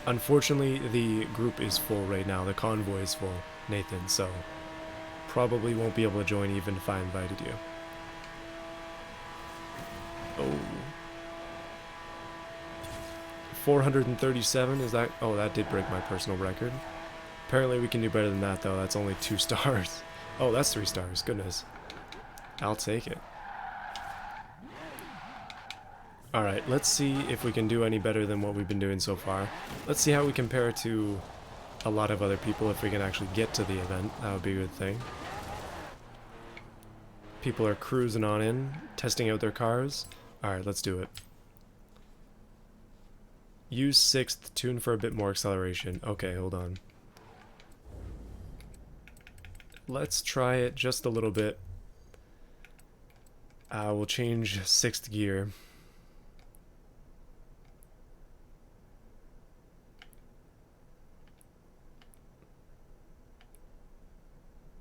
Unfortunately, the group is full right now. The convoy is full, Nathan, so probably won't be able to join even if I invited you. Oh. 437, is that? Oh, that did break my personal record. Apparently we can do better than that, though. That's only 2 stars. Oh, that's 3 stars. Goodness. I'll take it. Alright, let's see if we can do any better than what we've been doing so far. Let's see how we compare to a lot of other people if we can actually get to the event. That would be a good thing. People are cruising on in, testing out their cars. Alright, let's do it. Use 6th, tune for a bit more acceleration. Okay, hold on. Let's try it just a little bit. We'll change 6th gear.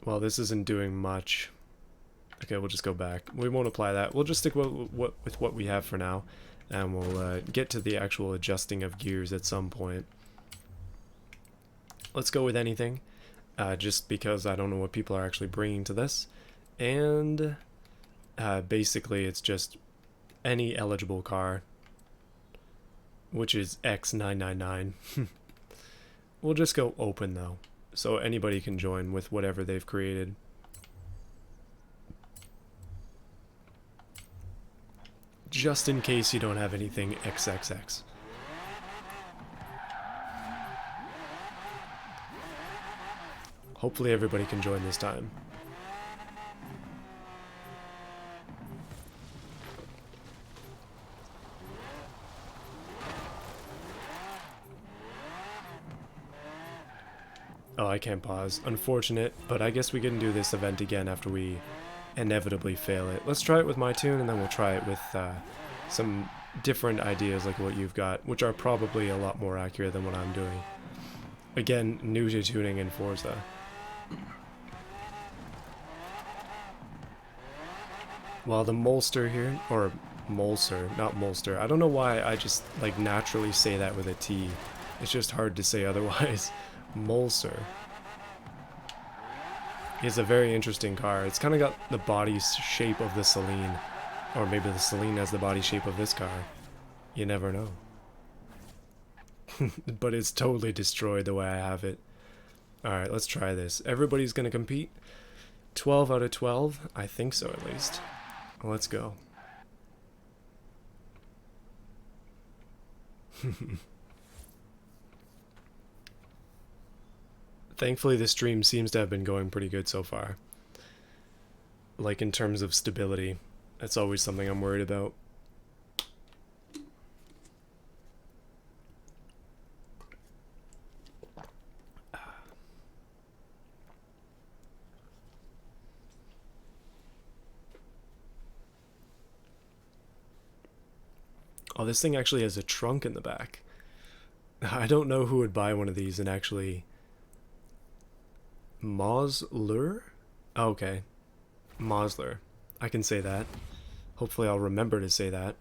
Well, this isn't doing much. Okay, we'll just go back. We won't apply that. We'll just stick with what we have for now, and we'll get to the actual adjusting of gears at some point. Let's go with anything, just because I don't know what people are actually bringing to this. And basically it's just any eligible car, which is X999. We'll just go open though, so anybody can join with whatever they've created. Just in case you don't have anything XXX. Hopefully everybody can join this time. Oh, I can't pause. Unfortunate, but I guess we can do this event again after we inevitably fail it. Let's try it with my tune, and then we'll try it with some different ideas like what you've got, which are probably a lot more accurate than what I'm doing. Again, new to tuning in Forza. While the Molster here, or Molster, not Molster. I don't know why I just like naturally say that with a T. It's just hard to say otherwise. Molster is a very interesting car. It's kind of got the body shape of the Celine, or maybe the Celine has the body shape of this car. You never know. But it's totally destroyed the way I have it. Alright, let's try this. Everybody's gonna compete. 12 out of 12? I think so, at least. Let's go. Thankfully, the stream seems to have been going pretty good so far. Like, in terms of stability. That's always something I'm worried about. Oh, this thing actually has a trunk in the back. I don't know who would buy one of these and actually... Mosler? Oh, okay. Mosler. I can say that. Hopefully I'll remember to say that.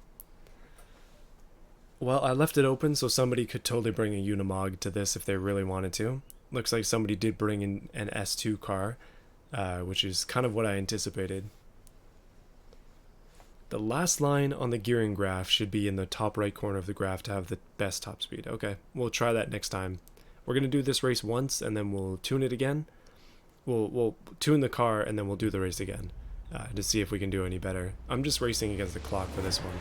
Well, I left it open so somebody could totally bring a Unimog to this if they really wanted to. Looks like somebody did bring in an S2 car, which is kind of what I anticipated. The last line on the gearing graph should be in the top right corner of the graph to have the best top speed. Okay, we'll try that next time. We're going to do this race once, and then we'll tune it again. We'll tune the car, and then we'll do the race again to see if we can do any better. I'm just racing against the clock for this one.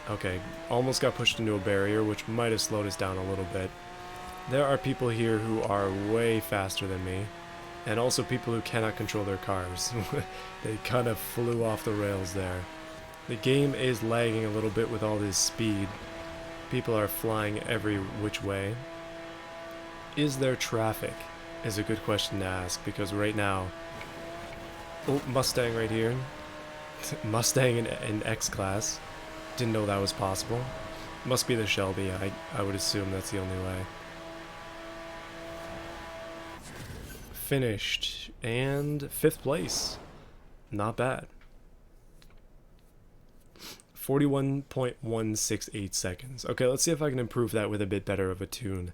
Okay, almost got pushed into a barrier, which might have slowed us down a little bit. There are people here who are way faster than me. And also people who cannot control their cars. They kind of flew off the rails there. The game is lagging a little bit with all this speed. People are flying every which way. Is there traffic? Is a good question to ask, because right now... Oh, Mustang right here. Mustang in X-Class. Didn't know that was possible. Must be the Shelby. I would assume that's the only way. Finished, and 5th place. Not bad. 41.168 seconds. Okay, let's see if I can improve that with a bit better of a tune.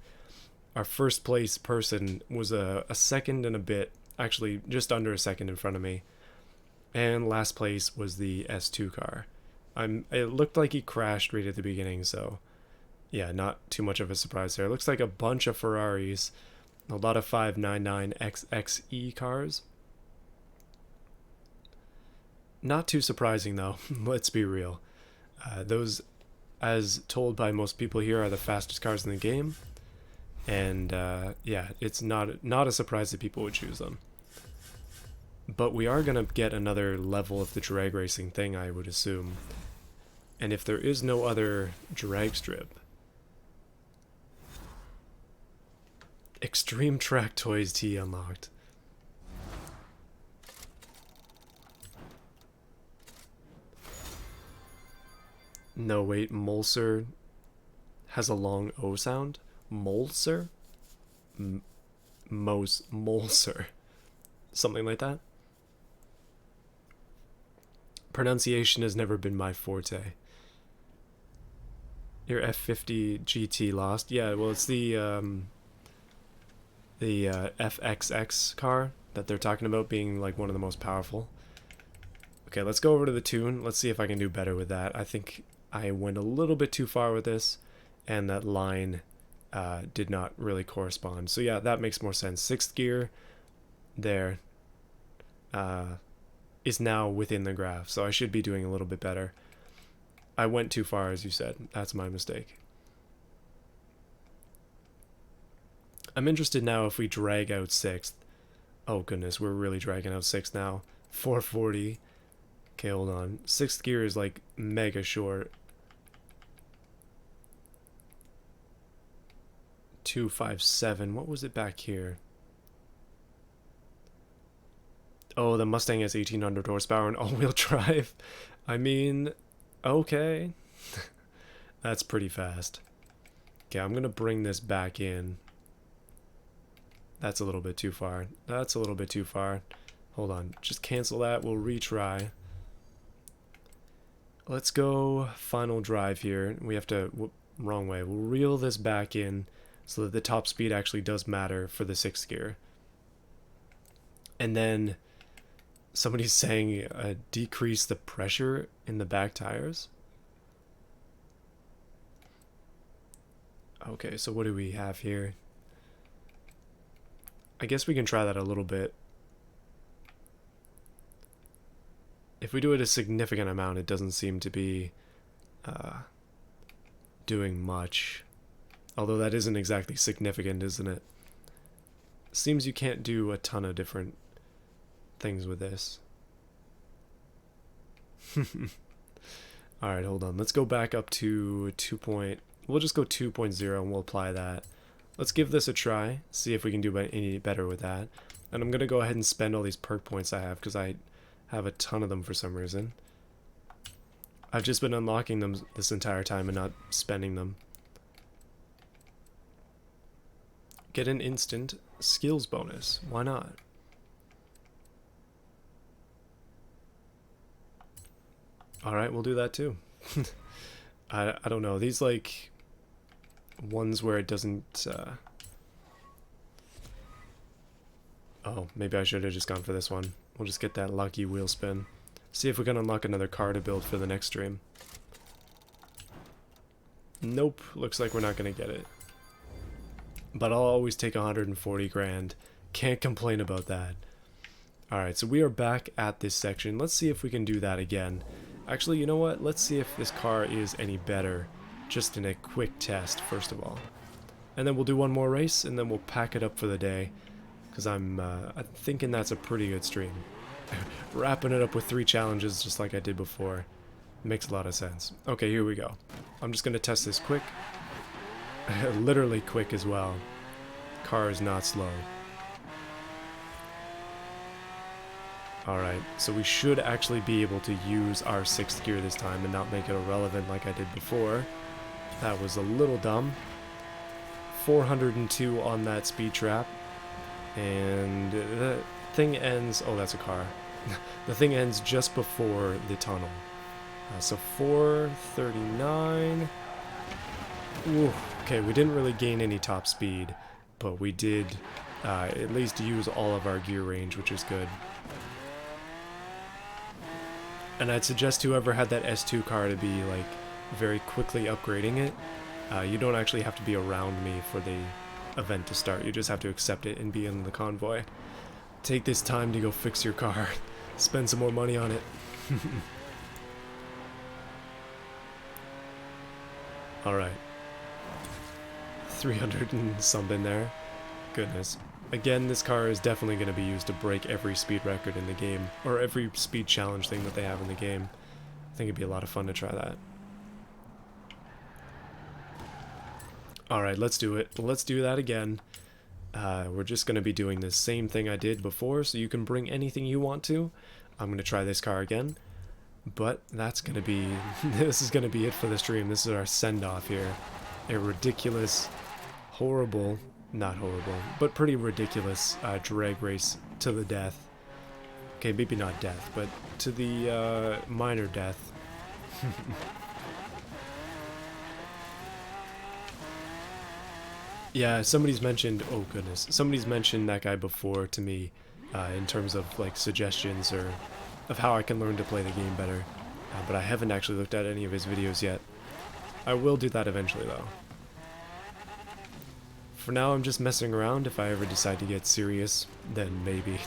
Our first place person was a second and a bit, actually just under a second in front of me. And last place was the S2 car. It looked like he crashed right at the beginning, so yeah, not too much of a surprise there. It looks like a bunch of Ferraris. A lot of 599XXE cars. Not too surprising though, let's be real. Those, as told by most people here, are the fastest cars in the game. And yeah, it's not a surprise that people would choose them. But we are going to get another level of the drag racing thing, I would assume. And if there is no other drag strip... Extreme Track Toys T unlocked. No, wait, Molser has a long O sound? Molser? Molser. Something like that? Pronunciation has never been my forte. Your F50 GT lost? Yeah, well, it's the FXX car that they're talking about being like one of the most powerful. Okay, let's go over to the tune. Let's see if I can do better with that. I think I went a little bit too far with this, and that line did not really correspond. So yeah, that makes more sense. 6th gear there is now within the graph, so I should be doing a little bit better. I went too far, as you said. That's my mistake. I'm interested now if we drag out 6th. Oh goodness, we're really dragging out 6th now. 440. Okay, hold on. 6th gear is like mega short. 257. What was it back here? Oh, the Mustang has 1800 horsepower and all-wheel drive. I mean, okay. That's pretty fast. Okay, I'm gonna bring this back in. That's a little bit too far. That's a little bit too far. Hold on. Just cancel that. We'll retry. Let's go final drive here. We have to... wrong way. We'll reel this back in so that the top speed actually does matter for the 6th gear. And then somebody's saying decrease the pressure in the back tires. Okay, so what do we have here? I guess we can try that a little bit. If we do it a significant amount, it doesn't seem to be doing much. Although that isn't exactly significant, isn't it? Seems you can't do a ton of different things with this. Alright, hold on. Let's go back up to 2. We'll just go 2.0 and we'll apply that. Let's give this a try, see if we can do any better with that. And I'm going to go ahead and spend all these perk points I have, because I have a ton of them for some reason. I've just been unlocking them this entire time and not spending them. Get an instant skills bonus. Why not? Alright, we'll do that too. I don't know. These, like, ones where it doesn't... Oh, maybe I should have just gone for this one. We'll just get that lucky wheel spin. See if we can unlock another car to build for the next stream. Nope, looks like we're not going to get it. But I'll always take 140 grand. Can't complain about that. Alright, so we are back at this section. Let's see if we can do that again. Actually, you know what? Let's see if this car is any better. Just in a quick test, first of all. And then we'll do one more race, and then we'll pack it up for the day. Because I'm thinking that's a pretty good stream. Wrapping it up with 3 challenges just like I did before. Makes a lot of sense. Okay, here we go. I'm just going to test this quick. Literally quick as well. Car is not slow. Alright, so we should actually be able to use our 6th gear this time and not make it irrelevant like I did before. That was a little dumb. 402 on that speed trap. And the thing ends... Oh, that's a car. The thing ends just before the tunnel. So 439... Ooh, okay, we didn't really gain any top speed, but we did at least use all of our gear range, which is good. And I'd suggest whoever had that S2 car to be like very quickly upgrading it. You don't actually have to be around me for the event to start. You just have to accept it and be in the convoy. Take this time to go fix your car. Spend some more money on it. Alright. 300 and something there. Goodness. Again, this car is definitely going to be used to break every speed record in the game, or every speed challenge thing that they have in the game. I think it'd be a lot of fun to try that. Alright, let's do it. Let's do that again. We're just going to be doing the same thing I did before, so you can bring anything you want to. I'm going to try this car again. But that's going to be... this is going to be it for the stream. This is our send-off here. A ridiculous, horrible... Not horrible, but pretty ridiculous drag race to the death. Okay, maybe not death, but to the minor death. Yeah, somebody's mentioned, oh goodness, somebody's mentioned that guy before to me in terms of like suggestions or of how I can learn to play the game better. But I haven't actually looked at any of his videos yet. I will do that eventually though. For now, I'm just messing around. If I ever decide to get serious, then maybe.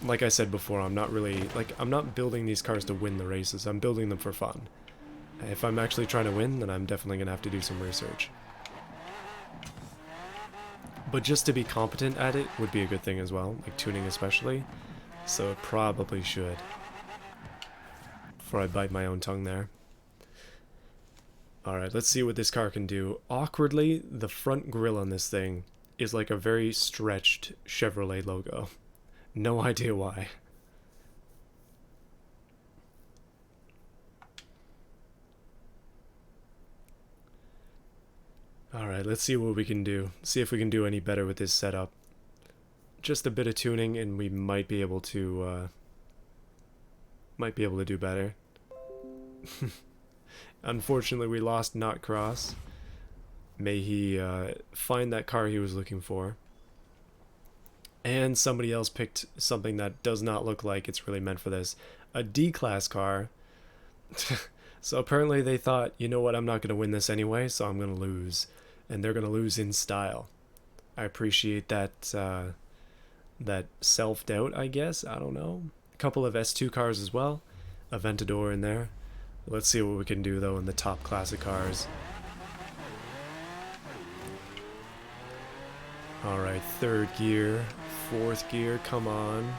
Like I said before, I'm not really, like, I'm not building these cars to win the races. I'm building them for fun. If I'm actually trying to win, then I'm definitely going to have to do some research. But just to be competent at it would be a good thing as well, like tuning especially. So it probably should. Before I bite my own tongue there. Alright, let's see what this car can do. Awkwardly, the front grille on this thing is like a very stretched Chevrolet logo. No idea why. Alright, let's see what we can do. See if we can do any better with this setup. Just a bit of tuning and we might be able to do better. Unfortunately, we lost Not Cross. May he find that car he was looking for. And somebody else picked something that does not look like it's really meant for this. A D-class car. So apparently they thought, you know what, I'm not going to win this anyway, so I'm going to lose. and they're gonna lose in style. I appreciate that that self-doubt, I guess. I don't know. A couple of S2 cars as well. Aventador in there. Let's see what we can do though in the top classic cars. Alright, third gear, fourth gear, come on.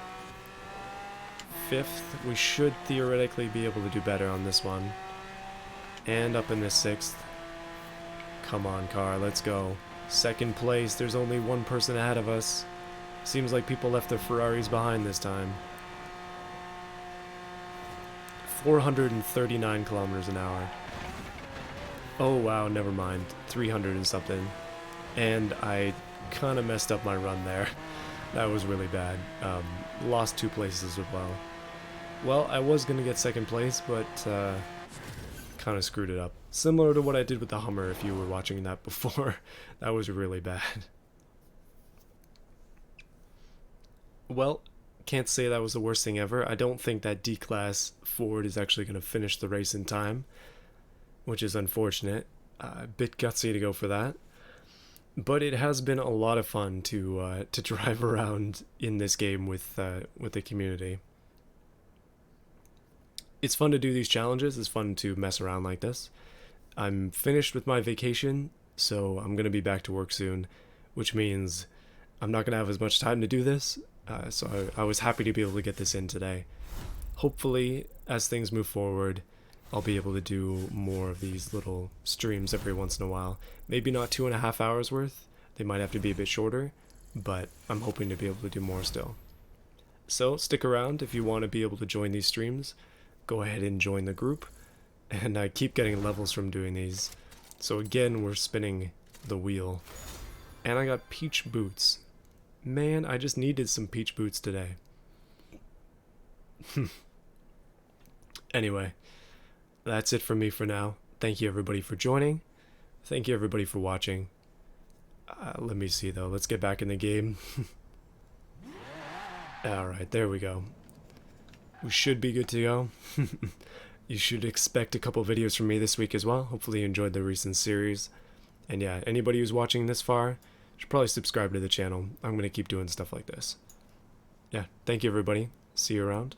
Fifth, we should theoretically be able to do better on this one. And up in the sixth. Come on, car, let's go. Second place, there's only one person ahead of us. Seems like people left their Ferraris behind this time. 439 kilometers an hour. Oh wow, never mind. 300 and something. And I kind of messed up my run there. That was really bad. Lost 2 places as well. Well, I was going to get second place, but kind of screwed it up. Similar to what I did with the Hummer if you were watching that before. That was really bad. Well, can't say that was the worst thing ever. I don't think that D-Class Ford is actually going to finish the race in time, which is unfortunate. A bit gutsy to go for that. But it has been a lot of fun to drive around in this game with the community. It's fun to do these challenges. It's fun to mess around like this. I'm finished with my vacation, so I'm going to be back to work soon, which means I'm not going to have as much time to do this. So I was happy to be able to get this in today. Hopefully, as things move forward, I'll be able to do more of these little streams every once in a while. Maybe not 2.5 hours worth. They might have to be a bit shorter, but I'm hoping to be able to do more still. So stick around if you want to be able to join these streams. Go ahead and join the group. And I keep getting levels from doing these. So again, we're spinning the wheel. And I got peach boots. Man, I just needed some peach boots today. Anyway, that's it from me for now. Thank you everybody for joining. Thank you everybody for watching. Let me see though. Let's get back in the game. Alright, there we go. We should be good to go. You should expect a couple videos from me this week as well. Hopefully you enjoyed the recent series. And yeah, anybody who's watching this far should probably subscribe to the channel. I'm going to keep doing stuff like this. Yeah, thank you everybody. See you around.